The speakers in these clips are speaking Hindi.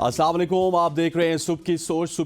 अस्सलाम वालेकुम, आप देख रहे हैं सुबह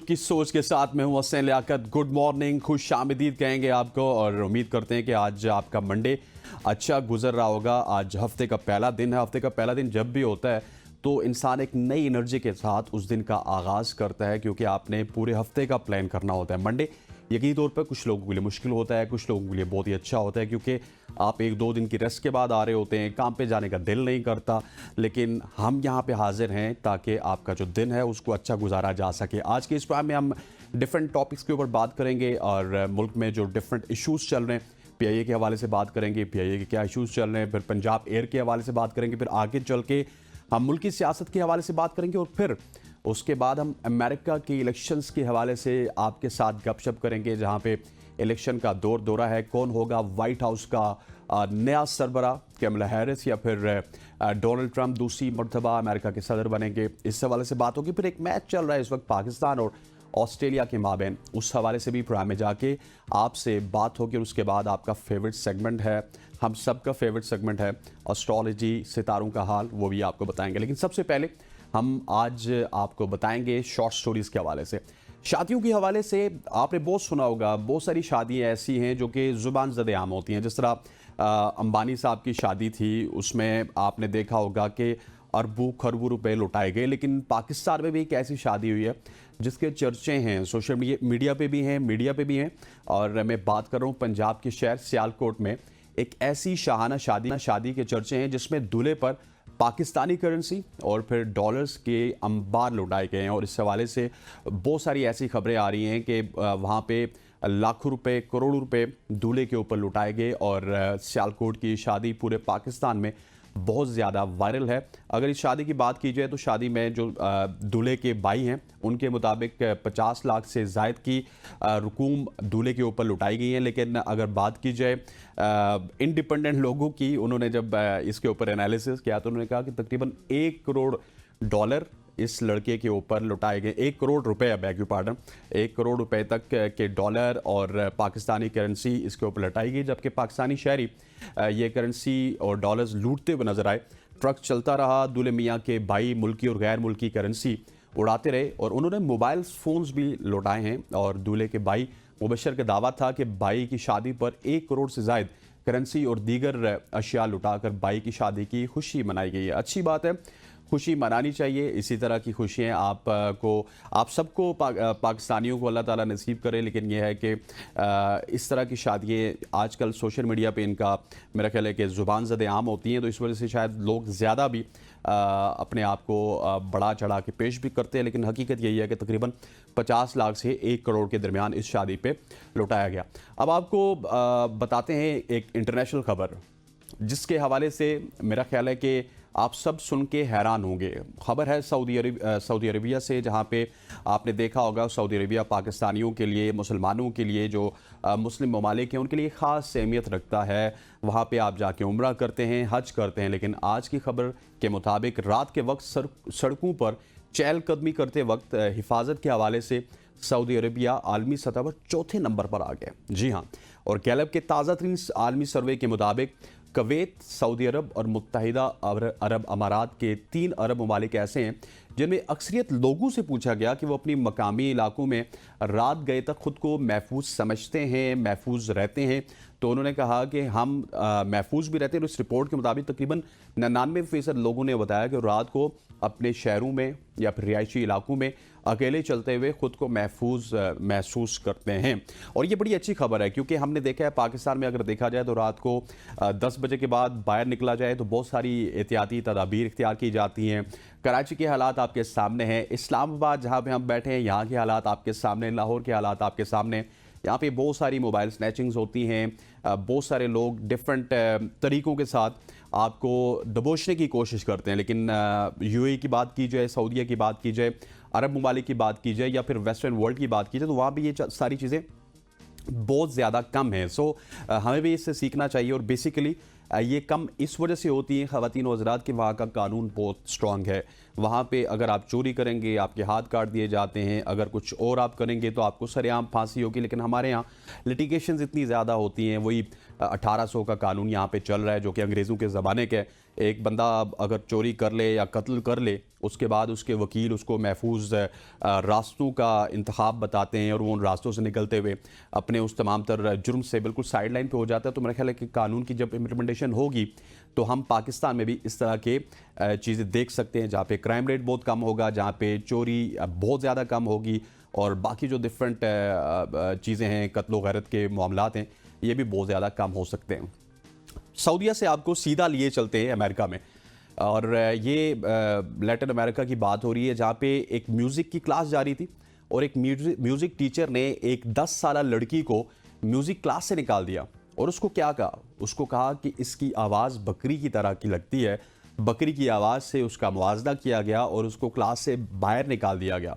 की सोच के साथ में हूं हसन लियाकत। गुड मॉर्निंग, खुश आमदीद कहेंगे आपको और उम्मीद करते हैं कि आज आपका मंडे अच्छा गुजर रहा होगा। आज हफ्ते का पहला दिन है। हफ्ते का पहला दिन जब भी होता है तो इंसान एक नई एनर्जी के साथ उस दिन का आगाज़ करता है, क्योंकि आपने पूरे हफ्ते का प्लान करना होता है। मंडे यकीनी तौर पर कुछ लोगों के लिए मुश्किल होता है, कुछ लोगों के लिए बहुत ही अच्छा होता है, क्योंकि आप एक दो दिन की रेस्ट के बाद आ रहे होते हैं, काम पे जाने का दिल नहीं करता। लेकिन हम यहाँ पे हाजिर हैं ताकि आपका जो दिन है उसको अच्छा गुजारा जा सके। आज के इस प्रोग्राम में हम डिफरेंट टॉपिक्स के ऊपर बात करेंगे और मुल्क में जो डिफरेंट इशूज़ चल रहे हैं पीआईए के हवाले से बात करेंगे, पीआईए के क्या इशूज़ चल रहे हैं, फिर पंजाब एयर के हवाले से बात करेंगे, फिर आगे चल के हम मुल्क की सियासत के हवाले से बात करेंगे और फिर उसके बाद हम अमेरिका के इलेक्शंस के हवाले से आपके साथ गपशप करेंगे, जहां पे इलेक्शन का दौरा है। कौन होगा वाइट हाउस का नया सरबरा, कैमला हैरिस या फिर डोनाल्ड ट्रंप दूसरी मरतबा अमेरिका के सदर बनेंगे, इस हवाले से बात होगी। फिर एक मैच चल रहा है इस वक्त पाकिस्तान और ऑस्ट्रेलिया के माबैन, उस हवाले से भी प्रोग्राम में जाके आपसे बात होगी। और उसके बाद आपका फेवरेट सेगमेंट है, हम सबका फेवरेट सेगमेंट है एस्ट्रोलॉजी, सितारों का हाल, वो भी आपको बताएंगे। लेकिन सबसे पहले हम आज आपको बताएंगे शॉर्ट स्टोरीज के हवाले से। शादियों के हवाले से आपने बहुत सुना होगा, बहुत सारी शादियाँ ऐसी हैं जो कि ज़ुबान ज़दे आम होती हैं। जिस तरह अंबानी साहब की शादी थी, उसमें आपने देखा होगा कि अरबों खरबों रुपए लुटाए गए। लेकिन पाकिस्तान में भी एक ऐसी शादी हुई है जिसके चर्चे हैं, सोशल मीडिया पे भी हैं, मीडिया पे भी हैं। और मैं बात कर रहा हूँ पंजाब के शहर सियालकोट में एक ऐसी शाहाना शादी के चर्चे हैं जिसमें दूल्हे पर पाकिस्तानी करेंसी और फिर डॉलर्स के अंबार लुटाए गए हैं। और इस हवाले से बहुत सारी ऐसी खबरें आ रही हैं कि वहाँ पे लाखों रुपए, करोड़ों रुपए दूल्हे के ऊपर लुटाए गए। और सियालकोट की शादी पूरे पाकिस्तान में बहुत ज़्यादा वायरल है। अगर इस शादी की बात की जाए तो शादी में जो दूल्हे के भाई हैं उनके मुताबिक 50 लाख से ज़ायद की रकूम दूल्हे के ऊपर लुटाई गई हैं। लेकिन अगर बात की जाए इंडिपेंडेंट लोगों की, उन्होंने जब इसके ऊपर एनालिसिस किया तो उन्होंने कहा कि तकरीबन 1 करोड़ डॉलर इस लड़के के ऊपर लुटाए गए। 1 करोड़ रुपए, बैग यू पार्डन, 1 करोड़ रुपए तक के डॉलर और पाकिस्तानी करेंसी इसके ऊपर लुटाई गई। जबकि पाकिस्तानी शहरी ये करेंसी और डॉलर्स लूटते हुए नजर आए। ट्रक चलता रहा, दूल्हे मियाँ के भाई मुल्की और गैर मुल्की करेंसी उड़ाते रहे और उन्होंने मोबाइल फ़ोन्स भी लुटाए हैं। और दूल्हे के भाई मुबशर का दावा था कि भाई की शादी पर 1 करोड़ से ज़ायद करेंसी और दीगर अशिया लुटाकर भाई की शादी की खुशी मनाई गई है। अच्छी बात है, खुशी मनानी चाहिए। इसी तरह की खुशियाँ आप सबको पाकिस्तानियों को अल्लाह ताला नसीब करे। लेकिन यह है कि इस तरह की शादियाँ आजकल सोशल मीडिया पे इनका मेरा ख्याल है कि ज़ुबान ज़दे आम होती हैं, तो इस वजह से शायद लोग ज़्यादा भी अपने आप को बढ़ा चढ़ा के पेश भी करते हैं। लेकिन हकीकत यही है कि तकरीबन 50 लाख से 1 करोड़ के दरमियान इस शादी पे लुटाया गया। अब आपको बताते हैं एक इंटरनेशनल खबर जिसके हवाले से मेरा ख्याल है कि आप सब सुन के हैरान होंगे। खबर है सऊदी अरबिया से, जहां पे आपने देखा होगा सऊदी अरबिया पाकिस्तानियों के लिए, मुसलमानों के लिए, जो मुस्लिम ममालिक हैं उनके लिए ख़ास अहमियत रखता है। वहां पे आप जाके उम्रा करते हैं, हज करते हैं। लेकिन आज की खबर के मुताबिक रात के वक्त सड़कों पर चहलकदमी करते वक्त हिफाजत के हवाले से सऊदी अरबिया आलमी सतह पर चौथे नंबर पर आ गया। जी हाँ, और गैलप के ताज़ा तरीन आलमी सर्वे के मुताबिक कुवैत, सऊदी अरब और मुत्तहिदा अरब अमारात के 3 अरब ममालिक ऐसे हैं जिनमें अक्सरियत लोगों से पूछा गया कि वो अपनी मकामी इलाकों में रात गए तक खुद को महफूज समझते हैं, महफूज रहते हैं। तो उन्होंने कहा कि हम महफूज भी रहते हैं। इस रिपोर्ट के मुताबिक तकरीबन 99% लोगों ने बताया कि रात को अपने शहरों में या फिर रिहायशी इलाकों में अकेले चलते हुए खुद को महफूज महसूस करते हैं। और ये बड़ी अच्छी खबर है, क्योंकि हमने देखा है पाकिस्तान में अगर देखा जाए तो रात को 10 बजे के बाद बाहर निकला जाए तो बहुत सारी एहतियाती तदाबीर इख्तियार की जाती हैं। कराची के हालात आपके सामने हैं, इस्लामाबाद जहाँ पे हम बैठे हैं यहाँ के हालात आपके सामने, लाहौर के हालात आपके सामने। यहाँ पे बहुत सारी मोबाइल स्नैचिंग्स होती हैं, बहुत सारे लोग डिफरेंट तरीक़ों के साथ आपको दबोचने की कोशिश करते हैं। लेकिन यूएई की बात की जाए, सऊदीया की बात की जाए, अरब ममालिक की बात की जाए या फिर वेस्टर्न वर्ल्ड की बात की जाए, तो वहाँ भी ये सारी चीज़ें बहुत ज़्यादा कम है। सो हमें भी इससे सीखना चाहिए। और बेसिकली ये कम इस वजह से होती है ख़वातीन व हज़रात कि वहाँ का कानून बहुत स्ट्रॉन्ग है। वहाँ पे अगर आप चोरी करेंगे आपके हाथ काट दिए जाते हैं, अगर कुछ और आप करेंगे तो आपको सरेआम फांसी होगी। लेकिन हमारे यहाँ लिटिगेशंस इतनी ज़्यादा होती हैं, वही 1800 का कानून यहाँ पे चल रहा है जो कि अंग्रेज़ों के ज़माने का है। एक बंदा अगर चोरी कर ले या कत्ल कर ले, उसके बाद उसके वकील उसको महफूज रास्तों का इंतखाब बताते हैं और वो उन रास्तों से निकलते हुए अपने उस तमाम तर जुर्म से बिल्कुल साइड लाइन पर हो जाता है। तो मेरा ख्याल है कि कानून की जब इम्प्लीमेंटेशन होगी तो हम पाकिस्तान में भी इस तरह के चीज़ें देख सकते हैं, जहाँ पे क्राइम रेट बहुत कम होगा, जहाँ पे चोरी बहुत ज़्यादा कम होगी और बाकी जो डिफरेंट चीज़ें हैं, कत्लो गैरत के मामलात हैं, ये भी बहुत ज़्यादा कम हो सकते हैं। सऊदीया से आपको सीधा लिए चलते हैं अमेरिका में, और ये लैटिन अमेरिका की बात हो रही है जहाँ पे एक म्यूज़िक की क्लास जारी थी और एक म्यूज़िक टीचर ने एक 10 साला लड़की को म्यूज़िक क्लास से निकाल दिया और उसको क्या कहा, उसको कहा कि इसकी आवाज़ बकरी की तरह की लगती है। बकरी की आवाज़ से उसका मुआवजा किया गया और उसको क्लास से बाहर निकाल दिया गया।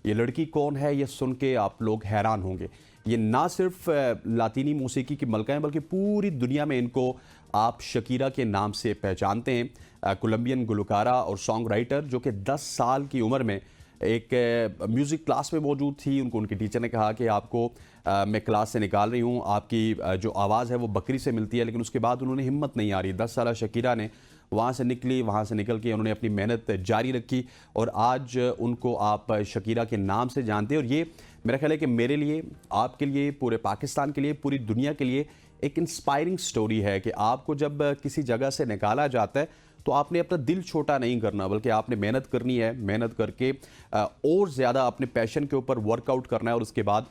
ये लड़की कौन है, ये सुन के आप लोग हैरान होंगे। ये ना सिर्फ लातीनी मौसीकी की मलका हैं बल्कि पूरी दुनिया में इनको आप शकीरा के नाम से पहचानते हैं। कोलंबियन गुलकारा और सॉन्ग राइटर जो कि 10 साल की उम्र में एक म्यूज़िक क्लास में मौजूद थी। उनको उनके टीचर ने कहा कि आपको मैं क्लास से निकाल रही हूँ, आपकी जो आवाज़ है वो बकरी से मिलती है। लेकिन उसके बाद उन्होंने हिम्मत नहीं आ रही, 10 साल शकीरा ने वहाँ से निकल के उन्होंने अपनी मेहनत जारी रखी और आज उनको आप शकीरा के नाम से जानते हैं। और ये मेरा ख्याल है कि मेरे लिए, आपके लिए, पूरे पाकिस्तान के लिए, पूरी दुनिया के लिए एक इंस्पायरिंग स्टोरी है कि आपको जब किसी जगह से निकाला जाता है तो आपने अपना दिल छोटा नहीं करना, बल्कि आपने मेहनत करनी है। मेहनत करके और ज़्यादा अपने पैशन के ऊपर वर्कआउट करना है और उसके बाद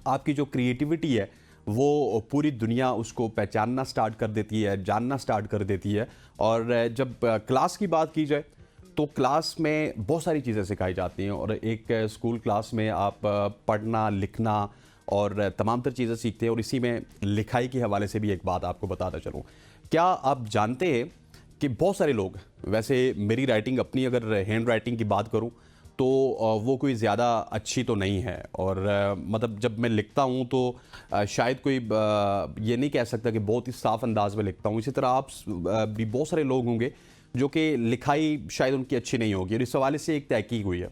आपकी जो क्रिएटिविटी है वो पूरी दुनिया उसको पहचानना स्टार्ट कर देती है, जानना स्टार्ट कर देती है। और जब क्लास की बात की जाए तो क्लास में बहुत सारी चीज़ें सिखाई जाती हैं और एक स्कूल क्लास में आप पढ़ना, लिखना और तमाम तर चीज़ें सीखते हैं। और इसी में लिखाई के हवाले से भी एक बात आपको बताता चलूँ। क्या आप जानते हैं कि बहुत सारे लोग, वैसे मेरी राइटिंग, अपनी अगर हैंड राइटिंग की बात करूँ तो वो कोई ज़्यादा अच्छी तो नहीं है और मतलब जब मैं लिखता हूँ तो शायद कोई ये नहीं कह सकता कि बहुत ही साफ़ अंदाज में लिखता हूँ। इसी तरह आप भी बहुत सारे लोग होंगे जो कि लिखाई शायद उनकी अच्छी नहीं होगी। और इस हवाले से एक तहकीक हुई है,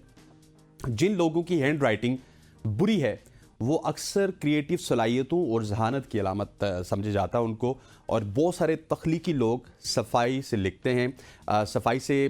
जिन लोगों की हैंड राइटिंग बुरी है वो अक्सर क्रिएटिव सलाहियतों और जहानत की अलामत समझे जाता है उनको। और बहुत सारे तख्लीकी लोग सफाई से लिखते हैं। सफाई से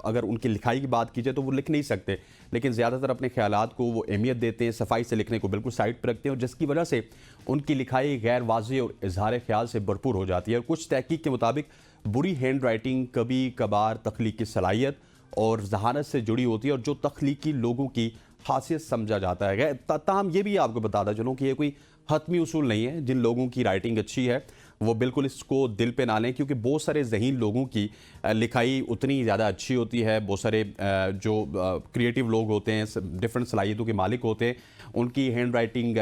अगर उनकी लिखाई की बात की जाए तो वो लिख नहीं सकते, लेकिन ज़्यादातर अपने ख्यालात को वो अहमियत देते हैं, सफाई से लिखने को बिल्कुल साइड पर रखते हैं और जिसकी वजह से उनकी लिखाई गैर वाज़ेह और इजहार ख्याल से भरपूर हो जाती है। और कुछ तहकीक के मुताबिक बुरी हैंड राइटिंग कभी कभार तख्लीकी सलाहियत और जहानत से जुड़ी होती है और जो तख्लीकी लोगों की खासियत समझा जाता है। ताहम ये भी आपको बताता चलूँ कि ये कोई हतमी उसूल नहीं है। जिन लोगों की राइटिंग अच्छी है वो बिल्कुल इसको दिल पे ना लें, क्योंकि बहुत सारे ज़हीन लोगों की लिखाई उतनी ज़्यादा अच्छी होती है। बहुत सारे जो क्रिएटिव लोग होते हैं, डिफरेंट सलाहियतों के मालिक होते हैं, उनकी हैंड राइटिंग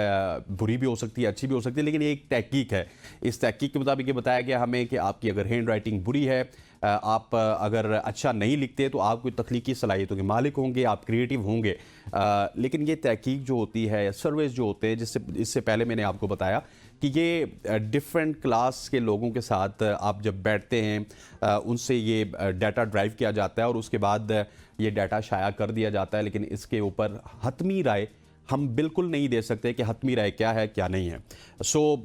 बुरी भी हो सकती है, अच्छी भी हो सकती है। लेकिन ये एक तहकीक है, इस तहकीक के मुताबिक ये बताया गया हमें कि आपकी अगर हैंड राइटिंग बुरी है, आप अगर अच्छा नहीं लिखते तो आप कोई तख्लीकी सलाहियतों के मालिक होंगे, आप क्रिएटिव होंगे। लेकिन ये तहकीक जो होती है, सर्वेस जो होते हैं, इससे पहले मैंने आपको बताया कि ये डिफरेंट क्लास के लोगों के साथ आप जब बैठते हैं उनसे ये डाटा ड्राइव किया जाता है और उसके बाद ये डाटा शाया कर दिया जाता है। लेकिन इसके ऊपर हतमी राय हम बिल्कुल नहीं दे सकते कि हतमी राय क्या है क्या नहीं है।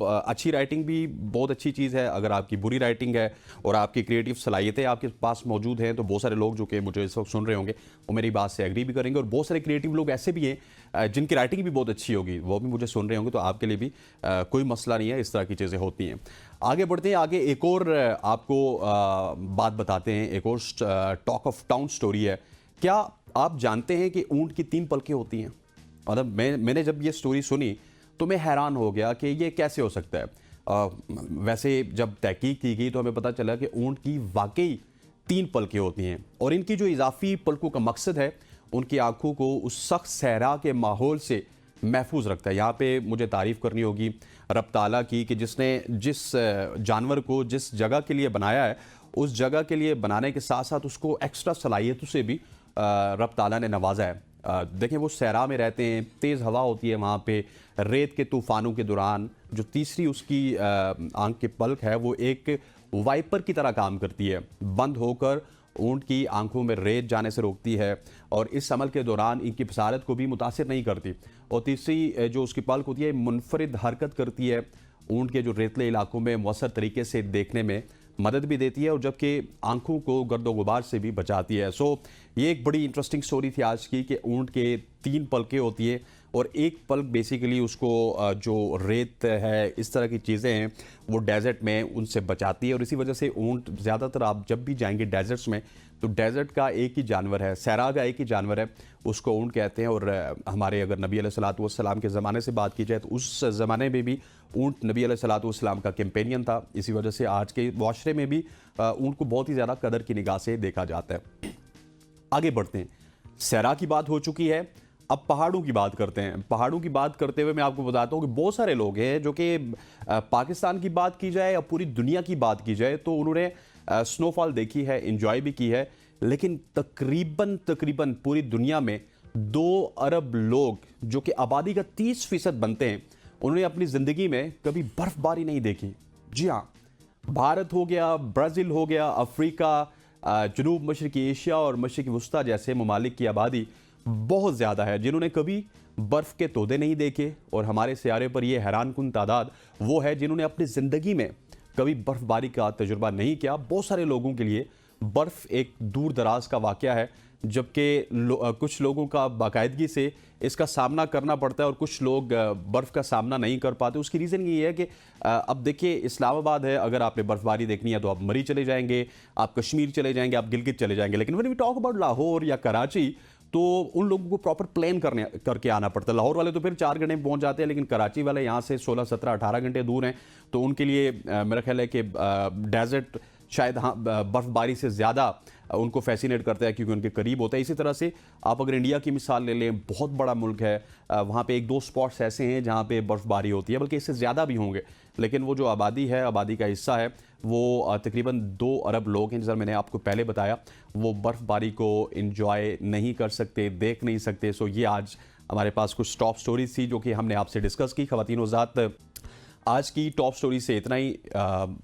अच्छी राइटिंग भी बहुत अच्छी चीज़ है। अगर आपकी बुरी राइटिंग है और आपकी क्रिएटिव सलाहियतें आपके पास मौजूद हैं तो बहुत सारे लोग जो कि मुझे इस वक्त सुन रहे होंगे वो मेरी बात से एग्री भी करेंगे। और बहुत सारे क्रिएटिव लोग ऐसे भी हैं जिनकी राइटिंग भी बहुत अच्छी होगी, वो भी मुझे सुन रहे होंगे। तो आपके लिए भी कोई मसला नहीं है, इस तरह की चीज़ें होती हैं। आगे बढ़ते हैं, आगे एक और आपको बात बताते हैं, एक और टॉक ऑफ टाउन स्टोरी है। क्या आप जानते हैं कि ऊँट की 3 पलकें होती हैं? मतलब मैंने जब ये स्टोरी सुनी तो मैं हैरान हो गया कि ये कैसे हो सकता है। वैसे जब तहकीक की गई तो हमें पता चला कि ऊँट की वाकई 3 पलकें होती हैं और इनकी जो इजाफी पलकों का मकसद है उनकी आंखों को उस सख्त सहरा के माहौल से महफूज रखता है। यहाँ पे मुझे तारीफ़ करनी होगी रब ताला की कि जिसने जिस जानवर को जिस जगह के लिए बनाया है उस जगह के लिए बनाने के साथ साथ उसको एक्स्ट्रा सलाहियतों से भी रब ताला ने नवाजा है। देखें, वो सहरा में रहते हैं, तेज़ हवा होती है वहाँ पे, रेत के तूफ़ानों के दौरान जो तीसरी उसकी आंख की पलक है वो एक वाइपर की तरह काम करती है, बंद होकर ऊँट की आंखों में रेत जाने से रोकती है और इस अमल के दौरान इनकी बसारत को भी मुतासिर नहीं करती। और तीसरी जो उसकी पलक होती है मुनफरिद हरकत करती है ऊँट के जो रेतले इलाकों में मौसर तरीके से देखने में मदद भी देती है और जबकि आंखों को गर्दो गुबार से भी बचाती है। सो ये एक बड़ी इंटरेस्टिंग स्टोरी थी आज की कि ऊँट के 3 पलकें होती है और एक पल्क बेसिकली उसको जो रेत है, इस तरह की चीज़ें हैं, वो डेजर्ट में उनसे बचाती है। और इसी वजह से ऊँट ज़्यादातर आप जब भी जाएंगे डेजर्ट्स में, तो डेजर्ट का एक ही जानवर है, सहरा का एक ही जानवर है, उसको ऊँट कहते हैं। और हमारे अगर नबी अलैहिस्सलातु वस्सलाम के ज़माने से बात की जाए तो उस ज़माने में भी ऊँट नबी अलैहिस्सलातु वस्सलाम का कैंपेनियन था। इसी वजह से आज के माशरे में भी ऊँट को बहुत ही ज़्यादा कदर की निगाह से देखा जाता है। आगे बढ़ते हैं, सहरा की बात हो चुकी है, अब पहाड़ों की बात करते हैं। पहाड़ों की बात करते हुए मैं आपको बताता हूँ कि बहुत सारे लोग हैं जो कि पाकिस्तान की बात की जाए या पूरी दुनिया की बात की जाए तो उन्होंने स्नोफॉल देखी है, एंजॉय भी की है, लेकिन तकरीबन पूरी दुनिया में 2 अरब लोग जो कि आबादी का 30% बनते हैं, उन्होंने अपनी ज़िंदगी में कभी बर्फबारी नहीं देखी। जी हाँ, भारत हो गया, ब्राज़ील हो गया, अफ्रीका, जनूब मशरकी एशिया और मशरकी वस्ता जैसे ममालिक की आबादी बहुत ज़्यादा है जिन्होंने कभी बर्फ़ के तोदे नहीं देखे। और हमारे सियारे पर यह हैरानकुन तादाद वो है जिन्होंने अपनी ज़िंदगी में कभी बर्फ़बारी का तजुर्बा नहीं किया। बहुत सारे लोगों के लिए बर्फ़ एक दूर दराज का वाक़या है, जबकि कुछ लोगों का बाकायदगी से इसका सामना करना पड़ता है और कुछ लोग बर्फ़ का सामना नहीं कर पाते। उसकी रीज़न ये है कि अब देखिए इस्लामाबाद है, अगर आपने बर्फ़बारी देखनी है तो आप मरी चले जाएंगे, आप कश्मीर चले जाएंगे, आप गिलगित चले जाएंगे। लेकिन when we talk about Lahore या कराची तो उन लोगों को प्रॉपर प्लान करके आना पड़ता है। लाहौर वाले तो फिर 4 घंटे में पहुंच जाते हैं, लेकिन कराची वाले यहाँ से 16, 17, 18 घंटे दूर हैं, तो उनके लिए मेरा ख्याल है कि डेजर्ट शायद हाँ बर्फबारी से ज़्यादा उनको फैसिनेट करता है क्योंकि उनके करीब होता है। इसी तरह से आप अगर इंडिया की मिसाल ले लें, बहुत बड़ा मुल्क है, वहाँ पे 1-2 स्पॉट्स ऐसे हैं जहाँ पे बर्फ़बारी होती है, बल्कि इससे ज़्यादा भी होंगे। लेकिन वो जो आबादी है, आबादी का हिस्सा है, वो तकरीबन 2 अरब लोग हैं, जैसा मैंने आपको पहले बताया, वो बर्फ़बारी को इंजॉय नहीं कर सकते, देख नहीं सकते। सो ये आज हमारे पास कुछ टॉप स्टोरीज थी जो कि हमने आपसे डिस्कस की। ख़वातीन हज़रात, आज की टॉप स्टोरी से इतना ही।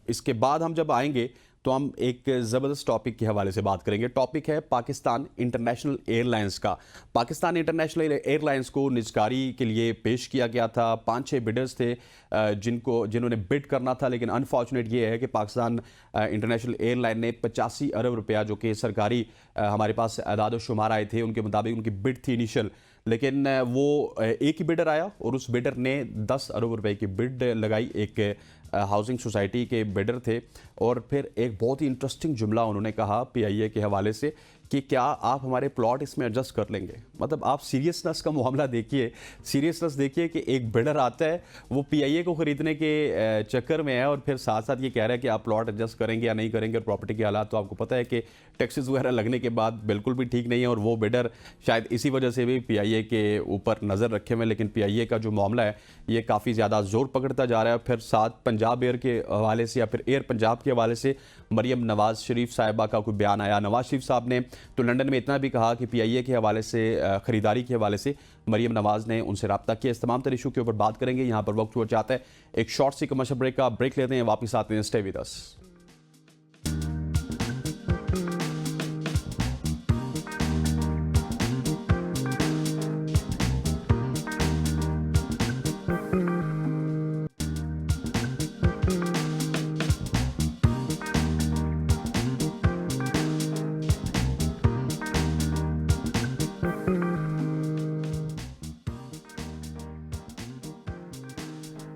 इसके बाद हम जब आएंगे तो हम एक ज़बरदस्त टॉपिक के हवाले से बात करेंगे। टॉपिक है पाकिस्तान इंटरनेशनल एयरलाइंस का। पाकिस्तान इंटरनेशनल एयरलाइंस को निजकारी के लिए पेश किया गया था। 5-6 बिडर्स थे जिन्होंने बिड करना था, लेकिन अनफॉर्चुनेट ये है कि पाकिस्तान इंटरनेशनल एयरलाइन ने 85 अरब रुपया, जो कि सरकारी हमारे पास आदाद शुमार आए थे उनके मुताबिक उनकी बिड थी इनिशियल, लेकिन वो एक ही बिडर आया और उस बिडर ने 10 अरब रुपए की बिड लगाई। एक हाउसिंग सोसाइटी के बिडर थे और फिर एक बहुत ही इंटरेस्टिंग जुमला उन्होंने कहा पीआईए के हवाले से कि क्या आप हमारे प्लॉट इसमें एडजस्ट कर लेंगे। मतलब आप सीरियसनेस का मामला देखिए, सीरियसनेस देखिए कि एक बिडर आता है, वो पीआईए को ख़रीदने के चक्कर में है और फिर साथ साथ ये कह रहा है कि आप प्लॉट एडजस्ट करेंगे या नहीं करेंगे। और प्रॉपर्टी के हालात तो आपको पता है कि टैक्सेस वगैरह लगने के बाद बिल्कुल भी ठीक नहीं है और वो बिडर शायद इसी वजह से भी पीआईए के ऊपर नज़र रखे हुए। लेकिन पीआईए का जो मामला है ये काफ़ी ज़्यादा ज़ोर पकड़ता जा रहा है। फिर साथ पंजाब एयर के हवाले से या फिर एयर पंजाब के हवाले से मरियम नवाज़ शरीफ साहिबा का कोई बयान आया। नवाज़ शरीफ साहब ने तो लंदन में इतना भी कहा कि पीआईए के हवाले से, ख़रीदारी के हवाले से मरियम नवाज़ ने उनसे रब्ता किया। इस तमाम तरह इशू के ऊपर बात करेंगे। यहाँ पर वक्त हो जाता है एक शॉर्ट सी कमर्शियल ब्रेक का। ब्रेक लेते हैं, वापस आते हैं। Stay with us.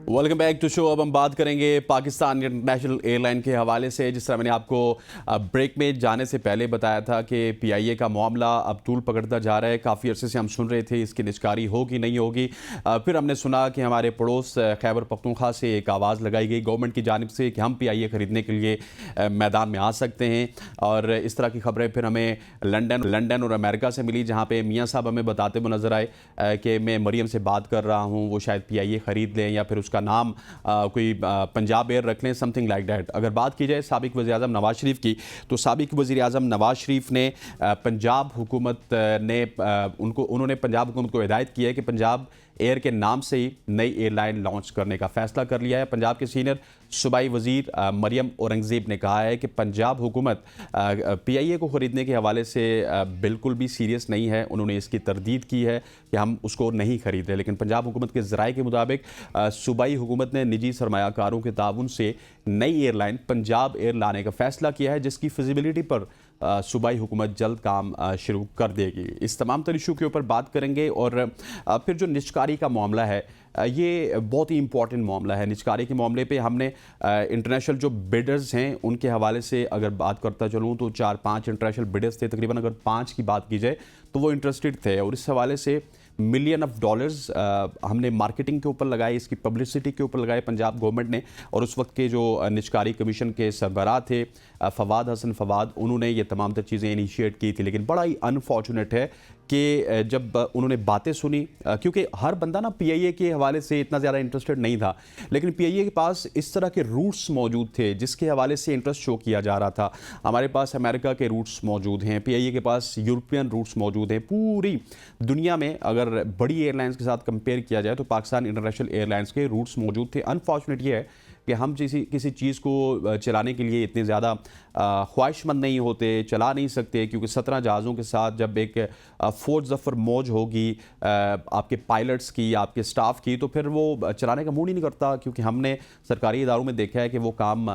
Welcome back to show. अब हम बात करेंगे पाकिस्तान इंटरनेशनल एयरलाइन के हवाले से। जिस तरह मैंने आपको ब्रेक में जाने से पहले बताया था कि पीआईए का मामला अब तूल पकड़ता जा रहा है। काफ़ी अरसे से हम सुन रहे थे इसकी निजकारी होगी नहीं होगी। फिर हमने सुना कि हमारे पड़ोस खैबर पख्तूनख्वा से एक आवाज़ लगाई गई गवर्नमेंट की जानिब से कि हम पीआईए ख़रीदने के लिए मैदान में आ सकते हैं। और इस तरह की खबरें फिर हमें लंदन और अमेरिका से मिली, जहाँ पर मियाँ साहब हमें बताते हुए नज़र आए कि मैं मरियम से बात कर रहा हूँ, वो शायद पीआईए ख़रीद लें या फिर उसका नाम कोई पंजाब एयर रख लें, समथिंग लाइक दैट। अगर बात की जाए साबिक वज़ीर-ए-आज़म नवाज़ शरीफ की, तो साबिक वज़ीर-ए-आज़म नवाज़ शरीफ ने पंजाब हुकूमत ने उन्होंने पंजाब हुकूमत को हिदायत की है कि पंजाब एयर के नाम से ही नई एयरलाइन लॉन्च करने का फैसला कर लिया है। पंजाब के सीनियर सूबाई वजीर मरियम औरंगजेब ने कहा है कि पंजाब हुकूमत पीआईए को खरीदने के हवाले से बिल्कुल भी सीरियस नहीं है। उन्होंने इसकी तरदीद की है कि हम उसको नहीं खरीद रहे, लेकिन पंजाब हुकूमत के ज़राए के मुताबिक सूबाई हुकूमत ने निजी सरमायाकारों के ताउन से नई एयरलाइन पंजाब एयर लाने का फैसला किया है, जिसकी फिजिबिलिटी पर सूबाई हुकूमत जल्द काम शुरू कर देगी। इस तमाम तर इशू के ऊपर बात करेंगे और फिर जो निजकारी का मामला है ये बहुत ही इंपॉर्टेंट मामला है। निजकारी के मामले पे हमने इंटरनेशनल जो बिडर्स हैं उनके हवाले से अगर बात करता चलूँ तो 4-5 इंटरनेशनल बिडर्स थे, तकरीबन अगर 5 की बात की जाए तो वो इंटरेस्टेड थे और इस हवाले से मिलियन ऑफ डॉलर्स हमने मार्केटिंग के ऊपर लगाए, इसकी पब्लिसिटी के ऊपर लगाए पंजाब गवर्नमेंट ने। और उस वक्त के जो निजकारी कमीशन के सरबराह थे फवाद हसन फवाद, उन्होंने ये तमाम तर चीज़ें इनिशिएट की थी। लेकिन बड़ा ही अनफॉर्चुनेट है कि जब उन्होंने बातें सुनी, क्योंकि हर बंदा ना पीआईए के हवाले से इतना ज़्यादा इंटरेस्टेड नहीं था, लेकिन पीआईए के पास इस तरह के रूट्स मौजूद थे जिसके हवाले से इंटरेस्ट शो किया जा रहा था। हमारे पास अमेरिका के रूट्स मौजूद हैं, पीआईए के पास यूरोपियन रूट्स मौजूद हैं। पूरी दुनिया में अगर बड़ी एयरलाइंस के साथ कंपेयर किया जाए तो पाकिस्तान इंटरनेशनल एयरलाइंस के रूट्स मौजूद थे। अनफॉर्चुनेट ये है कि हम किसी चीज़ को चलाने के लिए इतने ज़्यादा ख्वाहिशमंद नहीं होते, चला नहीं सकते, क्योंकि 17 जहाज़ों के साथ जब एक फोर्स ज़फ़र मौज होगी आपके पायलट्स की, आपके स्टाफ की, तो फिर वो चलाने का मूड ही नहीं करता। क्योंकि हमने सरकारी इदारों में देखा है कि वो काम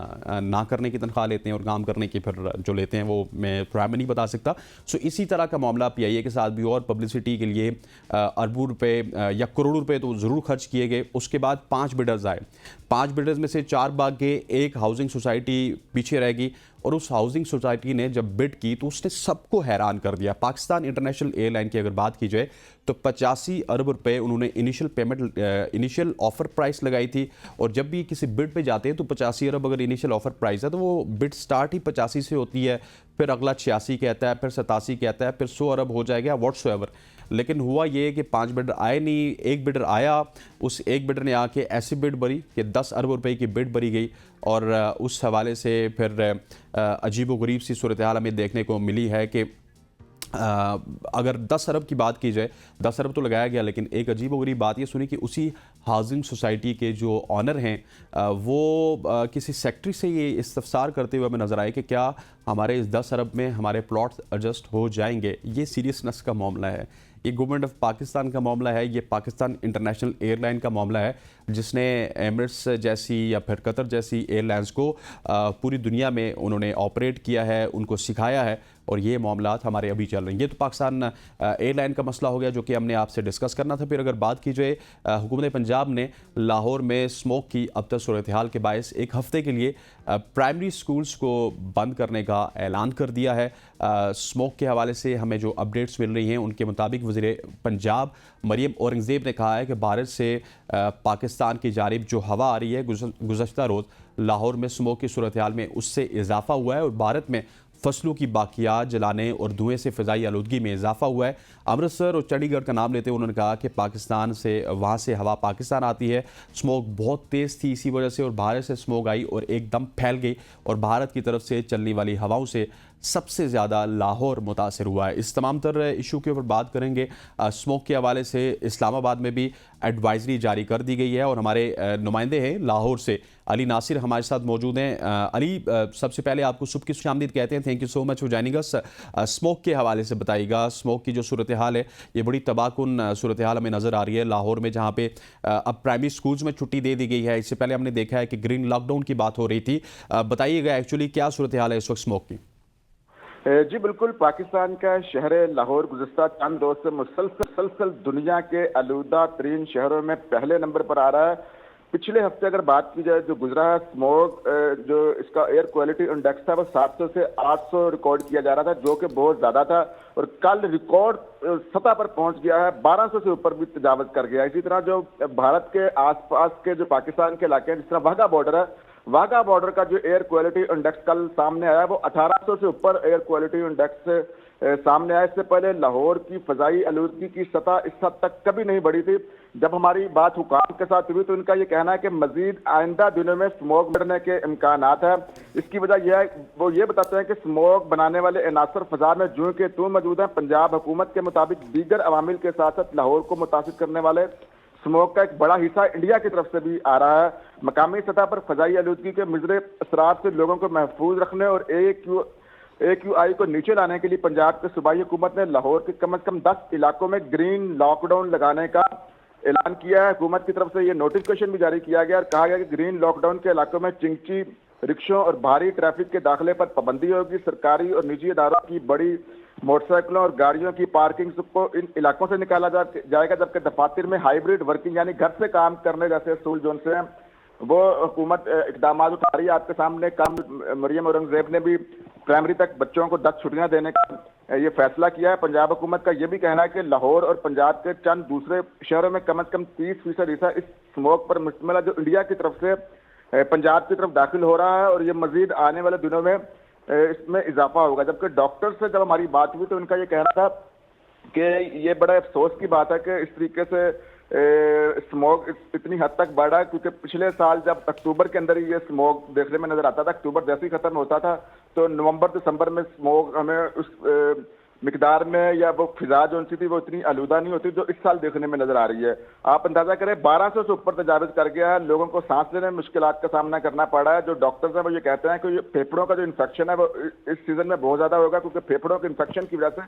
ना करने की तनख्वाह लेते हैं और काम करने की फिर जो लेते हैं वो मैं प्रोग्राम में नहीं बता सकता। सो इसी तरह का मामला पीआईए के साथ भी, और पब्लिसिटी के लिए अरबों रुपए या करोड़ों रुपए तो ज़रूर खर्च किए गए। उसके बाद 5 बिडर्स आए, 5 बिडर्स में से 4 भाग गए, एक हाउसिंग सोसाइटी पीछे रहेगी। और उस हाउसिंग सोसाइटी ने जब बिड की तो उसने सबको हैरान कर दिया। पाकिस्तान इंटरनेशनल एयरलाइन की अगर बात की जाए तो 85 अरब रुपए उन्होंने इनिशियल ऑफर प्राइस लगाई थी। और जब भी किसी बिड पे जाते हैं तो 85 अरब अगर इनिशियल ऑफर प्राइस है तो वो बिड स्टार्ट ही 85 से होती है, फिर अगला 86 कहता है, फिर 87 कहता है, फिर 100 अरब हो जाएगा व्हाट्सएवर। लेकिन हुआ ये कि 5 बिडर आए नहीं, एक बिडर आया, उस एक बिडर ने आके ऐसी बिड भरी कि 10 अरब रुपए की बिड भरी गई। और उस हवाले से फिर अजीब व गरीब सी सूरत हाल हमें देखने को मिली है कि अगर 10 अरब की बात की जाए, 10 अरब तो लगाया गया, लेकिन एक अजीब व गरीब बात ये सुनी कि उसी हाउसिंग सोसाइटी के जो ऑनर हैं वो किसी सेक्रेटरी से ये इस्तफसार करते हुए हमें नज़र आए कि क्या हमारे इस 10 अरब में हमारे प्लॉट एडजस्ट हो जाएंगे। ये सीरियसनेस का मामला है, ये गवर्नमेंट ऑफ पाकिस्तान का मामला है, ये पाकिस्तान इंटरनेशनल एयरलाइन का मामला है जिसने एमिरेट्स जैसी या फिर कतर जैसी एयरलाइंस को पूरी दुनिया में उन्होंने ऑपरेट किया है, उनको सिखाया है। और ये मामलात हमारे अभी चल रहे हैं। ये तो पाकिस्तान एयरलाइन का मसला हो गया जो कि हमने आपसे डिस्कस करना था। फिर अगर बात की जाए हुकूमत पंजाब ने लाहौर में स्मोक की अब तक सूरत हाल के बायस एक हफ्ते के लिए प्राइमरी स्कूल्स को बंद करने का ऐलान कर दिया है। स्मोक के हवाले से हमें जो अपडेट्स मिल रही हैं उनके मुताबिक वज़ीर पंजाब मरियम औरंगजेब ने कहा है कि भारत से पाकिस्तान की जानिब जो हवा आ रही है गुज़श्ता रोज़ लाहौर में स्मोक की सूरत हाल में उससे इजाफा हुआ है और भारत में फसलों की बाकियात जलाने और धुएं से फ़िज़ाई आलूदगी में इजाफा हुआ है। अमृतसर और चंडीगढ़ का नाम लेते हुए उन्होंने कहा कि पाकिस्तान से वहाँ से हवा पाकिस्तान आती है, स्मोक बहुत तेज़ थी इसी वजह से और भारत से स्मोक आई और एकदम फैल गई और भारत की तरफ से चलने वाली हवाओं से सबसे ज़्यादा लाहौर मुतासर हुआ है। इस तमाम तर इशू के ऊपर बात करेंगे। स्मोक के हवाले से इस्लामाबाद में भी एडवाइजरी जारी कर दी गई है और हमारे नुमाइंदे हैं लाहौर से अली नासिर हमारे साथ मौजूद हैं। अली, सबसे पहले आपको सुबह की खुशामदीद कहते हैं, thank you so much for joining us. Smoke के हवाले से बताइएगा, स्मोक की जो सूरत हाल है ये बड़ी तबाहकुन सूरत हाल हमें नज़र आ रही है लाहौर में, जहाँ पे अब प्राइमरी स्कूल्स में छुट्टी दे दी गई है। इससे पहले हमने देखा है कि ग्रीन लॉकडाउन की बात हो रही थी। बताइएगा एक्चुअली क्या सूरत हाल है इस वक्त स्मोक की? जी बिल्कुल, पाकिस्तान का शहर लाहौर गुज़श्ता चंद रोज से मुसलसल दुनिया के आलूदा तरीन शहरों में पहले नंबर पर आ रहा है। पिछले हफ्ते अगर बात की जाए जो गुजरा है, स्मोक जो इसका एयर क्वालिटी इंडेक्स था वो 700 से 800 रिकॉर्ड किया जा रहा था, जो कि बहुत ज्यादा था। और कल रिकॉर्ड सतह पर पहुंच गया है, 1200 से ऊपर भी तजावज कर गया। इसी तरह जो भारत के आसपास के जो पाकिस्तान के इलाके हैं, जिस तरह वाघा बॉर्डर है, वाघा बॉर्डर का जो एयर क्वालिटी इंडेक्स कल सामने आया वो 1800 से ऊपर एयर क्वालिटी इंडेक्स सामने आया। इससे पहले लाहौर की फजाई आलूदगी की सतह इस हद तक कभी नहीं बढ़ी थी। जब हमारी बात हुकाम के साथ हुई तो इनका ये कहना है कि मजीद आइंदा दिनों में स्मोक बढ़ने के इम्कानात है। इसकी वजह यह है, वो ये बताते हैं कि स्मोक बनाने वाले अनासर फजा में जूं के तूं मौजूद हैं। पंजाब हुकूमत के मुताबिक दीगर अवामिल के साथ साथ लाहौर को मुतासिर करने वाले स्मोक का एक बड़ा हिस्सा इंडिया की तरफ से भी आ रहा है। मकामी सतह पर फजाई आलूदगी के मुज़रे असरात से लोगों को महफूज रखने और AQI को नीचे लाने के लिए पंजाब की सूबाई हुकूमत ने लाहौर के कम से कम 10 इलाकों में ग्रीन लॉकडाउन लगाने का ऐलान किया है। हुकूमत की तरफ से ये नोटिफिकेशन भी जारी किया गया और कहा गया कि ग्रीन लॉकडाउन के इलाकों में चिंची, रिक्शों और भारी ट्रैफिक के दाखिले पर पाबंदी होगी। सरकारी और निजी इदारों की बड़ी मोटरसाइकिलों और गाड़ियों की पार्किंग को इन इलाकों से निकाला जाएगा, जबकि दफातर में हाइब्रिड वर्किंग यानी घर से काम करने जैसे असूल जो से हैं वो हुकूमत इकदाम उठा रही है। आपके सामने कल मरियम औरंगजेब ने भी प्राइमरी तक बच्चों को 10 छुट्टियां देने का ये फैसला किया है। पंजाब हुकूमत का ये भी कहना है कि लाहौर और पंजाब के चंद दूसरे शहरों में कम से कम 30% हिस्सा इस स्मोक पर मुश्तमिल है, जो इंडिया की तरफ से पंजाब की तरफ दाखिल हो रहा है और ये मजीद आने वाले दिनों में इसमें इजाफा होगा। जबकि डॉक्टर से जब हमारी बात हुई तो उनका ये कहना था कि ये बड़ा अफसोस की बात है कि इस तरीके से स्मोक इतनी हद तक बढ़ा, क्योंकि पिछले साल जब अक्टूबर के अंदर ये स्मोक देखने में नजर आता था, अक्टूबर जैसे ही खत्म होता था तो नवंबर दिसंबर में स्मोक हमें उस मिकदार में या वो फिजा जो थी वो इतनी आलूदा नहीं होती जो इस साल देखने में नजर आ रही है। आप अंदाजा करें 1200 से ऊपर तजाविज कर गया है, लोगों को सांस लेने में मुश्किलात का सामना करना पड़ा है। जो डॉक्टर्स हैं वो ये कहते हैं कि फेफड़ों का जो इन्फेक्शन है वो इस सीजन में बहुत ज्यादा होगा, क्योंकि फेफड़ों के इन्फेक्शन की वजह से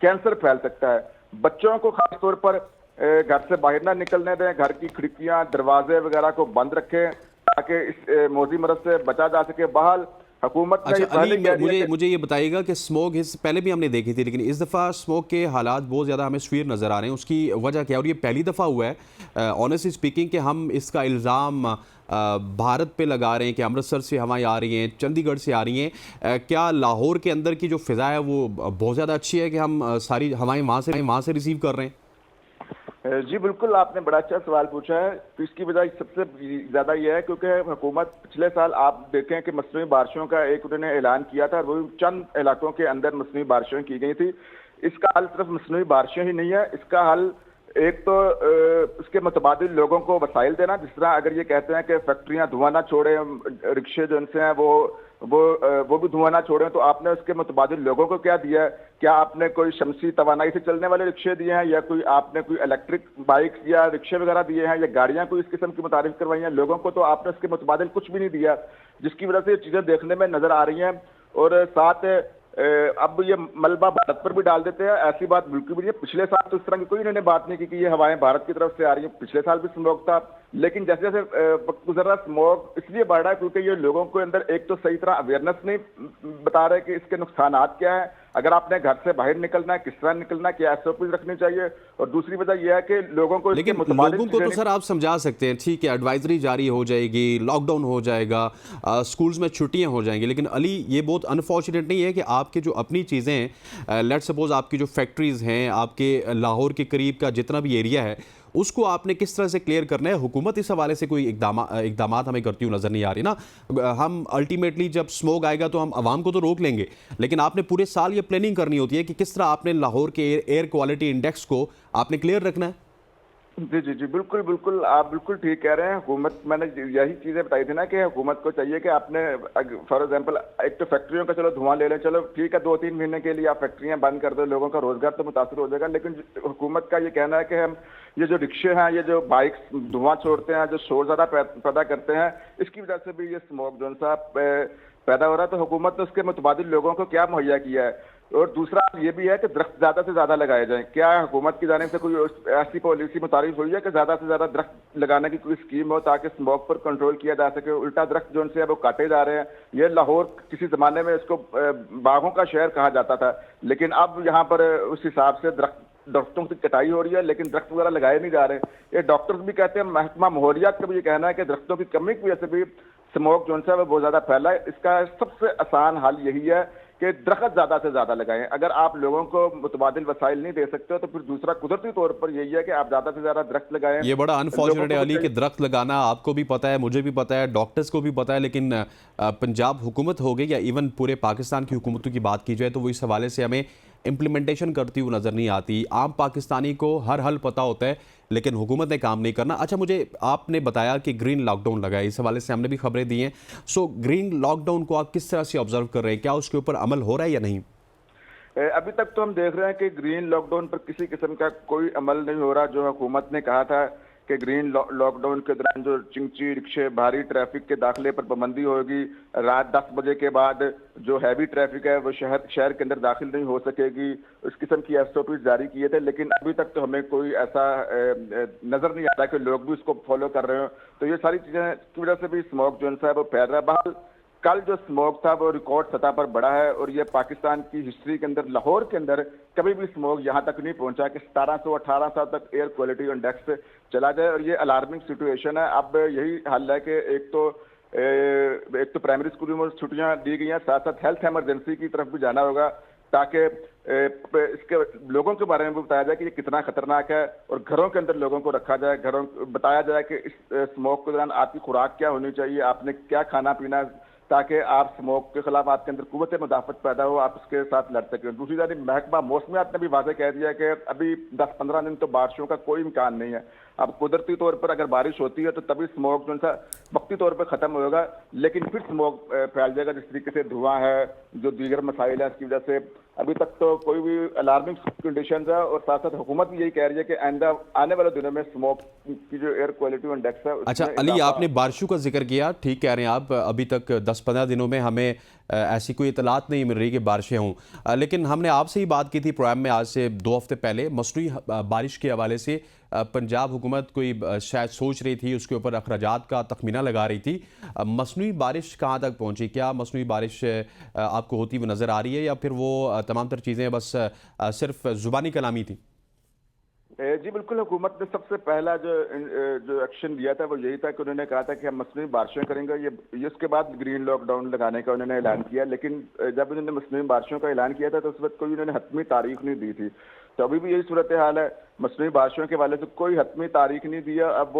कैंसर फैल सकता है। बच्चों को खासतौर पर घर से बाहर ना निकलने दें, घर की खिड़कियां दरवाजे वगैरह को बंद रखें ताकि इस मौजी मरज से बचा जा सके। बहाल हुकूमत ने मुझे ये बताइएगा कि स्मोक पहले भी हमने देखी थी, लेकिन इस दफ़ा स्मोक के हालात बहुत ज़्यादा हमें सवीर नज़र आ रहे हैं। उसकी वजह क्या है? और ये पहली दफ़ा हुआ है ऑनेस्टली स्पीकिंग कि हम इसका इल्ज़ाम भारत पे लगा रहे हैं कि अमृतसर से हवाएं आ रही हैं, चंडीगढ़ से आ रही हैं। क्या लाहौर के अंदर की जो फ़िज़ा है वो बहुत ज़्यादा अच्छी है कि हम सारी हवाएं वहाँ से रिसीव कर रहे हैं? जी बिल्कुल, आपने बड़ा अच्छा सवाल पूछा है। तो इसकी वजह सबसे ज्यादा यह है क्योंकि हुकूमत पिछले साल आप देखें कि मसनूई बारिशों का एक उन्होंने ऐलान किया था, वो चंद इलाकों के अंदर मसनूई बारिशें की गई थी। इसका हल सिर्फ मसनूई बारिशें ही नहीं है, इसका हल एक तो उसके मुतबादिल लोगों को वसाइल देना, जिस तरह अगर ये कहते हैं कि फैक्ट्रियां धुआं ना छोड़े, रिक्शे जो उनसे हैं वो भी धुआं ना छोड़ें, तो आपने उसके मुतबादिल लोगों को क्या दिया है? क्या आपने कोई शमसी तवानाई से चलने वाले रिक्शे दिए हैं, या कोई आपने कोई इलेक्ट्रिक बाइक या रिक्शे वगैरह दिए हैं, या गाड़ियां कोई इस किस्म की मुतारिफ करवाई हैं? लोगों को तो आपने उसके मुतबादिल कुछ भी नहीं दिया, जिसकी वजह से ये चीजें देखने में नजर आ रही हैं। और साथ अब ये मलबा भारत पर भी डाल देते हैं, ऐसी बात बिल्कुल भी नहीं है। पिछले साल तो इस तरह की कोई इन्होंने बात नहीं की कि ये हवाएं भारत की तरफ से आ रही हैं। पिछले साल भी स्मोक था, लेकिन जैसे जैसे वक्त गुजर रहा स्मोक इसलिए बढ़ रहा है क्योंकि ये लोगों को अंदर एक तो सही तरह अवेयरनेस नहीं बता रहे कि इसके नुकसानात क्या है, अगर आपने घर से बाहर निकलना है किस तरह निकलना है, क्या SOP रखनी चाहिए। और दूसरी वजह यह है कि लोगों को लेकिन लोगों को तो सर आप समझा सकते हैं, ठीक है एडवाइजरी जारी हो जाएगी, लॉकडाउन हो जाएगा, स्कूल्स में छुट्टियां हो जाएंगी, लेकिन अली ये बहुत अनफॉर्चुनेट नहीं है कि आपके जो अपनी चीज़ें हैं, लेट सपोज आपकी जो फैक्ट्रीज़ हैं, आपके लाहौर के करीब का जितना भी एरिया है, उसको आपने किस तरह से क्लियर करना है? हुकूमत इस हवाले से कोई इकदामात हमें करती हुई नज़र नहीं आ रही ना। हम अल्टीमेटली जब स्मोक आएगा तो हम आवाम को तो रोक लेंगे, लेकिन आपने पूरे साल ये प्लानिंग करनी होती है कि किस तरह आपने लाहौर के एयर क्वालिटी इंडेक्स को आपने क्लियर रखना है। जी जी जी बिल्कुल बिल्कुल, आप बिल्कुल ठीक कह रहे हैं। हुकूमत, मैंने यही चीजें बताई थी ना कि हुकूमत को चाहिए कि आपने फॉर एग्जांपल एक तो फैक्ट्रियों का चलो धुआं ले लें, चलो ठीक है 2-3 महीने के लिए आप फैक्ट्रियां बंद कर दो, लोगों का रोजगार तो मुतासर हो जाएगा। लेकिन हुकूमत का ये कहना है कि हम ये जो रिक्शे हैं, ये जो बाइक्स धुआं छोड़ते हैं, जो शोर ज्यादा पैदा करते हैं, इसकी वजह से भी ये स्मोक जो सा पैदा हो रहा है। तो हुकूमत ने उसके मुतबादिल लोगों को क्या मुहैया किया है? और दूसरा ये भी है कि दरख्त ज्यादा से ज्यादा लगाए जाएं। क्या हुकूमत की जानिब से कोई ऐसी पॉलिसी मुतारिफ हुई है कि ज्यादा से ज्यादा दरख्त लगाने की कोई स्कीम हो ताकि स्मोक पर कंट्रोल किया जा सके? उल्टा दरख्त जो उनसे है वो काटे जा रहे हैं। ये लाहौर किसी जमाने में इसको बागों का शहर कहा जाता था, लेकिन अब यहाँ पर उस हिसाब से दरख्तों की कटाई हो रही है, लेकिन दरख्त वगैरह लगाए नहीं जा रहे। ये डॉक्टर्स भी कहते हैं, महकमा माहौलियात का भी ये कहना है कि दरख्तों की कमी की वजह से भी स्मोक जो है वो बहुत ज्यादा फैला है। इसका सबसे आसान हल यही है कि दरख्त ज्यादा से ज्यादा लगाएं। अगर आप लोगों को मुतबादिल वसाइल नहीं दे सकते हो तो फिर दूसरा कुदरती तौर पर यही है कि आप ज्यादा से ज्यादा दरख्त लगाएं। ये बड़ा अनफॉर्चुनेट है अली कि दरख्त लगाना आपको भी पता है, मुझे भी पता है, डॉक्टर्स को भी पता है, लेकिन पंजाब हुकूमत हो गई या इवन पूरे पाकिस्तान की हुकूमतों की बात की जाए तो वो इस हवाले से हमें इम्प्लीमेंटेशन करती हुई नज़र नहीं आती। आम पाकिस्तानी को हर हल पता होता है, लेकिन हुकूमत ने काम नहीं करना। अच्छा, मुझे आपने बताया कि ग्रीन लॉकडाउन लगा है, इस हवाले से हमने भी खबरें दी हैं। सो ग्रीन लॉकडाउन को आप किस तरह से ऑब्जर्व कर रहे हैं? क्या उसके ऊपर अमल हो रहा है या नहीं? अभी तक तो हम देख रहे हैं कि ग्रीन लॉकडाउन पर किसी किस्म का कोई अमल नहीं हो रहा। जो हुकूमत ने कहा था कि ग्रीन लॉकडाउन के दौरान जो चिंची रिक्शे भारी ट्रैफिक के दाखिले पर पाबंदी होगी, रात 10 बजे के बाद जो हैवी ट्रैफिक है वो शहर के अंदर दाखिल नहीं हो सकेगी। इस किस्म की एसओपी जारी किए थे, लेकिन अभी तक तो हमें कोई ऐसा नजर नहीं आता कि लोग भी उसको फॉलो कर रहे हो। तो ये सारी चीजें की वजह से भी स्मोक जो है वो फैल रहा है। बहरहाल कल जो स्मोक था वो रिकॉर्ड सतह पर बढ़ा है और ये पाकिस्तान की हिस्ट्री के अंदर, लाहौर के अंदर कभी भी स्मोक यहाँ तक नहीं पहुंचा कि 1700-1800 तक एयर क्वालिटी इंडेक्स चला जाए, और ये अलार्मिंग सिचुएशन है। अब यही हाल है कि एक तो प्राइमरी स्कूल में छुट्टियां दी गई हैं, साथ साथ हेल्थ इमरजेंसी की तरफ भी जाना होगा ताकि इसके लोगों के बारे में भी बताया जाए कि ये कितना खतरनाक है, और घरों के अंदर लोगों को रखा जाए, घरों बताया जाए कि इस स्मोक के दौरान आपकी खुराक क्या होनी चाहिए, आपने क्या खाना पीना, ताकि आप स्मोक के खिलाफ आपके अंदर कुव्वत मुदाफत पैदा हो, आप इसके साथ लड़ सकें। दूसरी जानिब महकमा मौसमियात ने भी वाज़ेह कह दिया कि अभी 10-15 दिन तो बारिशों का कोई इम्कान नहीं है। अब कुदरती तौर पर अगर बारिश होती है तो तभी स्मोक जो सा वक्ती तौर पर खत्म होगा, लेकिन फिर स्मोक फैल जाएगा। जिस तरीके से धुआं है, जो दीगर मसाइल है, इसकी वजह से अभी तक तो कोई भी अलार्मिंग कंडीशन है, और साथ साथ हुकूमत भी यही कह रही है कि आने वाले दिनों में स्मोक की जो एयर क्वालिटी इंडेक्स है। अच्छा अली, आपने बारिशों का जिक्र किया, ठीक कह रहे हैं आप। अभी तक 10-15 दिनों में हमें ऐसी कोई इतलात नहीं मिल रही कि बारिशें हों, लेकिन हमने आपसे ही बात की थी प्रोग्राम में आज से 2 हफ्ते पहले मसनूई बारिश के हवाले से। पंजाब हुकूमत कोई शायद सोच रही थी, उसके ऊपर अखराजात का तखमीना लगा रही थी। मसनूई बारिश कहाँ तक पहुँची? क्या मसनूई बारिश आपको होती हुई नज़र आ रही है, या फिर वो तमाम तर चीज़ें बस सिर्फ ज़ुबानी कलामी थी? जी बिल्कुल, हुकूमत ने सबसे पहला जो एक्शन लिया था वो यही था कि उन्होंने कहा था कि हम मसनूई बारिशें करेंगे। ये उसके बाद ग्रीन लॉकडाउन लगाने का उन्होंने ऐलान किया, लेकिन जब उन्होंने मसनूई बारिशों का ऐलान किया था तो उस वक्त कोई उन्होंने हतमी तारीख नहीं दी थी। तो अभी भी यही सूरत हाल है, मसनूई बारिशों के वाले से कोई हतमी तारीख नहीं दिया। अब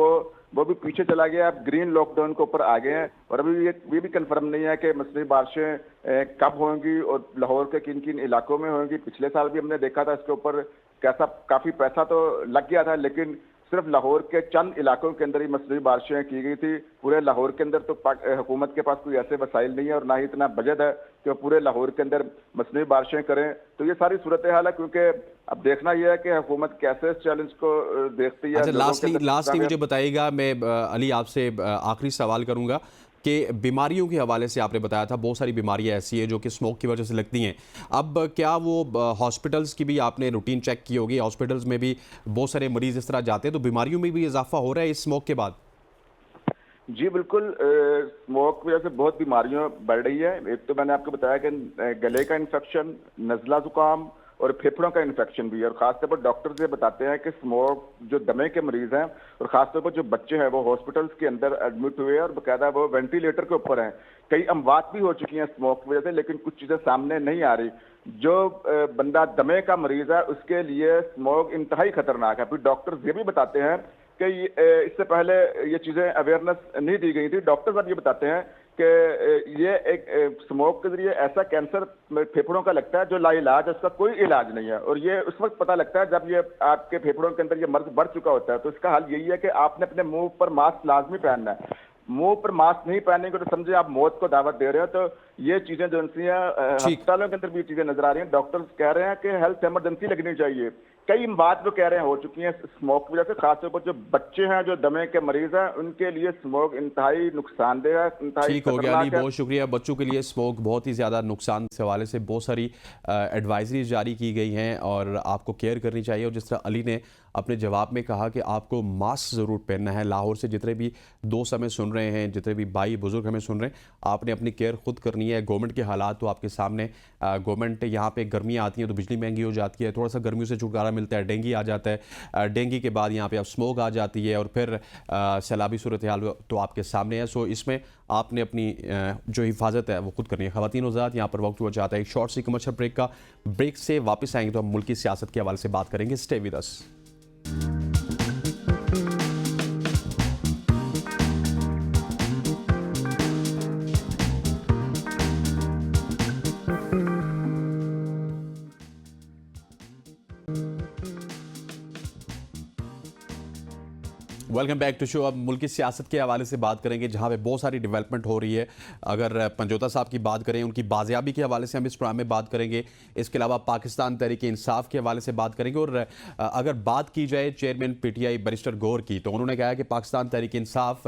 वो भी पीछे चला गया, अब ग्रीन लॉकडाउन के ऊपर आ गए हैं, और अभी ये भी कंफर्म नहीं है कि मसनूई बारिशें कब होंगी और लाहौर के किन किन इलाकों में होंगी। पिछले साल भी हमने देखा था इसके ऊपर कैसा काफी पैसा तो लग गया था, लेकिन सिर्फ लाहौर के चंद इलाकों के अंदर ही मसनूई बारिशें की गई थी। पूरे लाहौर के अंदर तो हुकूमत के पास कोई ऐसे वसाइल नहीं है और ना ही इतना बजट है कि वो पूरे लाहौर के अंदर मसनूई बारिशें करें। तो ये सारी सूरत हाल है, क्योंकि अब देखना यह है कि हुकूमत कैसे इस चैलेंज को देखती है। अच्छा, लास्टली मुझे बताइएगा, मैं अली आपसे आखिरी सवाल करूंगा कि बीमारियों के हवाले से आपने बताया था बहुत सारी बीमारियां ऐसी हैं जो कि स्मोक की वजह से लगती हैं। अब क्या वो हॉस्पिटल्स की भी आपने रूटीन चेक की होगी? हॉस्पिटल्स में भी बहुत सारे मरीज इस तरह जाते हैं, तो बीमारियों में भी इजाफा हो रहा है इस स्मोक के बाद? जी बिल्कुल, स्मोक की वजह से बहुत बीमारियां बढ़ रही है। एक तो मैंने आपको बताया कि गले का इन्फेक्शन, नज़ला जुकाम और फेफड़ों का इन्फेक्शन भी है, और खासतौर पर डॉक्टर्स ये बताते हैं कि स्मोक जो दमे के मरीज हैं और खासतौर पर जो बच्चे हैं वो हॉस्पिटल्स के अंदर एडमिट हुए हैं और बाकायदा वो वेंटिलेटर के ऊपर हैं। कई अमवात भी हो चुकी हैं स्मोक की वजह से, लेकिन कुछ चीजें सामने नहीं आ रही। जो बंदा दमे का मरीज है उसके लिए स्मोक इंतहाई खतरनाक है। फिर डॉक्टर्स ये भी बताते हैं कि इससे पहले ये चीजें अवेयरनेस नहीं दी गई थी। डॉक्टर्स अब ये बताते हैं कि ये एक स्मोक के जरिए ऐसा कैंसर फेफड़ों का लगता है जो लाइलाज है, उसका कोई इलाज नहीं है, और ये उस वक्त पता लगता है जब ये आपके फेफड़ों के अंदर ये मर्ज बढ़ चुका होता है। तो इसका हल यही है कि आपने अपने मुंह पर मास्क लाजमी पहनना है। मुंह पर मास्क नहीं पहनेंगे तो समझे आप मौत को दावत दे रहे हो। तो ये चीजें जो अस्पतालों के अंदर भी चीजें नजर आ रही हैं। डॉक्टर्स कह रहे हैं कि हेल्थ इमरजेंसी लगनी चाहिए। कई बात जो कह रहे हैं हो चुकी हैं स्मोक की वजह से। खासतौर पर जो बच्चे हैं, जो दमे के मरीज हैं, उनके लिए स्मोक इंतहाई नुकसानदेह है, इंतहाई ठीक हो गया अली, खतरनाक है। बहुत शुक्रिया। बच्चों के लिए स्मोक बहुत ही ज़्यादा नुकसान से हवाले से बहुत सारी एडवाइजरीज जारी की गई हैं और आपको केयर करनी चाहिए। और जिस तरह अली ने अपने जवाब में कहा कि आपको मास्क ज़रूर पहनना है। लाहौर से जितने भी दोस्त हमें सुन रहे हैं, जितने भी भाई बुजुर्ग हमें सुन रहे हैं, आपने अपनी केयर खुद करनी है। गवर्नमेंट के हालात तो आपके सामने, गवर्नमेंट यहाँ पे गर्मियाँ आती हैं तो बिजली महंगी हो जाती है, थोड़ा सा गर्मियों से छुटकारा मिलता है, डेंगू आ जाता है, डेंगू के बाद यहाँ पे अब स्मोक आ जाती है और फिर सैलाबी सूरत हाल तो आपके सामने है। सो इसमें आपने अपनी जो हिफाजत है वो खुद करनी है। ख़वातीन हज़रात, यहाँ पर वक्त हुआ चाहता है एक शॉर्ट सी कमर्शियल ब्रेक का। ब्रेक से वापस आएंगे तो हम मुल्क की सियासत के हवाले से बात करेंगे। Stay with us. Welcome back to show. अब मुल्क की सियासत के हवाले से बात करेंगे, जहां पे बहुत सारी डेवलपमेंट हो रही है। अगर पंजोता साहब की बात करें, उनकी बाजियाबी के हवाले से हम इस प्रोग्राम में बात करेंगे। इसके अलावा पाकिस्तान तहरीक इंसाफ के हवाले से बात करेंगे। और अगर बात की जाए चेयरमैन पीटीआई बैरिस्टर गौहर की, तो उन्होंने कहा कि पाकिस्तान तहरीक इंसाफ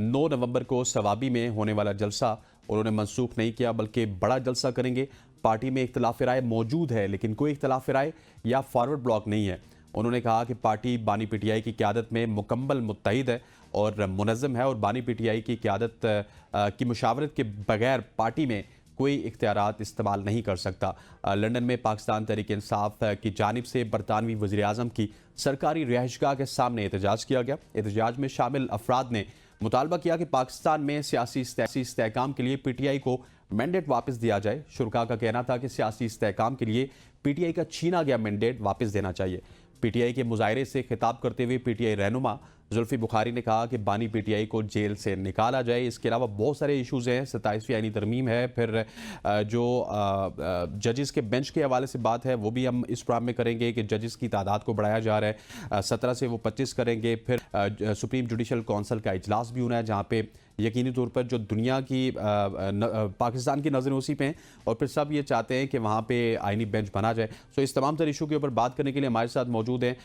9 नवंबर को सवाबी में होने वाला जलसा उन्होंने मनसूख नहीं किया, बल्कि बड़ा जलसा करेंगे। पार्टी में इख्तलाफ राय मौजूद है, लेकिन कोई इख्तलाफ राय या फॉरवर्ड ब्लॉक नहीं है। उन्होंने कहा कि पार्टी बानी पीटीआई की क़यादत में मुकम्मल मुत्तहिद है और मुनज़्ज़म है, और बानी पीटीआई की क़यादत की मुशावरत के बगैर पार्टी में कोई इख्तियारात इस्तेमाल नहीं कर सकता। लंदन में पाकिस्तान तहरीक इंसाफ की जानिब से बरतानवी वज़ीर-ए-आज़म की सरकारी रिहाइशगाह के सामने एहतजाज किया गया। एहतजाज में शामिल अफराद ने मुतालबा किया कि पाकिस्तान में सियासी इस्तेहकाम के लिए पीटीआई को मैंडेट वापस दिया जाए। शुरका का कहना था कि सियासी इस्तेहकाम के लिए पीटीआई का छीना गया मैंडेट वापस देना चाहिए। पीटीआई के मुजाहरे से खिताब करते हुए पीटीआई रहनुमा जुल्फी बुखारी ने कहा कि बानी पीटीआई को जेल से निकाला जाए। इसके अलावा बहुत सारे इशूज़ हैं। 27वीं आईनी तरमीम है, फिर जो जजेस के बेंच के हवाले से बात है वो भी हम इस प्रोग्राम में करेंगे कि जजेस की तादाद को बढ़ाया जा रहा है, 17 से वो 25 करेंगे। फिर सुप्रीम जुडिशल काउंसिल का इजलास भी होना है, जहाँ पे यकीनी तौर पर जो दुनिया की पाकिस्तान की नज़रें उसी पे हैं, और फिर सब ये चाहते हैं कि वहाँ पे आईनी बेंच बना जाए। सो इस तमाम तर इशू के ऊपर बात करने के लिए हमारे साथ मौजूद हैं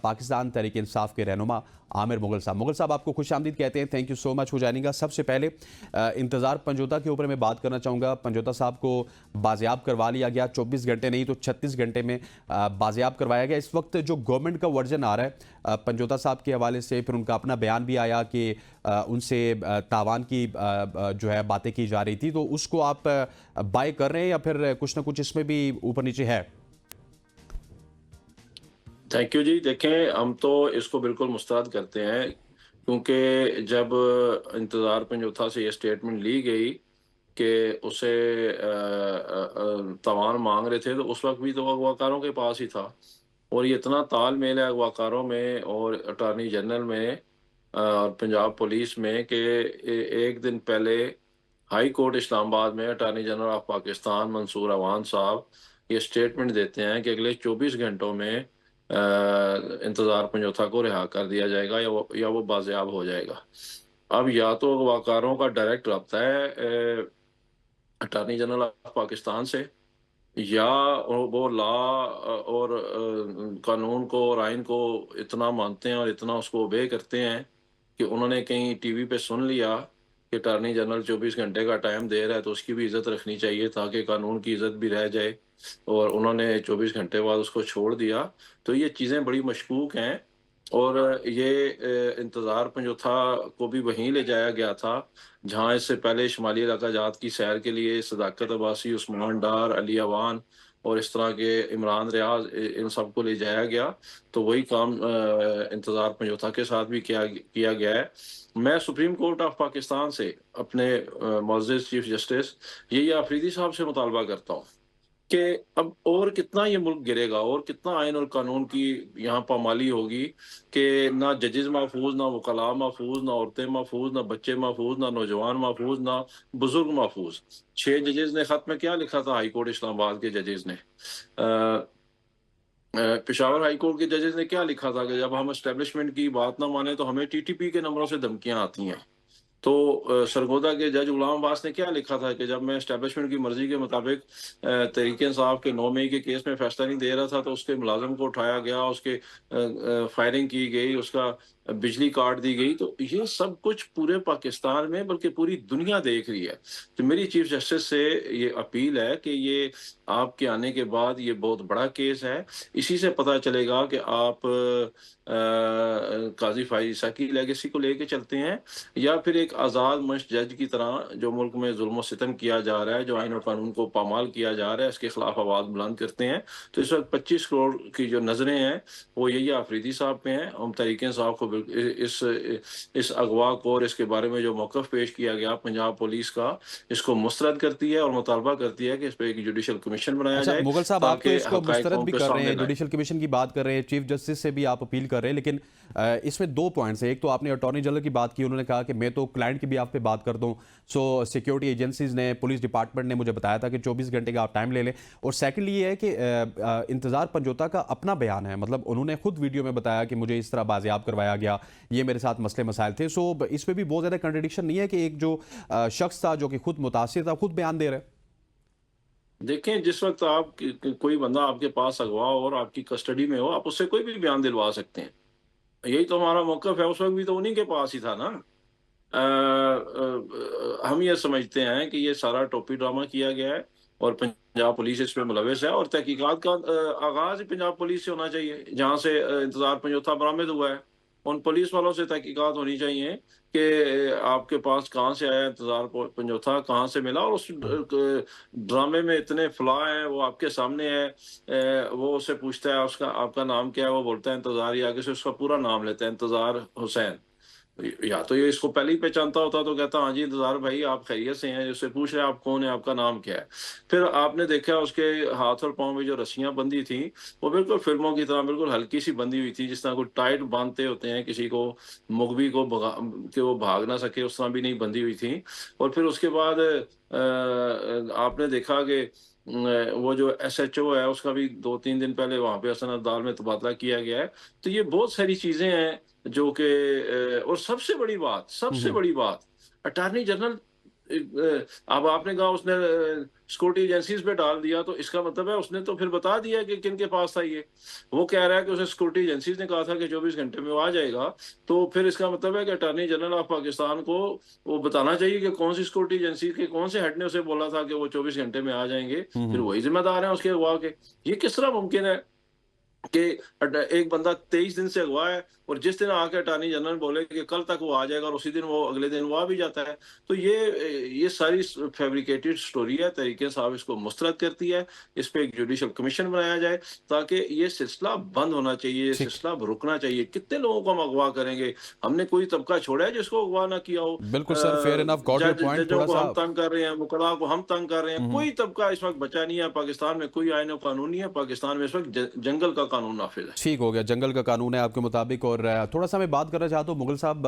पाकिस्तान तहरीक इंसाफ के रहनुमा आमिर मुगल साहब। मुगल साहब, आपको खुश आमदीद कहते हैं। थैंक यू सो मच हो जाएगा। सबसे पहले इंतज़ार पंजोता के ऊपर मैं बात करना चाहूँगा। पंजोता साहब को बाजियाब करवा लिया गया, 24 घंटे नहीं तो 36 घंटे में बाजियाब करवाया गया। इस वक्त जो गवर्नमेंट का वर्जन आ रहा है पंजोता साहब के हवाले से, फिर उनका अपना बयान भी आया कि उनसे तावान की जो है बातें की जा रही थी, तो उसको आप बाय कर रहे हैं या फिर कुछ ना कुछ इसमें भी ऊपर नीचे है? थैंक यू जी। देखें, हम तो इसको बिल्कुल मुस्तरद करते हैं, क्योंकि जब इंतज़ार पंजोथा से ये स्टेटमेंट ली गई कि उसे तवान मांग रहे थे, तो उस वक्त भी तो अगवाकारों के पास ही था। और ये इतना तालमेल है अगवाकारों में और अटॉर्नी जनरल में और पंजाब पुलिस में कि एक दिन पहले हाई कोर्ट इस्लामाबाद में attorney general of Pakistan Mansoor Awan साहब ये स्टेटमेंट देते हैं कि अगले 24 घंटों में इंतज़ार पंजोथा को रिहा कर दिया जाएगा या वो बाजियाब हो जाएगा। अब या तो अगवाकारों का डायरेक्ट रब्ता है अटॉर्नी जनरल ऑफ पाकिस्तान से, या वो लॉ और कानून को और आइन को इतना मानते हैं और इतना उसको ओबे करते हैं कि उन्होंने कहीं टीवी पे सुन लिया कि अटॉर्नी जनरल 24 घंटे का टाइम दे रहा है, तो उसकी भी इज्जत रखनी चाहिए ताकि कानून की इज्जत भी रह जाए, और उन्होंने 24 घंटे बाद उसको छोड़ दिया। तो ये चीज़ें बड़ी मशकूक हैं। और ये इंतज़ार पंजोथा को भी वहीं ले जाया गया था जहाँ इससे पहले शुमाली इलाका जात की सैर के लिए सदाकत अब्बासी, उस्मान डार, अली अवान और इस तरह के इमरान रियाज, इन सबको ले जाया गया। तो वही काम इंतज़ार पंजोथा के साथ भी किया गया है। मैं सुप्रीम कोर्ट ऑफ पाकिस्तान से अपने मुअज़्ज़िज़ चीफ जस्टिस यही आफरीदी साहब से मुतालबा करता हूँ कि अब और कितना ये मुल्क गिरेगा और कितना आइन और कानून की यहाँ पामाली होगी कि ना जजेस महफूज, ना वकला महफूज, ना औरतें महफूज, ना बच्चे महफूज, ना नौजवान महफूज, ना बुजुर्ग महफूज। 6 जजेस ने खत में क्या लिखा था हाई कोर्ट इस्लामाबाद के जजेस ने, पेशावर हाई कोर्ट के जजेस ने क्या लिखा था कि जब हम एस्टेब्लिशमेंट की बात ना माने तो हमें टीटीपी के नंबरों से धमकियां आती हैं। तो सरगोदा के जज गुलाम अब्बास ने क्या लिखा था कि जब मैं एस्टेब्लिशमेंट की मर्जी के मुताबिक तहरीक इंसाफ के 9 मई के केस में फैसला नहीं दे रहा था, तो उसके मुलाजम को उठाया गया, उसके फायरिंग की गई, उसका बिजली काट दी गई। तो ये सब कुछ पूरे पाकिस्तान में बल्कि पूरी दुनिया देख रही है। तो मेरी चीफ जस्टिस से ये अपील है कि ये आपके आने के बाद ये बहुत बड़ा केस है, इसी से पता चलेगा कि आप काजी फाइज ईसा की लेगेसी को लेके चलते हैं या फिर एक आज़ाद मंश जज की तरह जो मुल्क में जुल्म और सितम किया जा रहा है, जो आइन और कानून को पामाल किया जा रहा है, इसके खिलाफ आवाज़ बुलंद करते हैं। तो इस वक्त 25 करोड़ की जो नज़रें हैं वो यही आफरीदी साहब पे हैं। हम तहरीक इंसाफ को इस अगवा को और इसके बारे में जो मौक़िफ़ पेश किया गया पंजाब पुलिस का, इसको मुस्तरद करती है और मुतालबा करती है कि इस पर एक जुडिशल कमीशन बनाया जाए। मुगल साहब, आप तो इसको हक़ाइक़ मुस्तरद भी कौम के कर रहे सामने हैं, लाएं। जुडिशल कमीशन की बात कर रहे हैं, चीफ जस्टिस से भी आप अपील कर रहे हैं, लेकिन इसमें 2 पॉइंट्स हैं। एक तो आपने अटॉर्नी जनरल की बात की, उन्होंने कहा कि मैं तो क्लाइंट की भी आप पे बात करता हूँ। सो सिक्योरिटी एजेंसीज ने, पुलिस डिपार्टमेंट ने मुझे बताया था कि 24 घंटे का आप टाइम ले लें। और सेकंडली ये है कि इंतज़ार पंजोता का अपना बयान है, मतलब उन्होंने खुद वीडियो में बताया कि मुझे इस तरह बाजियाब करवाया गया, ये मेरे साथ मसले मसाइल थे। सो इसमें भी बहुत ज़्यादा कंट्रडिक्शन नहीं है कि एक जो शख्स था जो कि खुद मुतासिर था, खुद बयान दे रहे हैं? देखें, जिस वक्त आप कोई बंदा आपके पास अगवा हो और आपकी कस्टडी में हो, आप उससे कोई भी बयान दिलवा सकते हैं। यही तो हमारा मौक़िफ़ है। उस वक्त भी तो उन्हीं के पास ही था ना। हम ये समझते हैं कि ये सारा टोपी ड्रामा किया गया है और पंजाब पुलिस इसमें मुलविस है, और तहकीकात का आगाज ही पंजाब पुलिस से होना चाहिए, जहाँ से इंतजार पंजोथा बरामद हुआ है। उन पुलिस वालों से तहकीकात होनी चाहिए कि आपके पास कहाँ से आया इंतजार पंजोथा, कहाँ से मिला, और उस ड्रामे में इतने फ्लॉ हैं, वो आपके सामने है। वो उससे पूछता है उसका आपका नाम क्या है, वो बोलता है इंतजार, ही आगे से उसका पूरा नाम लेता है, इंतजार हुसैन। या तो ये इसको पहले ही पहचानता होता तो कहता हाँ जी इंतजार भाई आप खैरियत से हैं, उससे पूछ रहे आप कौन है, आपका नाम क्या है। फिर आपने देखा उसके हाथ और पांव में जो रस्सियां बंधी थी, वो बिल्कुल फिल्मों की तरह बिल्कुल हल्की सी बंधी हुई थी, जिस तरह को टाइट बांधते होते हैं किसी को, मुगबी को कि वो भाग ना सके, उस तरह भी नहीं बंधी हुई थी। और फिर उसके बाद आपने देखा कि वो जो एसएचओ है उसका भी 2-3 दिन पहले वहां पे हसन अब्दाल में तबादला किया गया है। तो ये बहुत सारी चीजें हैं जो कि और सबसे बड़ी बात अटॉर्नी जनरल, अब आपने कहा उसने सिक्योरिटी एजेंसीज पे डाल दिया, तो इसका मतलब है उसने तो फिर बता दिया कि किन के पास था ये। वो कह रहा है कि उसे सिक्योरिटी एजेंसीज ने कहा था कि 24 घंटे में वो आ जाएगा, तो फिर इसका मतलब है कि अटॉर्नी जनरल ऑफ पाकिस्तान को वो बताना चाहिए कि कौन सी सिक्योरिटी एजेंसी के कौन से हेड ने उसे बोला था कि वो 24 घंटे में आ जाएंगे, फिर वही जिम्मेदार है उसके अगवा के। ये किस तरह मुमकिन है कि एक बंदा 23 दिन से अगवा है और जिस दिन आके अटॉर्नी जनरल बोले कि कल तक वो आ जाएगा और उसी दिन वो अगले दिन वो आ भी जाता है। तो ये सारी फैब्रिकेटेड स्टोरी है। तरीके साहब इसको मुस्तरद करती है। इस पे एक जुडिशल कमीशन बनाया जाए ताकि ये सिलसिला बंद होना चाहिए, ये ठीक। सिलसिला रुकना चाहिए। कितने लोगों को हम अगवा करेंगे? हमने कोई तबका छोड़ा है जिसको अगवा ना किया हो? बिल्कुल sir, fair enough, got your point. जजों थोड़ा को सा हम तंग कर रहे हैं, मुकर्रा को हम तंग कर रहे हैं, कोई तबका इस वक्त बचा नहीं है। पाकिस्तान में कोई आईन और कानून नहीं है। पाकिस्तान में इस वक्त जंगल का कानून नाफिज है। ठीक हो गया, जंगल का कानून है आपके मुताबिक। और थोड़ा सा मैं बात करना चाहता हूँ मुगल साहब,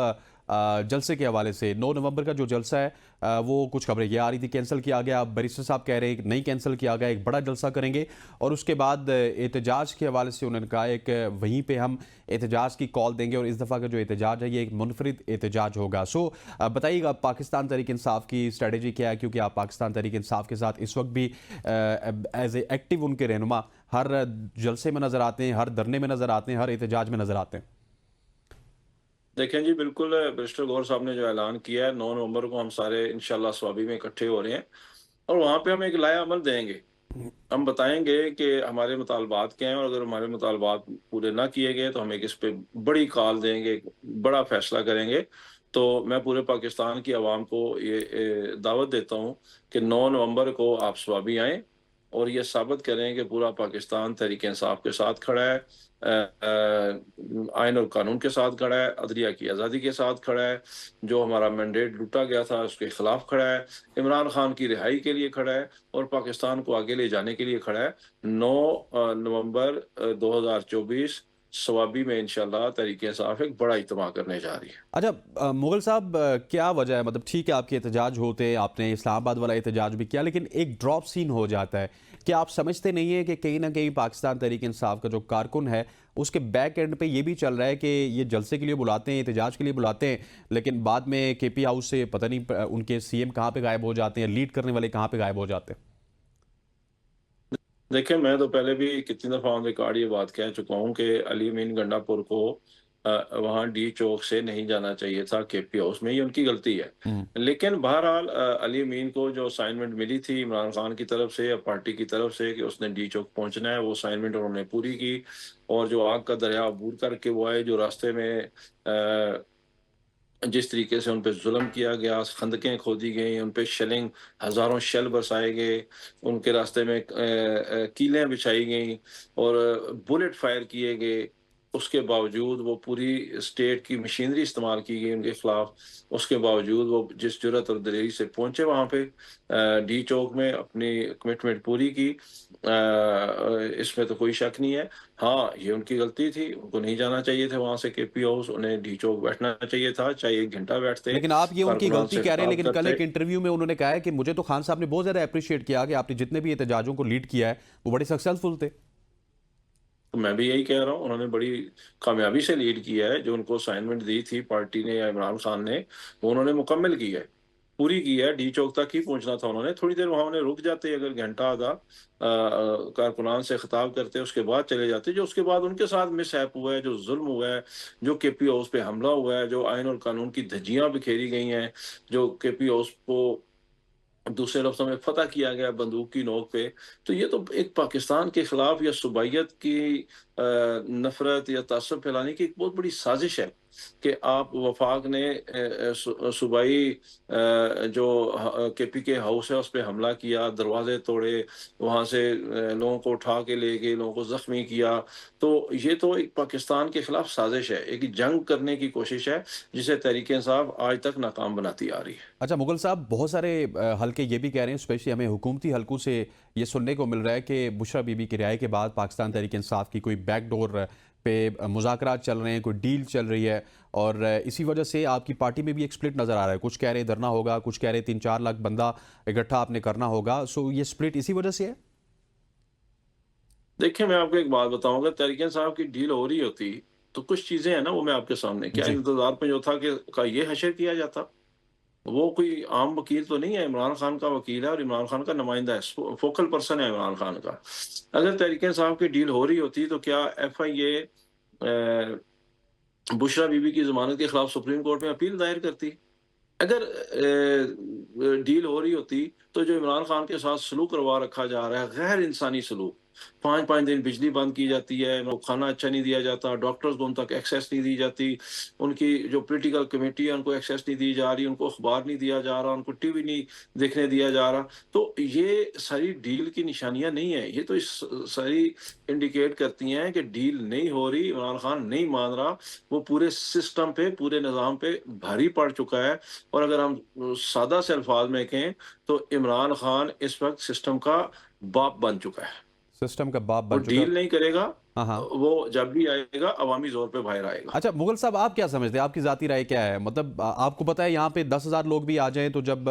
जलसे के हवाले से 9 नवंबर का जो जलसा है, वो कुछ खबरें ये आ रही थी कैंसिल किया गया। अब बैरिस्टर साहब कह रहे हैं नहीं कैंसिल किया गया, एक बड़ा जलसा करेंगे। और उसके बाद एहतजाज के हवाले से उन्होंने कहा एक वहीं पे हम एहतजाज की कॉल देंगे, और इस दफ़ा का जो एहतजाज है ये एक मुनफरिद एहतजाज होगा। सो बताइएगा पाकिस्तान तहरीक इंसाफ की स्ट्रेटजी क्या है, क्योंकि आप पाकिस्तान तहरीक इंसाफ के साथ इस वक्त भी एज ए एक्टिव उनके रहनुमा हर जलसे में नज़र आते हैं, हर धरने में नज़र आते हैं, हर एहतजाज में नज़र आते हैं। देखें जी, बिल्कुल बैरिस्टर गौहर साहब ने जो ऐलान किया है 9 नवंबर को हम सारे इंशाल्लाह स्वाबी में इकट्ठे हो रहे हैं और वहां पे हम एक लाया अमल देंगे। हम बताएंगे कि हमारे मुतालबात क्या हैं, और अगर हमारे मुतालबात पूरे ना किए गए तो हम एक इस पे बड़ी कॉल देंगे, एक बड़ा फैसला करेंगे। तो मैं पूरे पाकिस्तान की आवाम को ये दावत देता हूँ कि 9 नवंबर को आप स्वाबी आएँ और ये साबित करें कि पूरा पाकिस्तान तहरीक इंसाफ के साथ खड़ा है, आइन और कानून के साथ खड़ा है, अदलिया की आज़ादी के साथ खड़ा है, जो हमारा मैंडेट लूटा गया था उसके खिलाफ खड़ा है, इमरान खान की रिहाई के लिए खड़ा है और पाकिस्तान को आगे ले जाने के लिए खड़ा है। 9 नवंबर 2024 स्वाबी में इंशाल्लाह तहरीक इंसाफ एक बड़ा इज्तिमा करने जा रही है। अच्छा मुगल साहब, क्या वजह है, मतलब ठीक है आपके एहतजाज होते हैं, आपने इस्लामाबाद वाला एहतजाज भी किया, लेकिन एक ड्रॉप सीन हो जाता है। क्या आप समझते नहीं है कि कहीं ना कहीं पाकिस्तान तहरीक इंसाफ का जो कारकुन है उसके बैक एंड पे ये भी चल रहा है कि ये जलसे के लिए बुलाते हैं, एहतजाज के लिए बुलाते हैं, लेकिन बाद में केपी हाउस से पता नहीं उनके सीएम कहाँ पे गायब हो जाते हैं, लीड करने वाले कहाँ पे गायब हो जाते हैं? देखिए, मैं तो पहले भी कितनी दफ़ा ऑन रिकॉर्ड ये बात कह चुका हूँ कि अली अमीन गंडापुर को वहाँ डी चौक से नहीं जाना चाहिए था केपी हाउस में, ये उनकी गलती है। लेकिन बहरहाल अली अमीन को जो असाइनमेंट मिली थी इमरान खान की तरफ से या पार्टी की तरफ से कि उसने डी चौक पहुंचना है, वो असाइनमेंट उन्होंने पूरी की और जो आग का दरिया अबूर करके वो आए, जो रास्ते में जिस तरीके से उन पे जुल्म किया गया, खंदकें खोदी गई, उन पे शेलिंग हज़ारों शेल बरसाए गए, उनके रास्ते में कीलें बिछाई गईं और बुलेट फायर किए गए। उसके बावजूद वो पूरी स्टेट की मशीनरी इस्तेमाल की गई उनके खिलाफ। उसके बावजूद वो जिस जुर्रत और दिलेरी से पहुंचे वहाँ पे डी चौक में अपनी कमिटमेंट पूरी की, इसमें तो कोई शक नहीं है। हाँ, ये उनकी गलती थी, उनको नहीं जाना चाहिए था वहां से केपी हाउस, उन्हें डी चौक बैठना चाहिए था, चाहे 1 घंटा बैठते, लेकिन आप ये उनकी कारकुनान गलती से कह रहे हैं, खिताब लेकिन कल एक करते। इंटरव्यू में उन्होंने कहा है कि मुझे तो खान साहब ने बहुत ज़्यादा अप्रिशिएट किया कि आपने जितने भी एहतजाजों को लीड किया है वो बड़े सक्सेसफुल थे। तो मैं भी यही कह रहा हूँ, उन्होंने बड़ी कामयाबी से लीड किया है। जो उनको असाइनमेंट दी थी पार्टी ने या इमरान खान ने, वो उन्होंने मुकम्मल की है, पूरी की है। डी चौक तक ही पहुंचना था उन्होंने, थोड़ी देर वहां उन्हें रुक जाते, अगर घंटा आधा कारकुनान से खिताब करते, उसके बाद चले जाते। जो उसके बाद उनके साथ मिसहैप हुआ है, जो जुल्म हुआ है, जो केपी हाउस पे हमला हुआ है, जो आइन और कानून की धज्जियां बिखेरी गई हैं, जो केपी हाउस को दूसरे लफ्ज़ों में फतह किया गया बंदूक की नोक पे, तो ये तो एक पाकिस्तान के खिलाफ या सूबाइयत की नफरत या तासुब फैलाने की एक बहुत बड़ी साजिश है कि आप वफाक ने सूबाई जो केपी के हाउस है उस पर हमला किया, दरवाजे तोड़े, वहाँ से लोगों को उठा के ले गए, लोगों को जख्मी किया। तो ये तो एक पाकिस्तान के खिलाफ साजिश है, एक जंग करने की कोशिश है, जिसे तहरीक इंसाफ आज तक नाकाम बनाती आ रही है। अच्छा मुगल साहब, बहुत सारे हलके ये भी कह रहे हैं, स्पेशली हमें हुकूमती हलकों से ये सुनने को मिल रहा है कि बुशरा बीबी की रिहाई के बाद पाकिस्तान तहरीक इंसाफ की कोई बैकडोर पे मुज़ाकरात चल रहे हैं, कोई डील चल रही है, और इसी वजह से आपकी पार्टी में भी एक स्प्लिट नज़र आ रहा है। कुछ कह रहे हैं धरना होगा, कुछ कह रहे हैं 3-4 लाख बंदा इकट्ठा आपने करना होगा। सो ये स्प्लिट इसी वजह से है? देखिए, मैं आपको एक बात बताऊं, अगर तहरीक इंसाफ की डील हो रही होती तो कुछ चीजें हैं ना, वो मैं आपके सामने, क्या जी। इंतजार में जो था कि का ये हशर किया जाता। वो कोई आम वकील तो नहीं है, इमरान खान का वकील है और इमरान खान का नुमाइंदा है, फोकल पर्सन है इमरान खान का। अगर तहरीक इंसाफ की डील हो रही होती तो क्या FIA बुशरा बीबी की जमानत के खिलाफ सुप्रीम कोर्ट में अपील दायर करती? अगर डील हो रही होती तो जो इमरान खान के साथ सलूक करवा रखा जा रहा है, गैर इंसानी सलूक, 5-5 दिन बिजली बंद की जाती है, उनको खाना अच्छा नहीं दिया जाता, डॉक्टर्स को उन तक एक्सेस नहीं दी जाती, उनकी जो पॉलिटिकल कमेटी है उनको एक्सेस नहीं दी जा रही, उनको अखबार नहीं दिया जा रहा, उनको टीवी नहीं देखने दिया जा रहा। तो ये सारी डील की निशानियां नहीं है, ये तो इस सारी इंडिकेट करती हैं कि डील नहीं हो रही, इमरान खान नहीं मान रहा, वो पूरे सिस्टम पे, पूरे निज़ाम पे भारी पड़ चुका है। और अगर हम सादा से अल्फाज में कहें तो इमरान खान इस वक्त सिस्टम का बाप बन चुका है। सिस्टम का बाप वो बन चुका है। डील नहीं करेगा, हाँ हाँ। वो जब भी आएगा अवामी जोर पे बाहर आएगा। अच्छा मुगल साहब, आप क्या समझते हैं, आपकी ज़ाती राय क्या है? मतलब आपको पता है यहाँ पे 10,000 लोग भी आ जाएं तो जब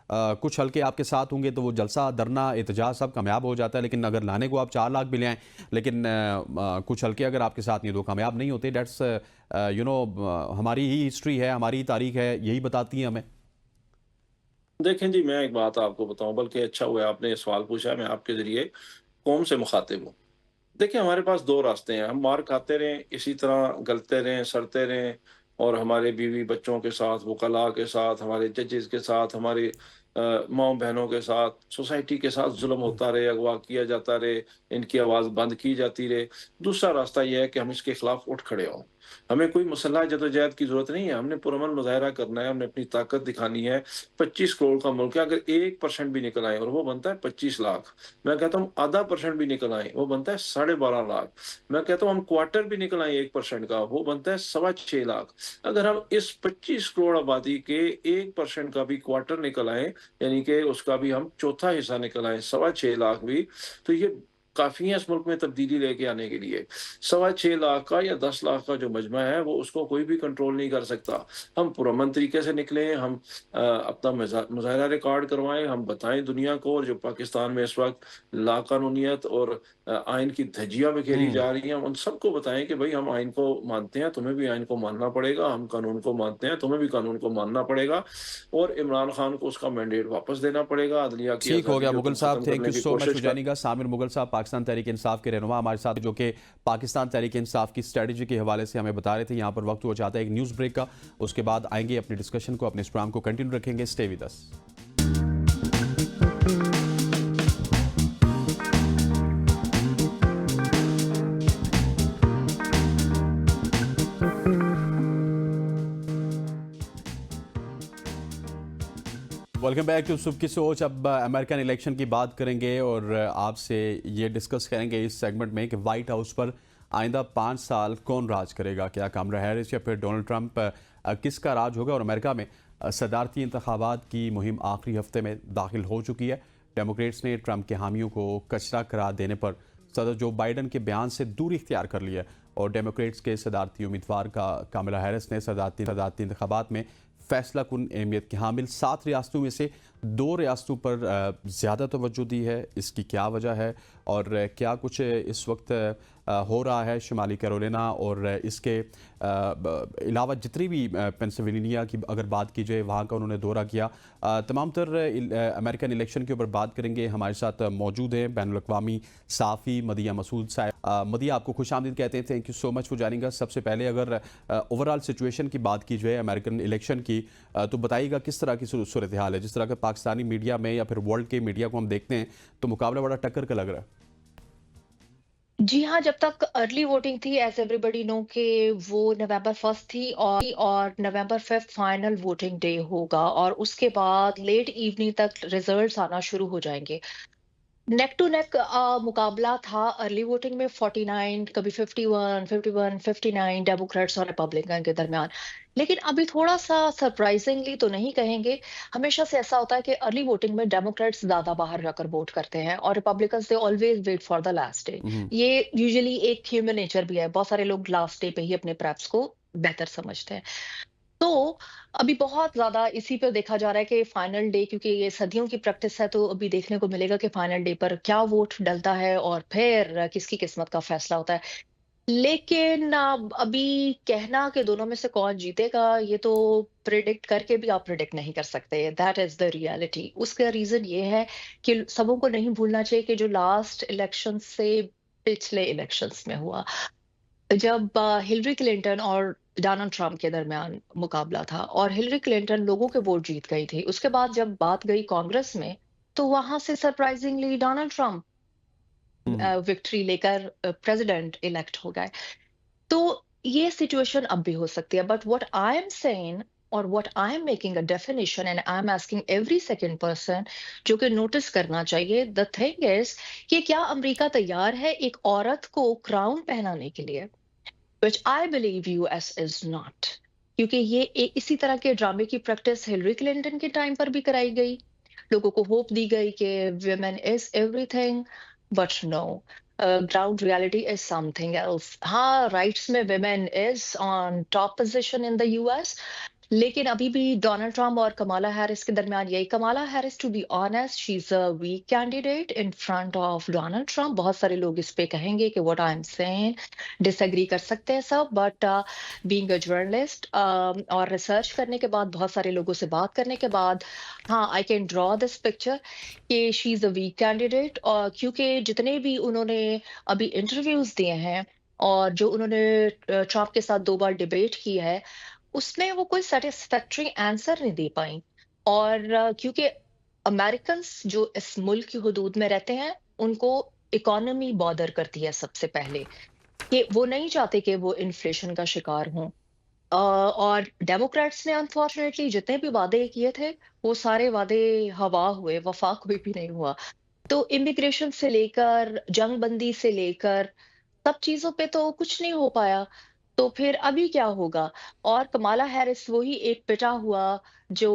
कुछ हल्के आपके साथ होंगे तो वो जलसा, धरना, एहतजाज सब कामयाब हो जाता है। लेकिन अगर लाने को आप 4 लाख भी ले आएँ, लेकिन कुछ हल्के अगर आपके साथ नहीं तो कामयाब नहीं होते। डेट्स हमारी ही हिस्ट्री है, हमारी ही तारीख है, यही बताती है हमें। देखें जी, मैं एक बात आपको बताऊं, बल्कि अच्छा हुआ आपने ये सवाल पूछा, मैं आपके जरिए कौम से मुखातिब हूँ। देखिए, हमारे पास दो रास्ते हैं, हम मार खाते रहें, इसी तरह गलते रहें, सड़ते रहें, और हमारे बीवी बच्चों के साथ, वकला के साथ, हमारे जजेस के साथ, हमारे माँ बहनों के साथ, सोसाइटी के साथ जुल्म होता रहे, अगवा किया जाता रहे, इनकी आवाज़ बंद की जाती रहे। दूसरा रास्ता यह है कि हम इसके खिलाफ उठ खड़े हों। हमें कोई मसल्ह जदोजहद की जरूरत नहीं है, हमने पुरअमन मुजाहरा करना है, हमने अपनी ताकत दिखानी है। 25 करोड़ का मुल्क है, अगर 1% भी निकल आए और वो बनता है 25 लाख, मैं कहता हूँ आधा परसेंट भी निकल आए वो बनता है 12.5 लाख, मैं कहता हूँ हम क्वार्टर भी निकल आए 1% का, वो बनता है 6.25 लाख। अगर हम इस 25 करोड़ आबादी के 1% का भी क्वार्टर निकल आए, यानी कि उसका भी हम चौथा हिस्सा निकल आए, 6.25 लाख भी, तो ये काफी है इस मुल्क में तब्दीली लेके आने के लिए। 6.25 लाख का या 10 लाख का जो मजमा है वो उसको कोई भी कंट्रोल नहीं कर सकता। हम पुरअमन तरीके से निकलें, हम अपना मुजाहरा रिकॉर्ड करवाएं, हम बताएं दुनिया को, और जो पाकिस्तान में इस वक्त लाकानूनियत और आइन की धज्जियां बिखेरी जा रही हैं, उन सबको बताएं कि भाई हम आइन को मानते हैं, तुम्हें भी आइन को मानना पड़ेगा, हम कानून को मानते हैं, तुम्हें भी कानून को मानना पड़ेगा, और इमरान खान को उसका मैंडेट वापस देना पड़ेगा, अदलिया की ठीक हो आज़ादी गया जो मुगल तुम साहब, खत्म थैंक करने यू की सो मच फॉर कोशिश कर। Joining us. सामिर मुगल साहब, पाकिस्तान तहरीक इंसाफ के रहनुमा हमारे साथ, जो कि पाकिस्तान तहरीक इंसाफ की स्ट्रेटजी के हवाले से हमें बता रहे थे। यहाँ पर वक्त हो जाता है एक न्यूज़ ब्रेक का, उसके बाद आएंगे अपनी डिस्कशन को, अपने इस प्रोग्राम को कंटिन्यू रखेंगे। Stay with us. Welcome back to सुबह की सोच। अब अमेरिकन इलेक्शन की बात करेंगे और आपसे ये डिस्कस करेंगे इस सेगमेंट में कि वाइट हाउस पर आइंदा 5 साल कौन राज करेगा, क्या कमला हैरिस या फिर डोनाल्ड ट्रंप, किसका राज होगा। और अमेरिका में सदारती इंतखाबात की मुहिम आखिरी हफ्ते में दाखिल हो चुकी है। डेमोक्रेट्स ने ट्रंप के हामियों को कचरा करार देने पर सदर जो बाइडन के बयान से दूरी इख्तियार कर ली है, और डेमोक्रेट्स के सदारती उम्मीदवार का कमला हैरिस ने सदारती इंतखाबात में फैसला कुन अहमियत की हामिल 7 रियासतों में से दो रियासतों पर ज़्यादा तवज्जो दी है, इसकी क्या वजह है और क्या कुछ इस वक्त हो रहा है शुमाली कैरोलिना और इसके अलावा जितनी भी पेंसिल्वेनिया की अगर बात की जाए वहाँ का उन्होंने दौरा किया। तमाम तर अमेरिकन इलेक्शन के ऊपर बात करेंगे। हमारे साथ मौजूद हैं बैनुल-अक़वामी सहाफ़ी मदिया मसूद साहब। मदिया, आपको खुशामदीद कहते हैं, thank you so much for joining अस। सबसे पहले अगर ओवरऑल सिचुएशन की बात की जाए अमेरिकन इलेक्शन की, तो बताइएगा किस तरह की सूरत हाल है? जिस तरह का पाकिस्तानी मीडिया में या फिर वर्ल्ड के मीडिया को हम देखते हैं तो मुकाबला बड़ा टक्कर का लग रहा है। जी हाँ, जब तक अर्ली वोटिंग थी एज़ एवरीबॉडी नो कि वो नवंबर 1 थी और नवंबर 5 फाइनल वोटिंग डे होगा और उसके बाद लेट इवनिंग तक रिजल्ट्स आना शुरू हो जाएंगे। नेक टू नेक मुकाबला था अर्ली वोटिंग में 49 कभी 51 51 59 डेमोक्रेट्स और रिपब्लिकन के दरमियान। लेकिन अभी थोड़ा सा सरप्राइजिंगली तो नहीं कहेंगे, हमेशा से ऐसा होता है कि अर्ली वोटिंग में डेमोक्रेट्स ज्यादा बाहर जाकर वोट करते हैं और Republicans they always wait for the last day. Hmm. ये यूजुअली एक ह्यूमन नेचर भी है, बहुत सारे लोग लास्ट डे पे ही अपने प्रेप्स को बेहतर समझते हैं। तो अभी बहुत ज़्यादा इसी पे देखा जा रहा है कि फाइनल डे, क्योंकि ये सदियों की प्रैक्टिस है, तो अभी देखने को मिलेगा कि फाइनल डे पर क्या वोट डलता है और फिर किसकी किस्मत का फैसला होता है। लेकिन अभी कहना कि दोनों में से कौन जीतेगा, ये तो प्रिडिक्ट करके भी आप प्रिडिक्ट नहीं कर सकते। That is the reality. उसका रीजन ये है कि सबों को नहीं भूलना चाहिए कि जो लास्ट इलेक्शन से पिछले इलेक्शंस में हुआ, जब हिलरी क्लिंटन और डोनाल्ड ट्रंप के दरमियान मुकाबला था और हिलरी क्लिंटन लोगों के वोट जीत गई थी, उसके बाद जब बात गई कांग्रेस में, तो वहां से सरप्राइजिंगली डोनाल्ड ट्रंप हम्म। विक्ट्री लेकर प्रेसिडेंट इलेक्ट हो गए। तो ये सिचुएशन अब भी हो सकती है, but what I am saying और what I am making a definition and I am asking every second person जो कि नोटिस करना चाहिए, द थिंग इज कि क्या अमेरिका तैयार है एक औरत को क्राउन पहनाने के लिए, which I believe US is not। क्योंकि ये इसी तरह के ड्रामे की प्रैक्टिस हिलरी क्लिंटन के टाइम पर भी कराई गई। लोगों को होप दी गई कि women is everything, but no, ground reality is something else। हाँ, राइट्स में women is on top position in the US, लेकिन अभी भी डोनाल्ड ट्रंप और कमाला हैरिस के दरमियान यही। Kamala Harris, to be honest, she is a weak candidate in front of Donald Trump. बहुत सारे लोग इस पे कहेंगे कि what I am saying, disagree कर सकते हैं सब, बट बीइंग अ जर्नलिस्ट और रिसर्च करने के बाद, बहुत सारे लोगों से बात करने के बाद, हाँ, I can draw this picture कि she is a weak candidate. और क्योंकि जितने भी उन्होंने अभी इंटरव्यूज दिए हैं और जो उन्होंने ट्रंप के साथ 2 बार डिबेट की है, उसमें वो कोई सैटिस्फैक्टरी आंसर नहीं दे पाई। और क्योंकि अमेरिकन जो इस मुल्क की हुदूद में रहते हैं, उनको इकोनॉमी बॉदर करती है सबसे पहले, कि वो नहीं चाहते कि वो इन्फ्लेशन का शिकार हों। और डेमोक्रेट्स ने अनफॉर्चुनेटली जितने भी वादे किए थे, वो सारे वादे हवा हुए, वफा कोई भी नहीं हुआ। तो इमिग्रेशन से लेकर जंगबंदी से लेकर सब चीजों पे तो कुछ नहीं हो पाया। तो फिर अभी क्या होगा? और कमाला हैरिस वही एक पिटा हुआ जो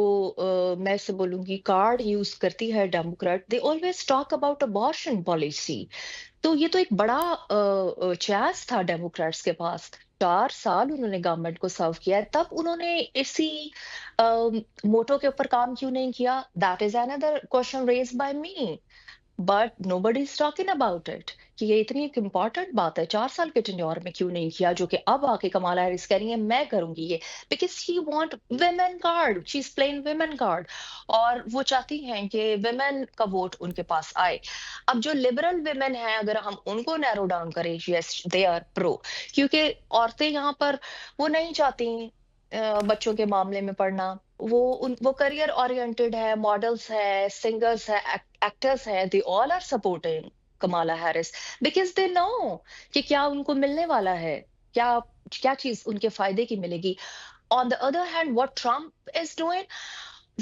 मैं इसे बोलूंगी कार्ड यूज करती है Democrat. They always talk about abortion policy. तो ये तो एक बड़ा चैस था डेमोक्रेट्स के पास। 4 साल उन्होंने गवर्नमेंट को सर्व किया है, तब उन्होंने इसी मोटो के ऊपर काम क्यों नहीं किया? That is another question raise by me, but nobody is talking about it कि ये इतनी एक इम्पॉर्टेंट बात है। 4 साल के टेन्योर में क्यों नहीं किया, जो कि अब आके कमाला हैरिस कह रही है मैं करूंगी ये, because she want women card, she is playing women card. और वो चाहती हैं कि वुमेन का वोट उनके पास आए। अब जो लिबरल वुमेन है, अगर हम उनको नैरो डाउन करें, यस दे आर प्रो, क्योंकि औरतें यहाँ पर वो नहीं चाहती बच्चों के मामले में पढ़ना। वो करियर ओरिएंटेड है, मॉडल्स है, सिंगर्स है, एक्टर्स है, they all are supporting Kamala Harris because they know कि क्या उनको मिलने वाला है, क्या क्या चीज उनके फायदे की मिलेगी। On the other hand what Trump is doing,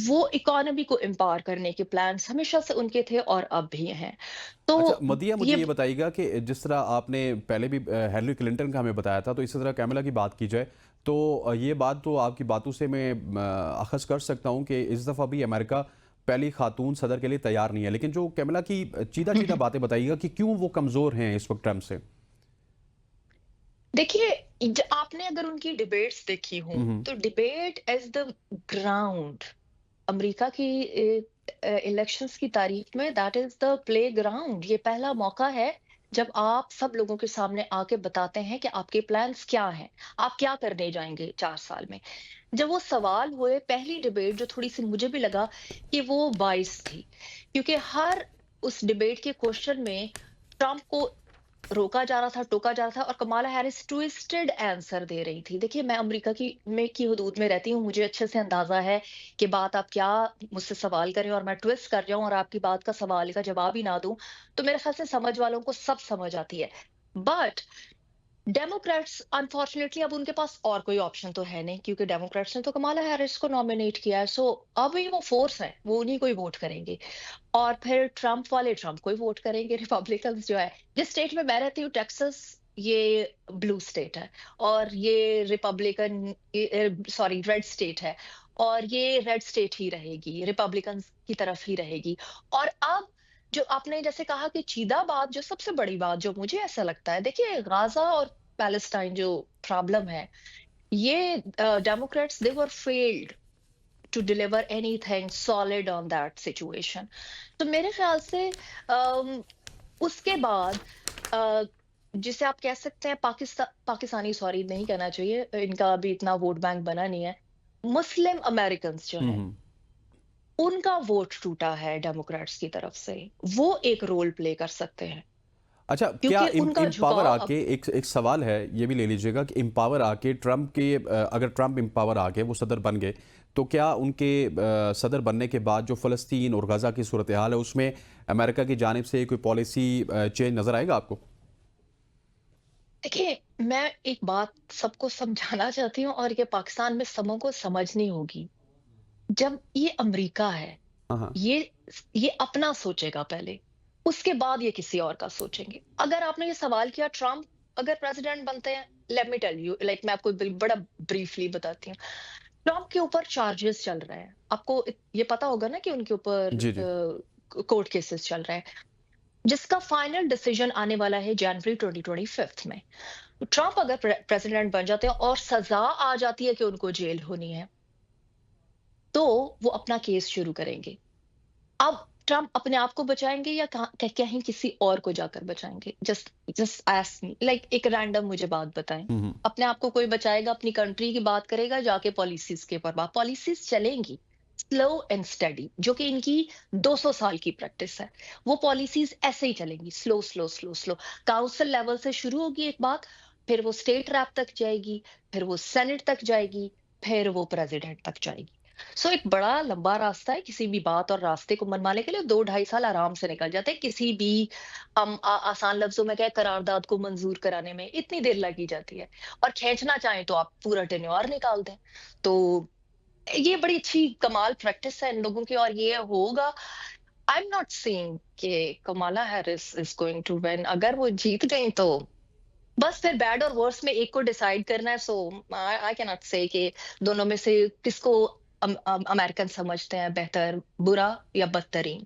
वो इकोनॉमी को एम्पावर करने के प्लान्स हमेशा से उनके थे और अब भी हैं। तो अच्छा मदिया, मुझे ये ये बताइएगा कि जिस तरह आपने पहले भी हिलरी क्लिंटन का हमें बताया था, तो इसी तरह कैमला की बात की जाए तो ये बात तो आपकी बातों से मैं अखज़ कर सकता हूँ कि इस दफ़ा भी अमेरिका पहली खातून सदर के लिए तैयार नहीं है। लेकिन जो कैमला की चीदा चीदा बातें बताइएगा कि क्यों वो कमज़ोर हैं इस वक्त ट्रंप से। देखिए, आपने अगर उनकी डिबेट्स देखी हो, हम्म। तो debate as the ground America की इलेक्शंस की तारीख में that is the playground. ये पहला मौका है जब आप सब लोगों के सामने आके बताते हैं कि आपके प्लान्स क्या हैं, आप क्या करने जाएंगे 4 साल में। जब वो सवाल हुए, पहली डिबेट जो थोड़ी सी मुझे भी लगा कि वो बाइस थी, क्योंकि हर उस डिबेट के क्वेश्चन में ट्रम्प को रोका जा रहा था, टोका जा रहा था, और कमाला हैरिस ट्विस्टेड आंसर दे रही थी। देखिए, मैं अमेरिका की हुदूद में रहती हूँ, मुझे अच्छे से अंदाजा है कि बात आप क्या मुझसे सवाल कर रहे हो, और मैं ट्विस्ट कर रहा हूँ और आपकी बात का सवाल का जवाब ही ना दूं, तो मेरे ख्याल से समझ वालों को सब समझ आती है। बट डेमोक्रेट्स अनफॉर्चुनेटली अब उनके पास और कोई ऑप्शन तो है नहीं, क्योंकि डेमोक्रेट्स ने तो कमाला हैरिस को नॉमिनेट किया है। सो अब ही वो फोर्स है, वो उन्हीं को ही वोट करेंगे। और फिर ट्रम्प वाले ट्रम्प को ही वोट करेंगे। रिपब्लिकन्स जो है, जिस स्टेट में मैं रहती हूँ टेक्सास, ये ब्लू स्टेट है, और ये रिपब्लिकन सॉरी रेड स्टेट है, और ये रेड स्टेट ही रहेगी, रिपब्लिकन्स की तरफ ही रहेगी। और अब जो आपने जैसे कहा कि चीदा बात, जो सबसे बड़ी बात जो मुझे ऐसा लगता है, देखिए गाजा और पैलेस्टाइन जो प्रॉब्लम है, ये Democrats they were failed to deliver anything solid on that situation. तो मेरे ख्याल से उसके बाद अ, जिसे आप कह सकते हैं पाकिस्तानी, सॉरी नहीं कहना चाहिए, इनका अभी इतना वोट बैंक बना नहीं है, मुस्लिम अमेरिकन जो है, हम्म। उनका वोट टूटा है डेमोक्रेट्स की तरफ से। वो एक रोल प्ले कर सकते हैं, अच्छा, क्या क्योंकि उनका इम्पावर झुकाव आके, एक एक सवाल है, ये भी ले लीजिएगा कि इम्पावर आके ट्रम्प के अगर ट्रम्प इम्पावर आके वो सदर बन गए, तो क्या उनके सदर बनने के बाद जो फ़लस्तीन और गज़ा की सूरत हाल है उसमें अमेरिका की जानिब से कोई पॉलिसी चेंज नज़र आएगा आपको? देखिए, मैं एक बात सबको समझाना चाहती हूँ, और ये पाकिस्तान में सबों को समझनी होगी। जब ये अमेरिका है, हाँ, हाँ। ये ये अपना सोचेगा पहले, उसके बाद ये किसी और का सोचेंगे। अगर आपने ये सवाल किया ट्रम्प अगर प्रेसिडेंट बनते हैं, let me tell you, like मैं आपको बड़ा ब्रीफली बताती हूँ। ट्रम्प के ऊपर चार्जेस चल रहे हैं, आपको ये पता होगा ना कि उनके ऊपर जी, जी। कोर्ट केसेस चल रहे हैं, जिसका फाइनल डिसीजन आने वाला है जनवरी 2025 में। तो ट्रम्प अगर प्रेसिडेंट बन जाते हैं और सजा आ जाती है कि उनको जेल होनी है, तो वो अपना केस शुरू करेंगे। अब ट्रम्प अपने आप को बचाएंगे या कहीं किसी और को जाकर बचाएंगे? Just just ask me, like एक रैंडम मुझे बात बताएं। हुँ, हुँ। अपने आप को कोई बचाएगा, अपनी कंट्री की बात करेगा, जाके पॉलिसीज के ऊपर बात? पॉलिसीज चलेंगी स्लो एंड स्टडी, जो कि इनकी 200 साल की प्रैक्टिस है। वो पॉलिसीज ऐसे ही चलेंगी, slow slow slow slow. Council level से शुरू होगी एक बात, फिर वो स्टेट रैप तक जाएगी, फिर वो सेनेट तक जाएगी, फिर वो प्रेसिडेंट तक जाएगी। सो एक बड़ा लंबा रास्ता है किसी भी बात और रास्ते को मनवाने के लिए। 2-2.5 साल आराम से निकल जाते हैं, किसी भी आसान लफ्जों में कहे करारदाद को मंजूर कराने में इतनी देर लगी जाती है, और खींचना चाहें तो आप पूरा टेन्योर निकाल दें। तो ये बड़ी अच्छी कमाल प्रैक्टिस है इन लोगों की, और ये होगा। आई एम नॉट सेइंग कि Kamala Harris is going to win. अगर वो जीत गई तो बस फिर बैड और वर्स में एक को डिसाइड करना है। सो आई कैन नॉट से कि दोनों में से किसको अमेरिकन समझते हैं बेहतर, बुरा या बदतरीन।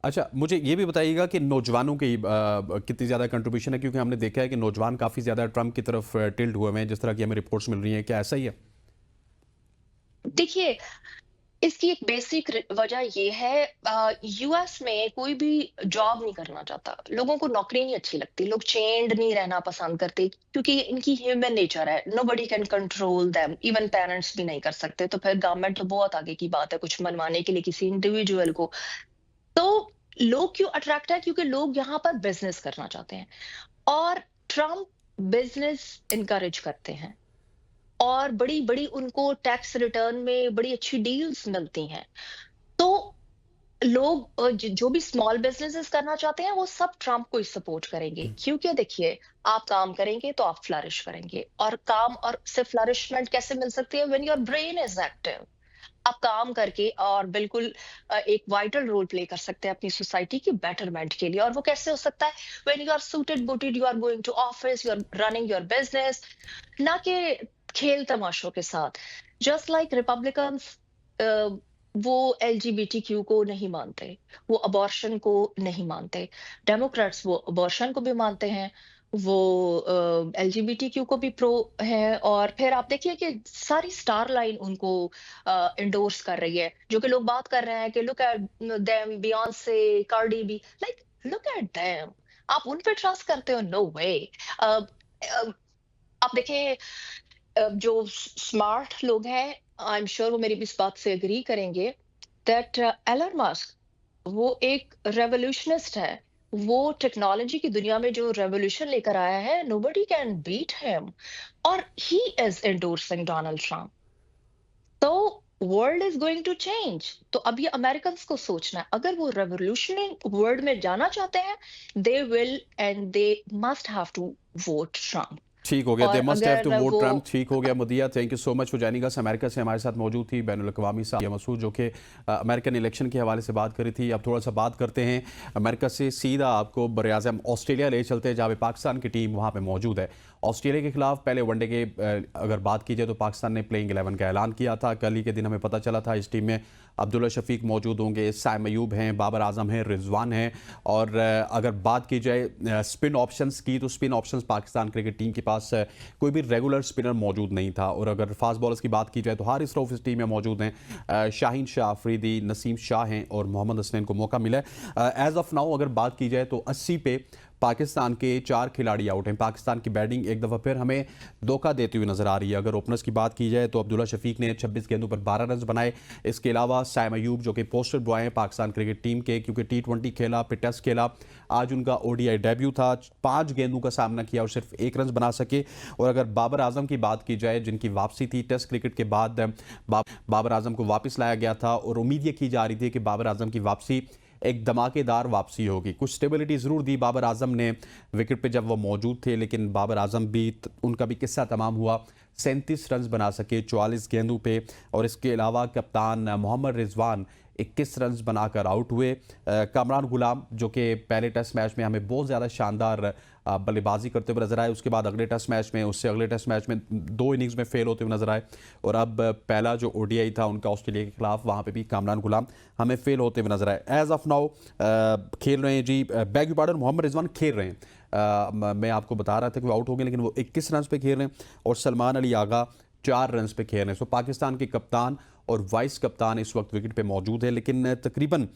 अच्छा, मुझे ये भी बताइएगा कि नौजवानों की कितनी ज़्यादा कंट्रीब्यूशन है, क्योंकि हमने देखा है कि नौजवान काफ़ी ज़्यादा ट्रम्प की तरफ टिल्ट हुए हैं, जिस तरह की हमें रिपोर्ट्स मिल रही हैं, क्या ऐसा ही है? देखिए, इसकी एक बेसिक वजह ये है, यूएस में कोई भी जॉब नहीं करना चाहता, लोगों को नौकरी नहीं अच्छी लगती, लोग चेंड नहीं रहना पसंद करते, क्योंकि ये इनकी ह्यूमन नेचर है। Nobody can control them, even parents भी नहीं कर सकते। तो फिर गवर्नमेंट तो बहुत आगे की बात है कुछ मनवाने के लिए किसी इंडिविजुअल को। तो लोग क्यों अट्रैक्ट है? क्योंकि लोग यहाँ पर बिजनेस करना चाहते हैं, और ट्रम्प बिजनेस इनकरेज करते हैं, और बड़ी बड़ी उनको टैक्स रिटर्न में बड़ी अच्छी डील्स मिलती हैं। तो लोग जो भी स्मॉल बिजनेसेस करना चाहते हैं, वो सब ट्रम्प को ही सपोर्ट करेंगे, क्योंकि देखिए, आप काम करेंगे तो आप फ्लरिश करेंगे, और काम और सिर्फ फ्लरिशमेंट कैसे मिल सकती है? When your brain is active. आप काम करके और बिल्कुल एक वाइटल रोल प्ले कर सकते हैं अपनी सोसाइटी की बेटरमेंट के लिए। और वो कैसे हो सकता है? When you are suited booted, you are going to office, you are running your business, ना कि खेल तमाशों के साथ। जस्ट लाइक रिपब्लिकन्स, वो एलजीबीटीक्यू को नहीं मानते, वो अबॉर्शन को नहीं मानते। डेमोक्रेट्स वो अबॉर्शन को भी मानते हैं, वो एलजीबीटीक्यू को भी प्रो है, और फिर आप देखिए कि सारी स्टार लाइन उनको इंडोर्स कर रही है, जो कि लोग बात कर रहे हैं कि look at them, Beyonce, Cardi B, like look at them. आप उन पे ट्रस्ट करते हो? No way. आप देखिए, जो स्मार्ट लोग हैं, आई एम श्योर वो मेरी भी इस बात से एग्री करेंगे, दैट एलन मस्क वो एक रेवोल्यूशनिस्ट है। वो टेक्नोलॉजी की दुनिया में जो रेवोल्यूशन लेकर आया है, नोबडी कैन बीट हिम, और he is endorsing Donald Trump. तो world is going to change. तो अब ये अमेरिकन को सोचना है, अगर वो रेवोल्यूशनरी वर्ल्ड में जाना चाहते हैं, they will and they must have to vote Trump. ठीक हो गया, दे और मस्ट हैव टू अगर वोट वो ट्रम्प। ठीक हो गया Madiya, thank you so much for joining us. America से हमारे साथ मौजूद थी बैनुल अक़वामी साहिया मसूद, जो कि अमेरिकन इलेक्शन के हवाले से बात करी थी। अब थोड़ा सा बात करते हैं अमेरिका से, सीधा आपको बरआज़म ऑस्ट्रेलिया ले चलते हैं, जहाँ पे पाकिस्तान की टीम वहाँ पे मौजूद है। ऑस्ट्रेलिया के खिलाफ पहले वनडे के अगर बात की जाए तो पाकिस्तान ने प्लेइंग 11 का ऐलान किया था। कल ही के दिन हमें पता चला था इस टीम में अब्दुल्ला शफीक मौजूद होंगे, साइम अयूब हैं, बाबर आजम हैं, रिजवान हैं। और अगर बात की जाए स्पिन ऑप्शंस की, तो spin options Pakistan cricket team के पास कोई भी रेगुलर स्पिनर मौजूद नहीं था। और अगर फास्ट बॉलर्स की बात की जाए तो हारिस रऊफ इस टीम में मौजूद हैं, शाहीन शाह अफरीदी, नसीम शाह हैं और मोहम्मद हसनैन को मौका मिला है। एज ऑफ नाउ अगर बात की जाए तो 80 पे पाकिस्तान के 4 खिलाड़ी आउट हैं। पाकिस्तान की बैटिंग एक दफ़ा फिर हमें धोखा देती हुई नजर आ रही है। अगर ओपनर्स की बात की जाए तो अब्दुल्ला शफीक ने 26 गेंदों पर 12 रन बनाए। इसके अलावा साइम अयूब जो कि पोस्टर बॉय हैं पाकिस्तान क्रिकेट टीम के, क्योंकि T20 खेला, फिर टेस्ट खेला, आज उनका ODI डेब्यू था, 5 गेंदों का सामना किया और सिर्फ 1 रन बना सके। और अगर बाबर आजम की बात की जाए, जिनकी वापसी थी टेस्ट क्रिकेट के बाद, बाबर आजम को वापस लाया गया था और उम्मीद ये की जा रही थी कि बाबर आजम की वापसी एक धमाकेदार वापसी होगी। कुछ स्टेबिलिटी ज़रूर दी बाबर आजम ने विकेट पे जब वो मौजूद थे, लेकिन बाबर आजम भी, उनका भी किस्सा तमाम हुआ। 37 रन बना सके 44 गेंदों पे। और इसके अलावा कप्तान मोहम्मद रिजवान 21 रन बनाकर आउट हुए। कामरान गुलाम जो कि पहले टेस्ट मैच में हमें बहुत ज़्यादा शानदार बल्लेबाजी करते हुए नजर आए, उसके बाद अगले टेस्ट मैच में, उससे अगले टेस्ट मैच में 2 इनिंग्स में फेल होते हुए नजर आए। और अब पहला जो ODI था उनका ऑस्ट्रेलिया के खिलाफ, वहाँ पे भी कामरान गुलाम हमें फेल होते हुए नजर आए। एज ऑफ नाउ खेल रहे हैं जी, बैग पार्डन मोहम्मद रिजवान खेल रहे हैं। मैं आपको बता रहा था कि वो आउट हो गए, लेकिन वो 21 रन पे खेल रहे हैं। और सलमान अली आगा 4 रन पे खेल रहे हैं। सो पाकिस्तान के कप्तान और वाइस कप्तान इस वक्त विकेट पे मौजूद है, लेकिन तकरीबन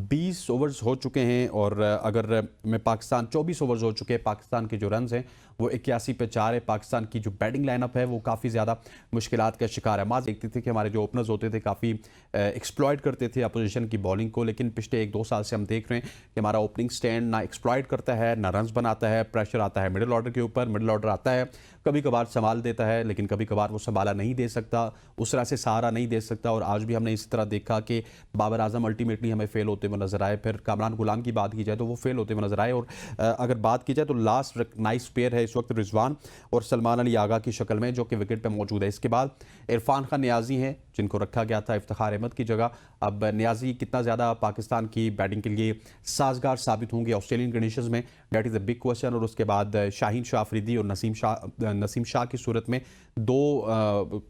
20 ओवर्स हो चुके हैं। और अगर मैं पाकिस्तान 24 ओवर्स हो चुके हैं, पाकिस्तान के जो रन हैं वो 81 पे 4 है। पाकिस्तान की जो बैटिंग लाइनअप है वो काफ़ी ज़्यादा मुश्किलात का शिकार है। माज देखते थे कि हमारे जो ओपनर्स होते थे काफ़ी एक्सप्लॉयट करते थे अपोजिशन की बॉलिंग को, लेकिन पिछले 1-2 साल से हम देख रहे हैं कि हमारा ओपनिंग स्टैंड ना एक्सप्लॉयट करता है, ना रन्स बनाता है। प्रेशर आता है मिडिल ऑर्डर के ऊपर, मिडिल ऑर्डर आता है कभी कभार संभाल देता है, लेकिन कभी कभार वो संभाला नहीं दे सकता, उस तरह से सहारा नहीं दे सकता। और आज भी हमने इस तरह देखा कि बाबर आजम अल्टीमेटली हमें फेल होते हुए नजर आए। फिर कामरान गुलाम की बात की जाए तो वो फेल होते हुए नजर आए। और अगर बात की जाए तो लास्ट नाइस पेयर है इस वक्त रिजवान और सलमान अली आगा की शक्ल में, जो कि विकेट पे मौजूद है। इसके बाद इरफान खान नियाजी हैं, जिनको रखा गया था इफ्तिखार अहमद की जगह। अब नियाजी कितना ज़्यादा पाकिस्तान की बैटिंग के लिए साजगार साबित होंगे ऑस्ट्रेलियन कंडीशंस में, that is a big question. और उसके बाद शाहीन शाह अफरीदी और नसीम शाह की सूरत में 2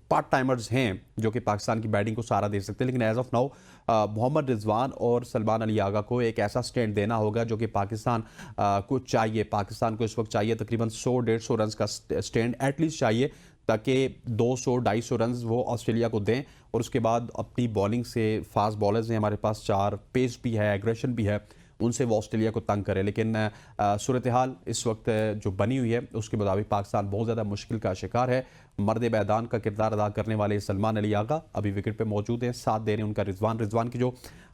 पार्ट टाइमर्स हैं जो कि पाकिस्तान की बैटिंग को सहारा दे सकते हैं। लेकिन as of now Mohammad Rizwan और सलमान अली आगा को एक ऐसा स्टैंड देना होगा जो कि पाकिस्तान को चाहिए। पाकिस्तान को इस वक्त चाहिए तकरीबन 100-150 रन का स्टैंड एटलीस्ट चाहिए, ताकि 200-250 रन वो ऑस्ट्रेलिया को दें। और उसके बाद अपनी बॉलिंग से, फास्ट बॉलर्स हैं हमारे पास 4, पेस भी है, एग्रेशन भी है, उनसे वो ऑस्ट्रेलिया को तंग करे। लेकिन सूरत हाल इस वक्त जो बनी हुई है उसके मुताबिक पाकिस्तान बहुत ज़्यादा मुश्किल का शिकार है। मर्द मैदान का किरदार अदा करने वाले सलमान अली आगा अभी विकेट पे मौजूद हैं, साथ दे रहे हैं उनका रिजवान की जो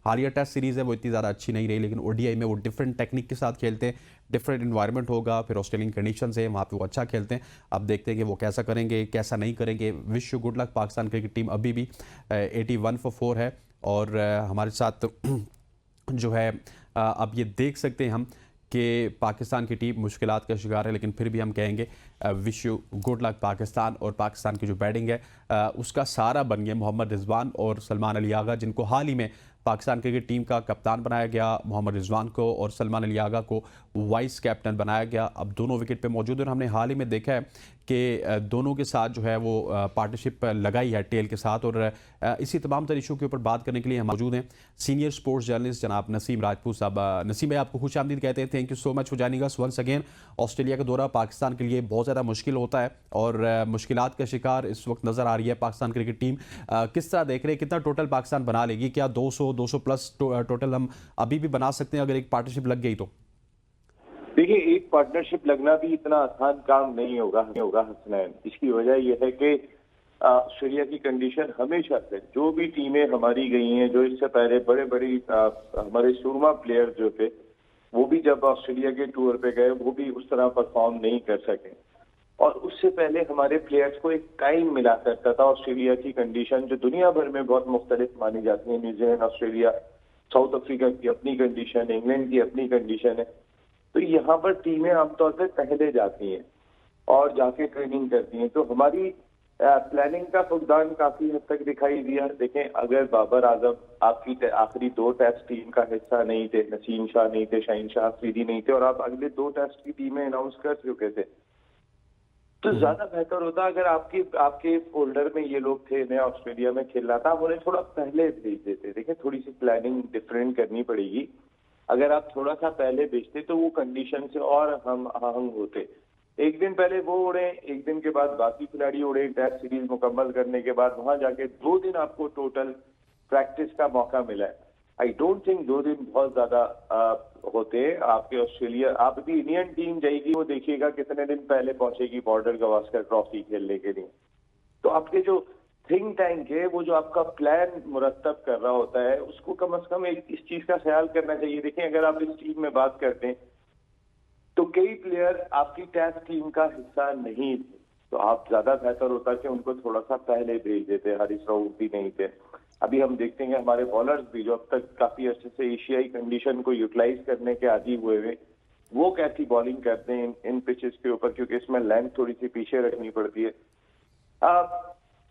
हालिया टेस्ट सीरीज़ है वो इतनी ज़्यादा अच्छी नहीं रही, लेकिन ODI में वो डिफरेंट टेक्निक के साथ खेलते हैं, डिफरेंट इन्वायरमेंट होगा, फिर ऑस्ट्रेलियन कंडीशंस है वहाँ पे वो अच्छा खेलते हैं। अब देखते हैं कि वो कैसा करेंगे कैसा नहीं करेंगे। Wish you good luck. Pakistan cricket team अभी भी 81 for 4 है। और हमारे साथ जो है अब ये देख सकते हैं हम कि पाकिस्तान की टीम मुश्किलात का शिकार है, लेकिन फिर भी हम कहेंगे wish you good luck Pakistan. और पाकिस्तान की जो बैटिंग है उसका सहारा बन गए मोहम्मद रिजवान और सलमान अली आगा, जिनको हाल ही में पाकिस्तान क्रिकेट टीम का कप्तान बनाया गया। मोहम्मद रिजवान को और सलमान अली आगा को वाइस कैप्टन बनाया गया। अब दोनों विकेट पे मौजूद हैं। और हमने हाल ही में देखा है कि दोनों के साथ जो है वो पार्टनरशिप लगाई है टेल के साथ। और इसी तमाम तर इशू के ऊपर बात करने के लिए हम मौजूद हैं सीनियर स्पोर्ट्स जर्नलिस्ट जनाब नसीम राजपूत साहब। नसीम भाई, आपको खुश आमदीद कहते हैं। Thank you so much for joining us once again. Australia का दौरा पाकिस्तान के लिए बहुत ज़्यादा मुश्किल होता है और मुश्किलात का शिकार इस वक्त नज़र आ रही है पाकिस्तान क्रिकेट टीम। किस तरह देख रहे हैं, कितना टोटल पाकिस्तान बना लेगी? क्या 200 प्लस टोटल हम अभी भी बना सकते हैं अगर एक पार्टनरशिप लग गई तो? देखिए, एक पार्टनरशिप लगना भी इतना आसान काम नहीं होगा हसनैन। इसकी वजह यह है कि ऑस्ट्रेलिया की कंडीशन हमेशा से, जो भी टीमें हमारी गई हैं, जो इससे पहले बड़े हमारे सुरमा प्लेयर जो थे, वो भी जब ऑस्ट्रेलिया के टूर पे गए वो भी उस तरह परफॉर्म नहीं कर सके। और उससे पहले हमारे प्लेयर्स को एक टाइम मिला करता था। ऑस्ट्रेलिया की कंडीशन जो दुनिया भर में बहुत मुख्तलिफ मानी जाती है, न्यूजीलैंड, ऑस्ट्रेलिया, साउथ अफ्रीका की अपनी कंडीशन, इंग्लैंड की अपनी कंडीशन है, तो यहाँ पर टीमें आमतौर पर पहले जाती हैं और जाके ट्रेनिंग करती हैं। तो हमारी प्लानिंग का फुकदान काफी हद तक दिखाई दिया। देखें, अगर बाबर आजम आपकी आखिरी 2 टेस्ट टीम का हिस्सा नहीं थे, नसीम शाह नहीं थे, शाहीन शाह अफरीदी नहीं थे, और आप अगले 2 टेस्ट की टीमें अनाउंस कर चुके थे, तो ज्यादा बेहतर होता अगर आपके फोल्डर में ये लोग थे, नया ऑस्ट्रेलिया में खेल रहा था, आप उन्हें थोड़ा पहले भेज देते। देखिए, थोड़ी सी प्लानिंग डिफरेंट करनी पड़ेगी। अगर आप थोड़ा सा पहले भेजते तो वो कंडीशन से और हम आहंग होते। एक दिन पहले वो उड़े, एक दिन के बाद बाकी खिलाड़ी उड़े, टेस्ट सीरीज मुकम्मल करने के बाद वहां जाके 2 दिन आपको टोटल प्रैक्टिस का मौका मिला है। आई डोंट थिंक 2 दिन बहुत ज्यादा होते। आपके ऑस्ट्रेलिया, आप भी इंडियन टीम जाएगी, वो देखिएगा कितने दिन पहले पहुंचेगी बॉर्डर गवास्कर ट्रॉफी खेलने के लिए। तो आपके जो थिंक टैंक है, वो जो आपका प्लान मुरतब कर रहा होता है, उसको कम से कम इस चीज का ख्याल करना चाहिए। देखिए, अगर आप इस टीम में बात करते हैं तो कई प्लेयर आपकी टेस्ट टीम का हिस्सा नहीं थे, तो आप ज्यादा बेहतर होता कि उनको थोड़ा सा पहले भेज देते। हारिस रऊफ भी नहीं थे। अभी हम देखते हैं हमारे बॉलर्स भी जो अब तक काफी अच्छे से एशियाई कंडीशन को यूटिलाइज करने के आदी हुए हुए, वो कैसी बॉलिंग करते हैं इन पिचेस के ऊपर, क्योंकि इसमें लेंथ थोड़ी सी पीछे रखनी पड़ती है।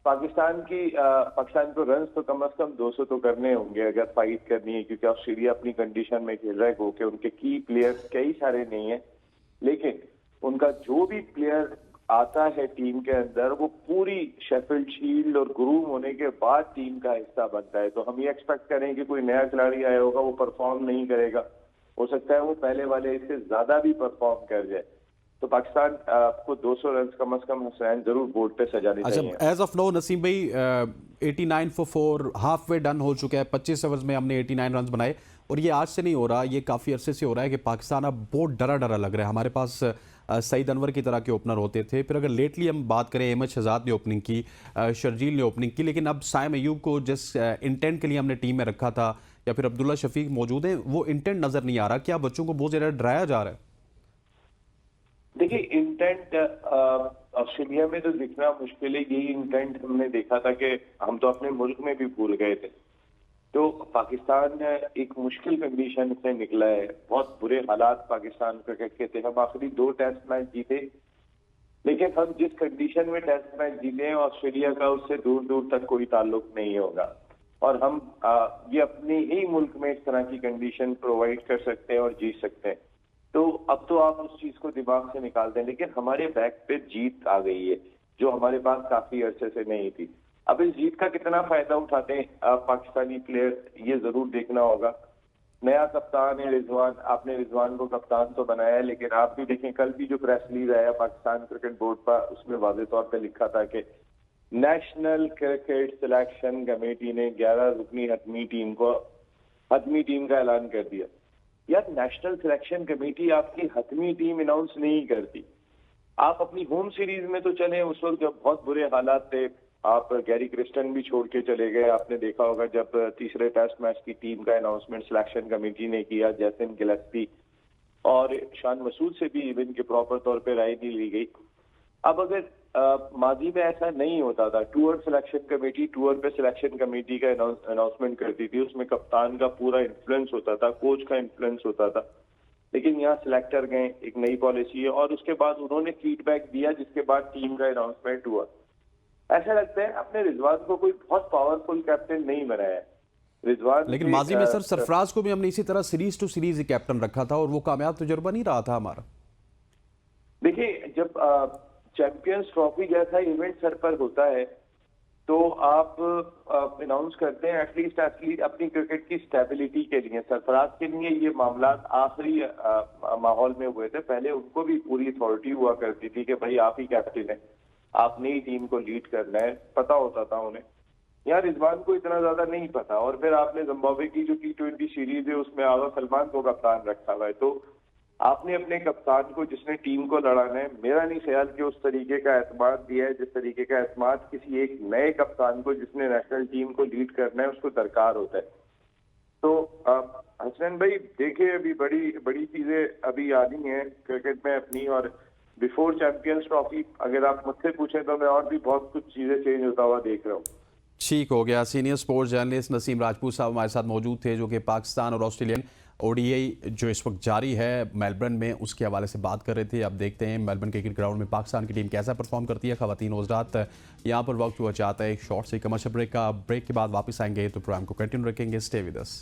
पाकिस्तान को रन्स तो कम से कम 200 तो करने होंगे अगर फाइट करनी है, क्योंकि ऑस्ट्रेलिया अपनी कंडीशन में खेल रहा है। गो के उनके की प्लेयर्स कई सारे नहीं है, लेकिन उनका जो भी प्लेयर आता है टीम के अंदर, वो पूरी शेफील्ड शील्ड और ग्रूम होने के बाद टीम का हिस्सा बनता है। तो हम ये एक्सपेक्ट करें कि कोई नया खिलाड़ी आया होगा, वो परफॉर्म नहीं करेगा, हो सकता है वो पहले वाले इससे ज्यादा भी परफॉर्म कर जाए। तो पाकिस्तान को 200 रन कम से कम हुसैन जरूर बोर्ड पे सजाने चाहिए। एज ऑफ नो नसीम भाई, 89 for 4 हाफ वे डन हो चुका है। 25 ओवर्स में हमने 89 रन बनाए और ये आज से नहीं हो रहा, ये काफ़ी अरसे से हो रहा है कि पाकिस्तान अब बहुत डरा लग रहा है। हमारे पास सईद अनवर की तरह के ओपनर होते थे, फिर अगर लेटली हम बात करें, अहमद शहजाद ने ओपनिंग की, शर्जील ने ओपनिंग की, लेकिन अब साइम अयूब को जिस इंटेंट के लिए हमने टीम में रखा था, या फिर अब्दुल्ला शफीक मौजूद है, वो इंटेंट नज़र नहीं आ रहा। क्या बच्चों को बहुत ज़्यादा डराया जा रहा है? देखिए, इंटेंट ऑस्ट्रेलिया में तो दिखना मुश्किल है। यही इंटेंट हमने देखा था कि हम तो अपने मुल्क में भी भूल गए थे। तो पाकिस्तान एक मुश्किल कंडीशन से निकला है। बहुत बुरे हालात पाकिस्तान क्रिकेट के थे। हम आखिरी 2 टेस्ट मैच जीते, लेकिन हम जिस कंडीशन में टेस्ट मैच जीते हैं, ऑस्ट्रेलिया का उससे दूर दूर तक कोई ताल्लुक नहीं होगा। और हम ये अपने ही मुल्क में इस तरह की कंडीशन प्रोवाइड कर सकते हैं और जीत सकते हैं। तो अब तो आप उस चीज को दिमाग से निकाल दें, लेकिन हमारे बैक पे जीत आ गई है जो हमारे पास काफी अरसे से नहीं थी। अब इस जीत का कितना फायदा उठाते हैं पाकिस्तानी प्लेयर, ये जरूर देखना होगा। नया कप्तान है रिजवान, आपने रिजवान को कप्तान तो बनाया है, लेकिन आप भी देखें कल भी जो प्रेस रिलीज आया पाकिस्तान क्रिकेट बोर्ड पर, उसमें वाज़ेह तौर पे लिखा था कि नेशनल क्रिकेट सिलेक्शन कमेटी ने 11 रुकनी हतमी टीम का ऐलान कर दिया। यार, नेशनल सिलेक्शन कमेटी आपकी हतमी टीम अनाउंस नहीं करती। आप अपनी होम सीरीज में तो चले, उस वक्त जब बहुत बुरे हालात थे, आप गैरी क्रिस्टन भी छोड़ के चले गए। आपने देखा होगा जब तीसरे टेस्ट मैच की टीम का अनाउंसमेंट सिलेक्शन कमेटी ने किया, जैसन गिलेस्पी और शान मसूद से भी इवन के प्रॉपर तौर पे राय नहीं ली गई। अब अगर माजी में ऐसा नहीं होता था, टूर सिलेक्शन कमेटी टूर पे सिलेक्शन कमेटी का अनाउंसमेंट करती थी, उसमें कप्तान का पूरा इन्फ्लुएंस होता था, कोच का इन्फ्लुएंस होता था। लेकिन यहाँ सिलेक्टर गए, एक नई पॉलिसी है, और उसके बाद उन्होंने फीडबैक दिया, जिसके बाद टीम का अनाउंसमेंट हुआ। ऐसा लगता है आपने रिजवान को कोई बहुत पावरफुल कैप्टन नहीं बनाया है। रिजवान, लेकिन माजी में सर सरफराज को भी हमने इसी तरह सीरीज टू सीरीज कैप्टन रखा था और वो कामयाब तजुर्बा नहीं रहा था हमारा। देखिए, जब चैंपियंस ट्रॉफी जैसा इवेंट सर पर होता है तो आप अनाउंस करते हैं एटलीस्ट अपनी क्रिकेट की स्टेबिलिटी के लिए। सरफराज के लिए ये मामला आखिरी माहौल में हुए थे, पहले उनको भी पूरी अथॉरिटी हुआ करती थी कि भाई आप ही कैप्टन है, आपने ही टीम को लीड करना है, पता होता था उन्हें। यार रिजवान को इतना ज्यादा नहीं पता, और फिर आपने जिम्बाब्वे की जो T20 सीरीज है उसमें आगा सलमान को कप्तान रखा हुआ है, तो आपने अपने कप्तान को जिसने टीम को लड़ाना है, मेरा नहीं ख्याल कि उस तरीके का एतमाद दिया है जिस तरीके का एतमाद किसी एक नए कप्तान को जिसने नेशनल टीम को लीड करना है उसको दरकार होता है। तो हसनैन भाई देखिए, अभी बड़ी बड़ी चीजें अभी आनी हैं क्रिकेट में अपनी, और बिफोर चैंपियंस ट्रॉफी अगर आप मुझसे पूछें तो मैं और भी बहुत कुछ चीजें चेंज होता हुआ देख रहा हूँ। ठीक हो गया। Senior sports journalist Naseem Rajput साहब हमारे साथ मौजूद थे, जो कि पाकिस्तान और ऑस्ट्रेलियन ODI जो इस वक्त जारी है मेलबर्न में, उसके हवाले से बात कर रहे थे। अब देखते हैं मेलबर्न क्रिकेट ग्राउंड में पाकिस्तान की टीम कैसा परफॉर्म करती है। खवातीन हज़रात, यहाँ पर वक्त हुआ चाहता है एक शॉर्ट से कमर्शियल ब्रेक का। ब्रेक के बाद वापस आएंगे तो प्रोग्राम को कंटिन्यू रखेंगे। Stay with us.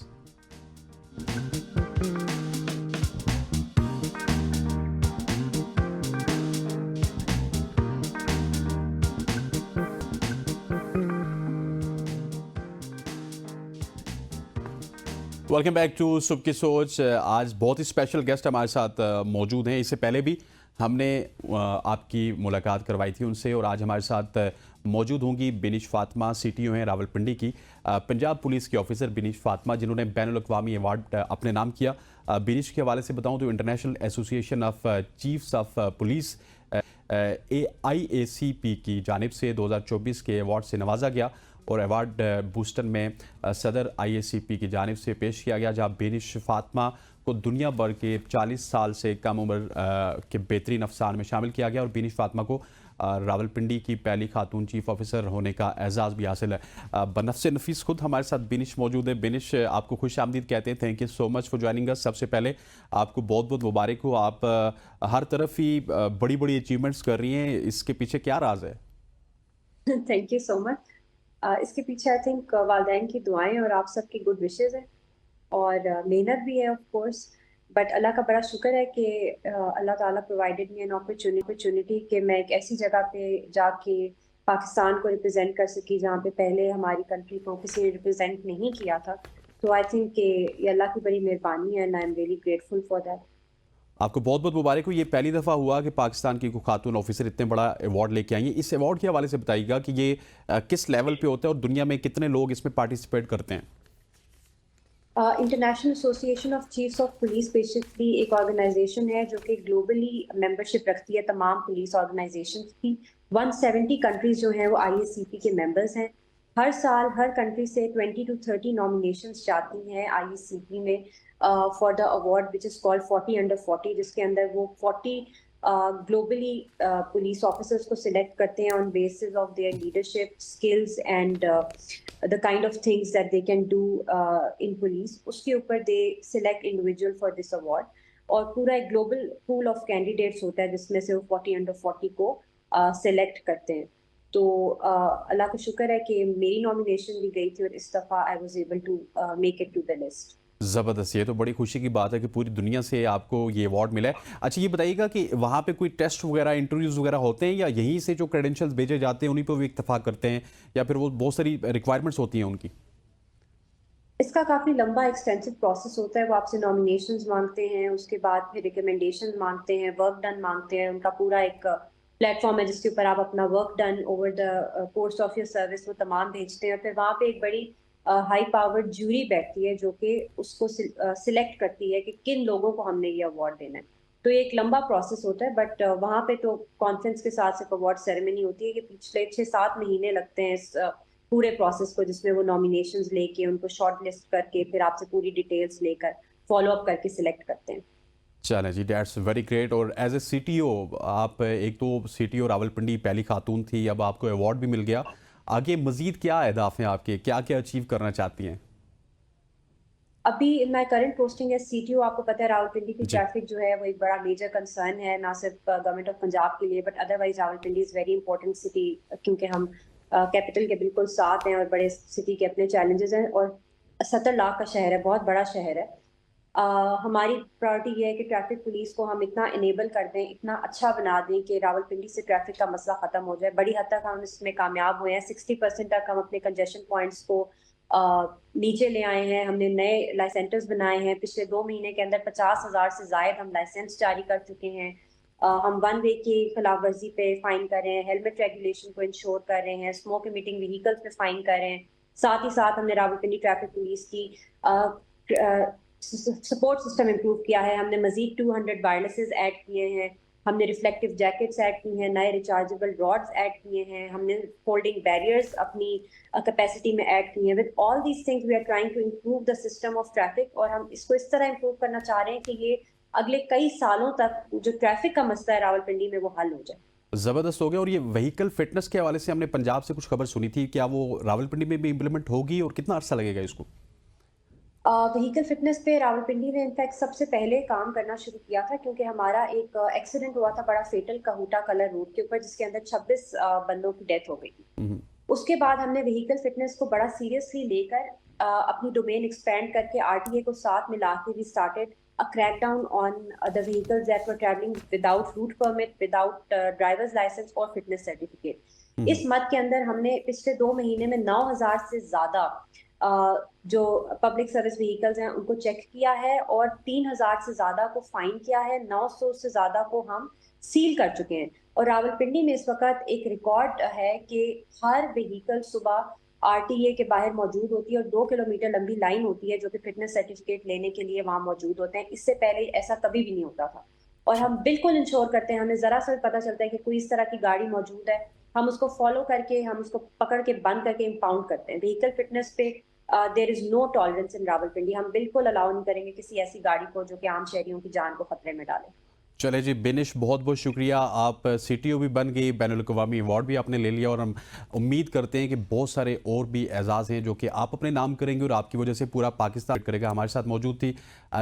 Welcome back to सुबह की सोच। आज बहुत ही स्पेशल गेस्ट हमारे साथ मौजूद हैं। इससे पहले भी हमने आपकी मुलाकात करवाई थी उनसे, और आज हमारे साथ मौजूद होंगी बिनिश फातिमा, CTO हैं रावलपिंडी की, पंजाब पुलिस की ऑफिसर बिनिश फातिमा, जिन्होंने बैनुल-अक़वामी अवार्ड अपने नाम किया। बिनिश के हवाले से बताऊं तो international association of chiefs of police IACP की जानिब से 2024 के अवार्ड से नवाजा गया, और अवार्ड बूस्टन में सदर IACP की जानिब से पेश किया गया, जहाँ बिनिश फातिमा को दुनिया भर के 40 साल से कम उम्र के बेहतरीन अफसरान में शामिल किया गया, और बिनिश फातिमा को रावलपिंडी की पहली खातून चीफ ऑफिसर होने का एजाज़ भी हासिल है। बनफ्से नफीस खुद हमारे साथ बिनिश मौजूद है। बिनिश, आपको खुश आमदीद कहते हैं। Thank you so much for joining us. सबसे पहले आपको बहुत बहुत मुबारक हो। आप हर तरफ ही बड़ी बड़ी अचीवमेंट्स कर रही हैं, इसके पीछे क्या राज है? Thank you so much. इसके पीछे आई थिंक वालिदैन की दुआएं और आप सबकी गुड विशेस हैं, और मेहनत भी है ऑफ कोर्स, बट अल्लाह का बड़ा शुक्र है कि अल्लाह ताला प्रोवाइडेड मी एन अपॉर्चुनिटी कि मैं एक ऐसी जगह पे जाके पाकिस्तान को रिप्रेजेंट कर सकी जहाँ पे पहले हमारी कंट्री को किसी ने रिप्रेजेंट नहीं किया था। तो आई थिंक कि ये अल्लाह की बड़ी मेहरबानी है, and I am really grateful for that. आपको बहुत बहुत मुबारक हो। ये पहली दफ़ा हुआ कि पाकिस्तान की कोई खातून ऑफिसर इतने बड़ा अवार्ड लेके आई है। इस अवार्ड के हवाले से बताइएगा कि ये किस लेवल पे होता है और दुनिया में कितने लोग इसमें पार्टिसिपेट करते हैं? International association of chiefs of police basically एक ऑर्गेनाइजेशन है जो कि ग्लोबली मेंबरशिप रखती है तमाम पुलिस ऑर्गेनाइजेशंस की। 170 कंट्रीज जो हैं वो IACP के मेंबर्स हैं। हर साल हर कंट्री से 20 to 30 नॉमिनेशंस जाती हैं IACP में for the award which is called 40 under 40, जिसके अंदर वो 40 ग्लोबली पुलिस ऑफिसर्स को सिलेक्ट करते हैं on basis of their leadership skills and the kind of things that they can do in police. उसके ऊपर they select individual for this award, और पूरा एक ग्लोबल पूल ऑफ कैंडिडेट्स होता है जिसमें से वो 40 under 40 को सिलेक्ट करते हैं। तो अल्लाह का शुक्र है कि मेरी नॉमिनेशन भी गई थी, और इस दफ़ा I was able to make it to the list. ज़बरदस्त, ये तो बड़ी खुशी की बात है कि पूरी दुनिया से आपको ये अवार्ड मिला है। अच्छा, ये बताइएगा कि वहाँ पे कोई टेस्ट वगैरह, इंटरव्यूज़ वगैरह होते हैं, या यहीं से जो क्रेडेंशियल्स भेजे जाते हैं उन्हीं पर भी इत्तेफाक करते हैं, या फिर वो बहुत सारी रिक्वायरमेंट्स होती हैं उनकी? इसका काफ़ी लंबा एक्सटेंसिव प्रोसेस होता है। वो आपसे नॉमिनेशंस मांगते हैं, उसके बाद फिर रिकमेंडेशन मांगते हैं, वर्क डन मांगते हैं। उनका पूरा एक प्लेटफॉर्म है जिसके ऊपर आप अपना work done over the course of your service वो तमाम भेजते हैं। फिर वहाँ पे एक बड़ी हाई पावर्ड ज्यूरी बैठती है जो कि उसको सिलेक्ट करती है कि किन लोगों को हमने ये अवार्ड देना है। तो ये एक लंबा प्रोसेस होता है, बट वहाँ पे तो कॉन्फ्रेंस के साथ सिर्फ अवार्ड सेरेमनी होती है कि पिछले 6-7 महीने लगते हैं इस पूरे प्रोसेस को, जिसमें वो नॉमिनेशंस लेके उनको शॉर्ट लिस्ट करके फिर आपसे पूरी डिटेल्स लेकर फॉलो अप करके सिलेक्ट करते हैं। चलें जी, डेट्स वेरी ग्रेट। और एज ए CTO, आप एक तो CTO रावलपिंडी पहली खातून थी, अब आपको अवार्ड भी मिल गया। आगे मजीद क्या अहदाफ हैं आपके, क्या क्या अचीव करना चाहती हैं? अभी माय करंट पोस्टिंग है CTO। आपको पता है रावलपिंडी की ट्रैफिक जो है वो एक बड़ा मेजर कंसर्न है, ना सिर्फ गवर्नमेंट ऑफ पंजाब के लिए but otherwise Rawalpindi is very important city, क्योंकि हम कैपिटल के बिल्कुल साथ हैं और बड़े सिटी के अपने चैलेंजेस हैं, और 70 लाख का शहर है, बहुत बड़ा शहर है। हमारी प्रायोरिटी ये है कि ट्रैफिक पुलिस को हम इतना इनेबल कर दें, इतना अच्छा बना दें कि रावलपिंडी से ट्रैफिक का मसला खत्म हो जाए। बड़ी हद तक हम इसमें कामयाब हुए हैं। 60% तक हम अपने कंजेशन पॉइंट्स को नीचे ले आए हैं। हमने नए लाइसेंस बनाए हैं। पिछले 2 महीने के अंदर 50,000 से जायद हम लाइसेंस जारी कर चुके हैं। हम वन वे की खिलाफ वर्जी पे फाइन कर रहे हैं, हेलमेट रेगुलेशन को इंश्योर कर रहे हैं, स्मोक इमिटिंग व्हीकल्स पे फाइन कर रहे हैं। साथ ही साथ हमने रावलपिंडी ट्रैफिक पुलिस की सपोर्ट सिस्टम इंप्रूव किया है। हमने मजीद 200 वायरलेसेस ऐड किए हैं। हमने रिफ्लेक्टिव जैकेट्स ऐड की हैं, नए रिचार्जेबल रॉड्स ऐड किए हैं। हमने फोल्डिंग बैरियर्स अपनी कैपेसिटी में ऐड किए हैं। With all these things we are trying to improve the system of traffic, और हम इसको इस तरह इंप्रूव करना चाह रहे हैं कि ये अगले कई सालों तक जो ट्रैफिक का मसला है रावलपिंडी में वो हल हो जाए। ज़बरदस्त हो गया। और ये व्हीकल फिटनेस के हवाले से हमने पंजाब से कुछ खबर सुनी थी, क्या वो रावलपिंडी में भी इम्प्लीमेंट होगी और कितना अर्सा लगेगा इसको? व्हीकल फिटनेस पे रावलपिंडी ने इनफैक्ट सबसे पहले काम करना शुरू किया था, क्योंकि हमारा एक एक्सीडेंट हुआ था बड़ा फेटल कहूटा कलर रोड के ऊपर, जिसके अंदर 26 बंदों की डेथ हो गई थी। उसके बाद हमने व्हीकल फिटनेस को बड़ा सीरियसली लेकर अपनी डोमेन एक्सपेंड करके आरटीए को साथ मिला के we started a crackdown on the vehicles that were travelling without route permit, without drivers licence और फिटनेस सर्टिफिकेट। इस मद के अंदर हमने पिछले 2 महीने में 9,000 से ज्यादा जो पब्लिक सर्विस व्हीकल्स हैं उनको चेक किया है, और 3,000 से ज्यादा को फाइन किया है। 900 से ज्यादा को हम सील कर चुके हैं। और रावलपिंडी में इस वक्त एक रिकॉर्ड है कि हर व्हीकल सुबह आरटीए के बाहर मौजूद होती है, और 2 किलोमीटर लंबी लाइन होती है जो कि फिटनेस सर्टिफिकेट लेने के लिए वहां मौजूद होते हैं। इससे पहले ऐसा कभी भी नहीं होता था। और हम बिल्कुल इंश्योर करते हैं, हमें जरा सा भी पता चलता है कि कोई इस तरह की गाड़ी मौजूद है, हम उसको फॉलो करके, हम उसको पकड़ के बंद करके इम्पाउंड करते हैं। व्हीकल फिटनेस पे there is no tolerance in Rawalpindi. हम बिल्कुल अलाउ नहीं करेंगे किसी ऐसी गाड़ी को जो कि आम शहरियों की जान को खतरे में डाले। चले जी बिनिश, बहुत बहुत शुक्रिया। आप सीटीओ भी बन गई, बैनुल अक़वामी अवार्ड भी आपने ले लिया, और हम उम्मीद करते हैं कि बहुत सारे और भी एजाज़ हैं जो कि आप अपने नाम करेंगे और आपकी वजह से पूरा पाकिस्तान करेगा। हमारे साथ मौजूद थी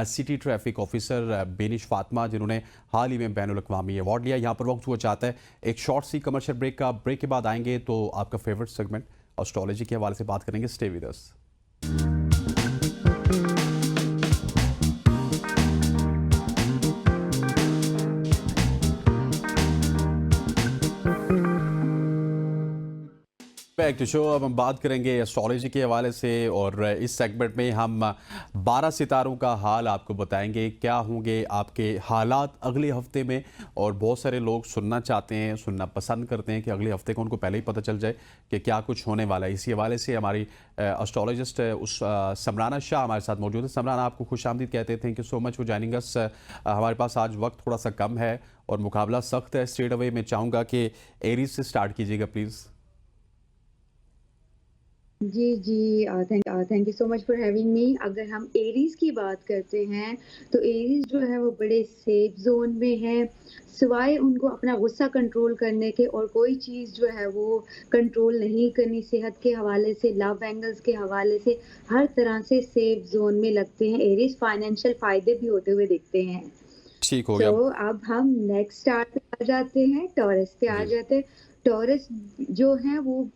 सिटी ट्रैफिक ऑफिसर बेनिश फातिमा, जिन्होंने हाल ही में बैनुल अक़वामी अवार्ड लिया। यहाँ पर वक्त हुआ चाहता है एक शॉर्ट सी कमर्शियल ब्रेक का। ब्रेक के बाद आएंगे तो आपका फेवरेट सेगमेंट एस्ट्रोलॉजी के हवाले से बात करेंगे। Stay with us. Back to show. अब हम बात करेंगे एस्ट्रोलॉजी के हवाले से, और इस सेगमेंट में हम 12 सितारों का हाल आपको बताएंगे, क्या होंगे आपके हालात अगले हफ्ते में। और बहुत सारे लोग सुनना चाहते हैं, सुनना पसंद करते हैं कि अगले हफ्ते को उनको पहले ही पता चल जाए कि क्या कुछ होने वाला है। इसी हवाले से हमारी एस्ट्रोलॉजिस्ट समराना शाह हमारे साथ मौजूद है। समराना, आपको खुशामदीद कहते हैं, thank you so much for joining अस। हमारे पास आज वक्त थोड़ा सा कम है और मुकाबला सख्त है। स्ट्रेट अवे मैं चाहूँगा कि एरीज से स्टार्ट कीजिएगा प्लीज़। जी thank you so much for having me. अगर हम एरीज की बात करते हैं तो एरीज जो है वो बड़े सेफ जोन में है, सिवाय उनको अपना गुस्सा कंट्रोल करने के और कोई चीज़ जो है वो कंट्रोल नहीं करनी। सेहत के हवाले से, लव एंगल्स के हवाले से हर तरह से सेफ जोन में लगते हैं एरीज। फाइनेंशियल फायदे भी होते हुए दिखते हैं। ठीक हो गया। तो अब हम नेक्स्ट स्टार पे आ जाते हैं, टॉरस पे आ जाते हैं। टॉरस जो है वो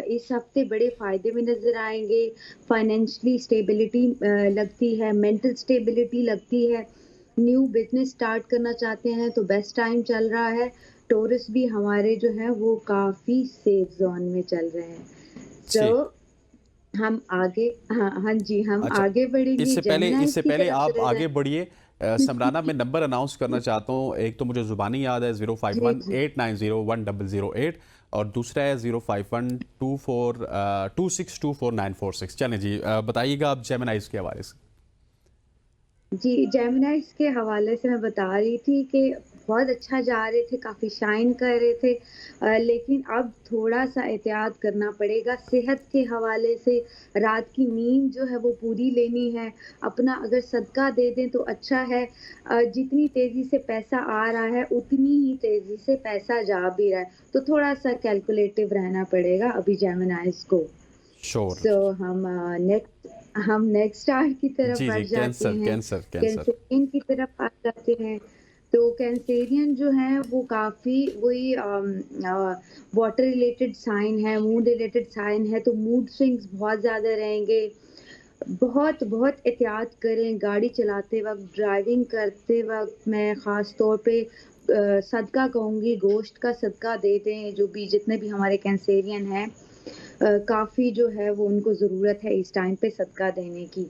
इस हफ्ते बड़े फायदे में नजर आएंगे। फाइनेंशियली स्टेबिलिटी लगती है, मेंटल स्टेबिलिटी लगती है। न्यू बिजनेस स्टार्ट करना चाहते हैं तो बेस्ट टाइम चल रहा है। टॉरस भी हमारे जो है वो काफी सेफ जोन में चल रहे हैं। तो हम आगे हाँ जी हम आगे बढ़ेंगे। इससे पहले आप आगे बढ़िए समराना, मैं नंबर अनाउंस करना चाहता हूँ। एक तो मुझे जुबानी याद है 0518901008, और दूसरा है 051262624946। चलें जी, बताइएगा आप जेमिनाइज के हवाले से। जी जेमिनाइज के हवाले से मैं बता रही थी कि बहुत अच्छा जा रहे थे, काफ़ी शाइन कर रहे थे, लेकिन अब थोड़ा सा एहतियात करना पड़ेगा सेहत के हवाले से। रात की नींद जो है वो पूरी लेनी है। अपना अगर सदका दे दें तो अच्छा है। जितनी तेज़ी से पैसा आ रहा है उतनी ही तेज़ी से पैसा जा भी रहा है, तो थोड़ा सा कैलकुलेटिव रहना पड़ेगा अभी जेमिनाइज को। तो हम नेक्स्ट स्टार की तरफ बढ़ जाते हैं, कैंसरियन की तरफ आ जाते हैं। तो कैंसेरियन जो है वो काफ़ी वही वाटर रिलेटेड साइन है, मूड रिलेटेड साइन है, तो मूड स्विंग्स बहुत ज़्यादा रहेंगे। बहुत बहुत एहतियात करें गाड़ी चलाते वक्त, ड्राइविंग करते वक्त। मैं ख़ास तौर पे सदका कहूँगी, गोश्त का सदका दे दें। जो भी जितने भी हमारे कैंसेरियन हैं, काफ़ी जो है वो उनको ज़रूरत है इस टाइम पे सदका देने की।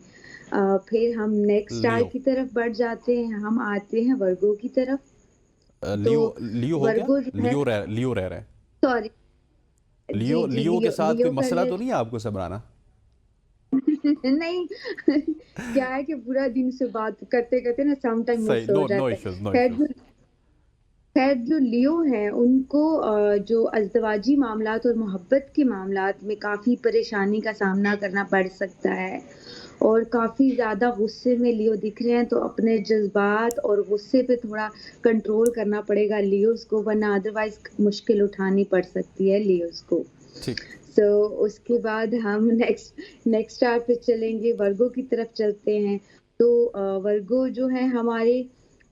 फिर हम नेक्स्ट स्टार लियो की तरफ बढ़ जाते हैं, हम आते हैं वर्गो की तरफ। तो लियो लियो हो गया। वर्गो जो है, लियो रह रहे हैं। सॉरी, लियो जी जी, लियो के लियो साथ कोई लियो कर मसला ले। तो नहीं है आपको सबराना? नहीं, क्या है कि पूरा दिन से बात करते करते ना सम टाइम सही, मिस हो नो नो जाता है। इश्यूज, नो खैर इश्यूज। जो खैर जो लियो हैं उनको जो अज़दवाजी मामलात और मोहब्बत के मामलात में काफ़ी परेशानी का सामना करना पड़ सकता है, और काफ़ी ज़्यादा गुस्से में लियो दिख रहे हैं। तो अपने जज़्बात और गुस्से पे थोड़ा कंट्रोल करना पड़ेगा लियोज़ को, वरना अदरवाइज़ मुश्किल उठानी पड़ सकती है लियोज़ को। ठीक। सो उसके बाद हम नेक्स्ट स्टार पे चलेंगे, वर्गो की तरफ चलते हैं। तो वर्गो जो है हमारे,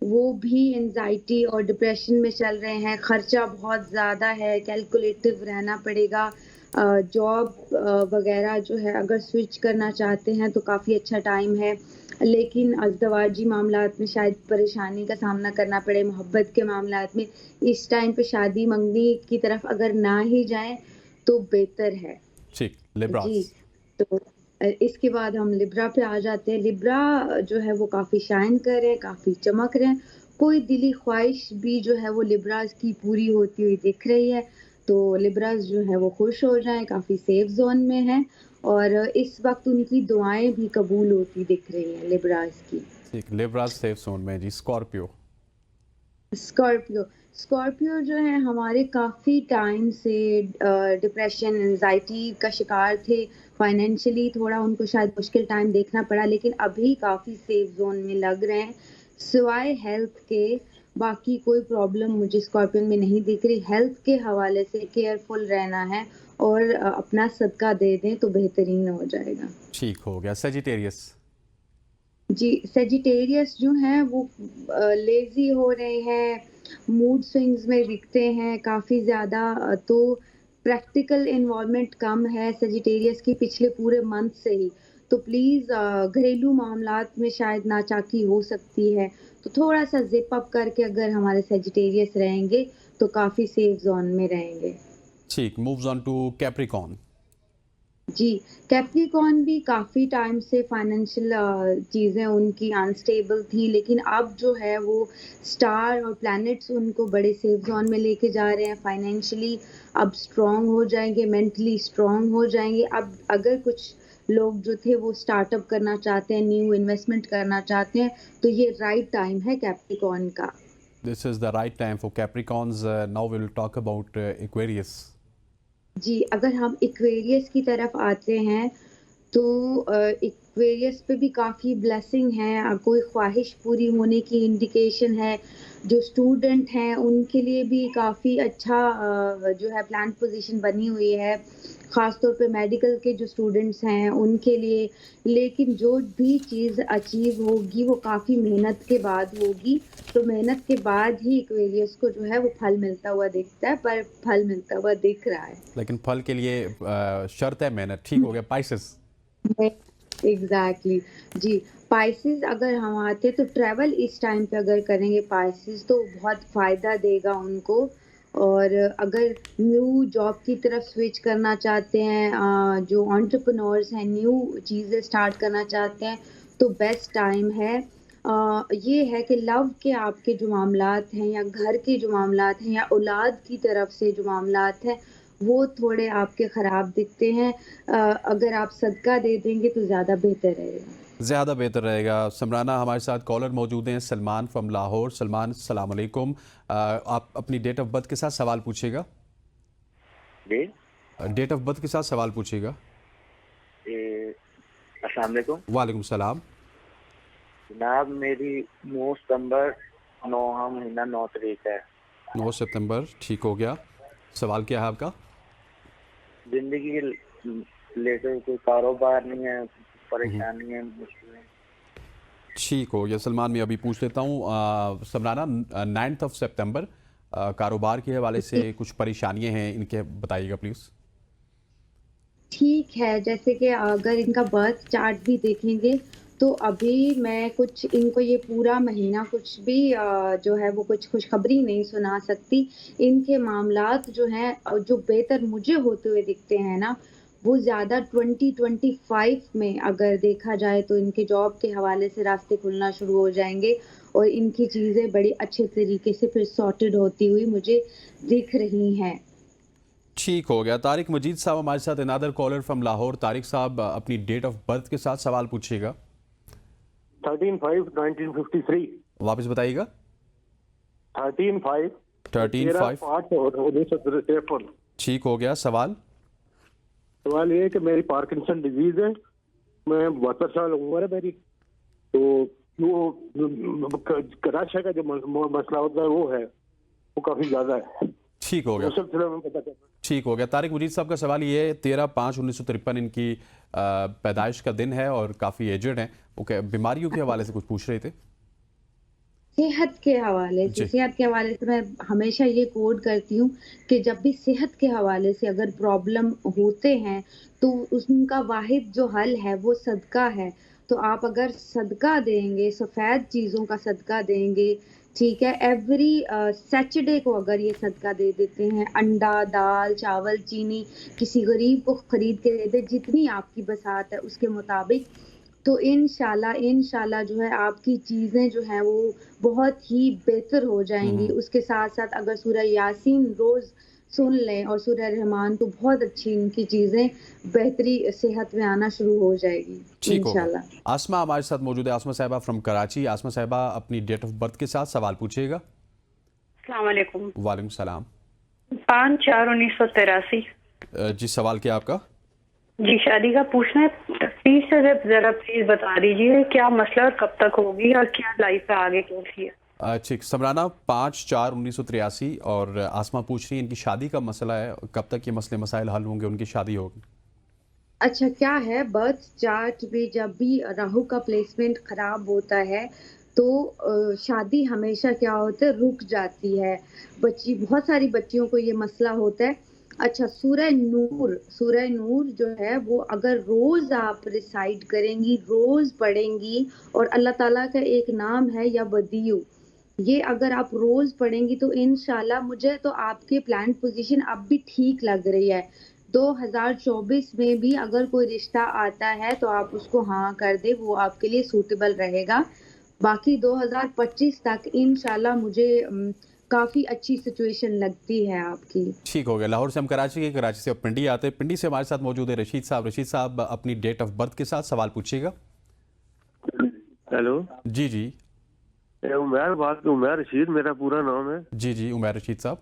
वो भी एंजाइटी और डिप्रेशन में चल रहे हैं। खर्चा बहुत ज़्यादा है, कैलकुलेटिव रहना पड़ेगा। जॉब वगैरह जो है अगर स्विच करना चाहते हैं तो काफ़ी अच्छा टाइम है, लेकिन अज़दवाजी मामलात में शायद परेशानी का सामना करना पड़े। मोहब्बत के मामलात में इस टाइम पे शादी मंगनी की तरफ अगर ना ही जाएँ तो बेहतर है। ठीक, जी, लिब्रास। तो इसके बाद हम लिब्रा पे आ जाते हैं। लिब्रा जो है वो काफ़ी शाइन कर रहे हैं, काफ़ी चमक रहे हैं। कोई दिली ख्वाहिश भी जो है वो लिब्रास की पूरी होती हुई दिख रही है। तो लिब्रास जो है वो खुश हो जाएँ, काफ़ी सेफ ज़ोन में हैं, और इस वक़्त उनकी दुआएँ भी कबूल होती दिख रही हैं लिब्रास की। ठीक, लिब्रास सेफ जोन में जी। स्कॉर्पियो। स्कॉर्पियो स्कॉर्पियो जो है हमारे काफ़ी टाइम से डिप्रेशन, एंजाइटी का शिकार थे। फाइनेंशियली थोड़ा उनको शायद मुश्किल टाइम देखना पड़ा, लेकिन अभी काफ़ी सेफ जोन में लग रहे हैं। सिवाय हेल्थ के बाकी कोई प्रॉब्लम मुझे स्कॉर्पियन में नहीं दिख रही। हेल्थ के हवाले से केयरफुल रहना है, और अपना सदका दे दें तो बेहतरीन हो जाएगा। ठीक हो गया। सेजिटेरियस। जी, सेजिटेरियस जो हैं वो लेज़ी हो रहे हैं, मूड स्विंग्स में दिखते हैं काफ़ी ज़्यादा। तो प्रैक्टिकल इन्वॉल्वमेंट कम है सेजिटेरियस की पिछले पूरे मंथ से ही। तो प्लीज़ घरेलू मामलात में शायद नाचाकी हो सकती है। तो थोड़ा-सा ज़िप अप करके अगर हमारे सेजिटेरियस रहेंगे तो काफ़ी सेफ ज़ोन में रहेंगे। ठीक, मूव्स ऑन टू कैप्रिकॉर्न। जी, कैप्रिकॉर्न भी काफ़ी टाइम से फाइनेंशियल चीज़ें उनकी अनस्टेबल थी, लेकिन अब जो है वो स्टार और प्लैनेट्स उनको बड़े सेफ ज़ोन में लेके जा रहे हैं। फाइनेंशियली अब स्ट्रॉन्ग हो जाएँगे, मेंटली स्ट्रॉन्ग हो जाएँगे। अब अगर कुछ लोग जो थे वो स्टार्टअप करना चाहते हैं, न्यू इन्वेस्टमेंट करना चाहते हैं, तो ये राइट टाइम है कैप्रिकॉर्न का। This is the right time for Capricorns. Now we'll talk about Aquarius. जी, अगर हम एक्वेरियस की तरफ आते हैं तो एक्वेरियस पे भी काफ़ी ब्लेसिंग है। कोई ख्वाहिश पूरी होने की इंडिकेशन है। जो स्टूडेंट हैं उनके लिए भी काफ़ी अच्छा जो है प्लान पोजीशन बनी हुई है, ख़ास तौर पे मेडिकल के जो स्टूडेंट्स हैं उनके लिए। लेकिन जो भी चीज़ अचीव होगी वो काफ़ी मेहनत के बाद होगी। तो मेहनत के बाद ही एक्वेरियस को जो है वो फल मिलता हुआ दिखता है, पर फल मिलता हुआ दिख रहा है। लेकिन फल के लिए शर्त है मेहनत। ठीक हो गया। पाइसेस। एग्जैक्टली जी, पाइसेस अगर हम आते तो ट्रैवल इस टाइम पे अगर करेंगे पाइसेस तो बहुत फ़ायदा देगा उनको। और अगर न्यू जॉब की तरफ स्विच करना चाहते हैं, जो एंटरप्रेन्योर्स हैं न्यू चीज़ें स्टार्ट करना चाहते हैं, तो बेस्ट टाइम है। ये है कि लव के आपके जो मामलात हैं, या घर के जो मामलात हैं, या औलाद की तरफ से जो मामलात हैं, वो थोड़े आपके ख़राब दिखते हैं। अगर आप सदका दे देंगे तो ज़्यादा बेहतर रहेगा। ज़्यादा बेहतर रहेगा। समराना हमारे साथ कॉलर मौजूद हैं, सलमान फ्रॉम लाहौर। सलमान, अस्सलाम वालेकुम। आप अपनी डेट ऑफ बर्थ के साथ सवाल पूछिएगा। जी, डेट ऑफ बर्थ के साथ सवाल पूछिएगा। अस्सलाम वालेकुम वालेकुम सलाम। जनाब। मेरी 9 सितंबर 9 महीना 9 तारीख है। 9 सितंबर। ठीक हो गया। सवाल क्या है आपका? जिंदगी लेकर कोई कारोबार नहीं है, परेशानी है, मुश्किलें। ठीक हो गया सलमान, मैं अभी पूछ लेता हूँ। समराना, 9 सितंबर कारोबार के हवाले से कुछ परेशानियां हैं, इनके बताइएगा प्लीज़। ठीक है, जैसे कि अगर इनका बर्थ चार्ट भी देखेंगे तो अभी मैं कुछ इनको ये पूरा महीना कुछ भी जो है वो कुछ खुशखबरी नहीं सुना सकती। इनके मामलात जो हैं जो बेहतर मुझे होते हुए दिखते हैं ना, वो ज़्यादा 2025 में अगर देखा जाए तो इनके जॉब के हवाले से रास्ते खुलना शुरू हो जाएँगे और इनकी चीज़ें बड़ी अच्छे तरीके से फिर सॉर्टेड होती हुई मुझे दिख रही हैं। ठीक हो गया। तारिक मजीद साहब हमारे साथ another caller from Lahore. Tariq साहब अपनी डेट ऑफ बर्थ के साथ सवाल पूछिएगा। 13/5/1953। वापस बताइएगा। 13/5 13/5 1953। ठीक हो गया। सवाल सवाल ये है कि मेरी पार्किंसन डिजीज है, मैं 72 साल उम्र है मेरी, तो वो कराशा का जो मसला होता है वो है, वो काफी ज्यादा है। ठीक हो गया। उस सिलसिले में पता करना। ठीक हो गया। तारिक मजीद साहब का सवाल ये है, 13/5/1953 इनकी पैदाइश का दिन है और काफ़ी एजड हैं। वो बीमारियों के हवाले से कुछ पूछ रहे थे। सेहत के हवाले से जी। सेहत के हवाले से मैं हमेशा ये कोड करती हूँ कि जब भी सेहत के हवाले से अगर प्रॉब्लम होते हैं तो उनका वाहिद जो हल है वो सदका है। तो आप अगर सदका देंगे, सफ़ेद चीज़ों का सदका देंगे, ठीक है, एवरी सैटरडे को अगर ये सदका दे देते हैं, अंडा, दाल, चावल, चीनी किसी गरीब को खरीद के दे दें, जितनी आपकी बसात है उसके मुताबिक, तो इंशाल्लाह जो है आपकी चीज़ें जो हैं वो बहुत ही बेहतर हो जाएँगी। उसके साथ-साथ अगर सूरह यासीन रोज़ सुन लें और सूरह रहमान, तो बहुत अच्छी इनकी चीज़ें बेहतरी सेहत में आना शुरू हो जाएगी ठीक होगा। इंशाल्लाह। आसमा हमारे साथ मौजूद है। आसमा साहिबा फ्रॉम कराची। आसमा साहिबा अपनी डेट ऑफ बर्थ के साथ सवाल पूछिएगा। अस्सलाम वालेकुम। वालेकुम सलाम। 5/4/1983। जी सवाल क्या आपका? जी, शादी का पूछना है। प्लीज से जरा प्लीज बता दीजिए क्या मसला और कब तक होगी और क्या लाइफ है आगे कैसी है। ठीक। समराना 5/4/1983 और आसमा पूछ रही है इनकी शादी का मसला है, कब तक ये मसले मसाइल हल होंगे, उनकी शादी होगी। अच्छा, क्या है बर्थ चार्ट में जब भी राहु का प्लेसमेंट खराब होता है तो शादी हमेशा क्या होता है रुक जाती है। बच्ची बहुत सारी बच्चियों को ये मसला होता है। अच्छा, सूरह नूर जो है वो अगर रोज आप रिसाइट करेंगी, रोज पढ़ेंगी, और अल्लाह ताला का एक नाम है या बदियू, ये अगर आप रोज पढ़ेंगी तो इंशाल्लाह मुझे तो आपके प्लान पोजीशन अब भी ठीक लग रही है। 2024 में भी अगर कोई रिश्ता आता है तो आप उसको हाँ कर दे, वो आपके लिए सूटेबल रहेगा। बाकी 2025 तक इंशाल्लाह मुझे काफ़ी अच्छी सिचुएशन लगती है आपकी। ठीक हो गया। लाहौर से हम कराची के, कराची से अब पिंडी आते हैं। पिंडी से हमारे साथ मौजूद है रशीद साहब। रशीद साहब अपनी डेट ऑफ बर्थ के साथ सवाल पूछिएगा। हेलो जी जी उमैर रशीद मेरा पूरा नाम है। जी जी उमैर रशीद साहब।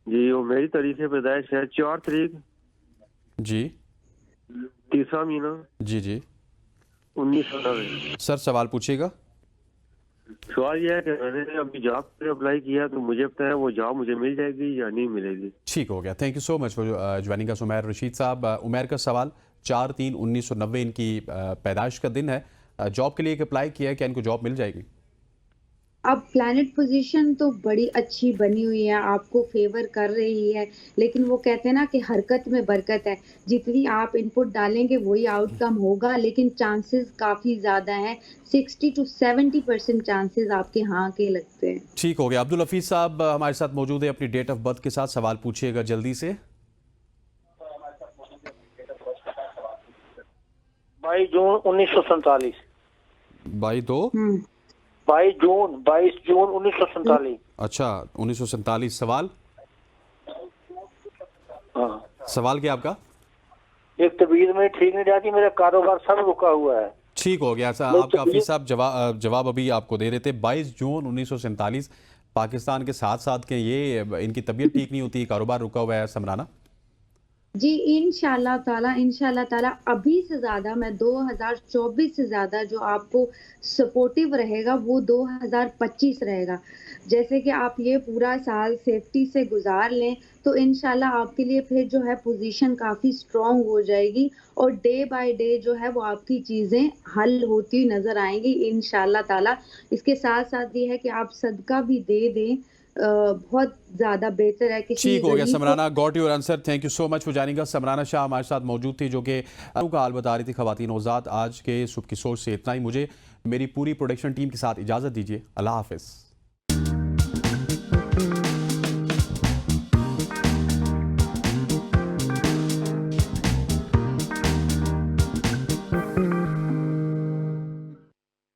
जी, वो मेरी तारीख पैदाइश है 4 तारीख जी 3 महीना जी जी 1990। सर सवाल पूछिएगा। सवाल यह है कि मैंने अभी जॉब पे अप्लाई किया तो मुझे पता है वो जॉब मुझे मिल जाएगी या नहीं मिलेगी। ठीक हो गया। Thank you so much for joining us Umair Rashid साहब। उमैर का सवाल 4/3/1990 इनकी पैदाइश का दिन है। जॉब के लिए एक अप्लाई किया है, क्या इनको जॉब मिल जाएगी? अब प्लैनेट पोजीशन तो बड़ी अच्छी बनी हुई है, आपको फेवर कर रही है, लेकिन वो कहते हैं ना कि हरकत में बरकत है। जितनी आप इनपुट डालेंगे वही आउटकम होगा, लेकिन चांसेस काफ़ी ज़्यादा हैं। 60 to 70% चांसेस आपके हाँ के लगते हैं। ठीक हो गया। अब्दुल हफीज साहब हमारे साथ मौजूद है। अपनी डेट ऑफ बर्थ के साथ सवाल पूछिएगा जल्दी से। 22 जून 1947। 22 जून 1947। अच्छा 1947। सवाल? हाँ, सवाल क्या आपका? एक तबीयत में ठीक नहीं जाती, मेरा कारोबार सब रुका हुआ है। ठीक हो गया। आपका हफीज साहब जवाब अभी आपको दे रहे थे। 22 जून 1947 पाकिस्तान के साथ के ये इनकी तबीयत ठीक नहीं होती, कारोबार रुका हुआ है। समराना जी, इंशाल्लाह ताला अभी से ज़्यादा मैं 2024 से ज़्यादा जो आपको सपोर्टिव रहेगा वो 2025 रहेगा। जैसे कि आप ये पूरा साल सेफ्टी से गुजार लें तो इंशाल्लाह आपके लिए फिर जो है पोजीशन काफ़ी स्ट्रॉन्ग हो जाएगी और डे बाय डे जो है वो आपकी चीज़ें हल होती नज़र आएंगी इंशाल्लाह ताला। इसके साथ साथ ये है कि आप सदका भी दे दें बहुत ज़्यादा बेहतर है कि ठीक हो गया Samrana, got your answer, thank you so much for joining us. Samrana Shah हमारे साथ मौजूद थी जो कि का हाल बता रही थी। खवातीन नौज़ाद, आज के सुबह की सोच से इतना ही। मुझे मेरी पूरी प्रोडक्शन टीम के साथ इजाज़त दीजिए। अल्लाह हाफिज़।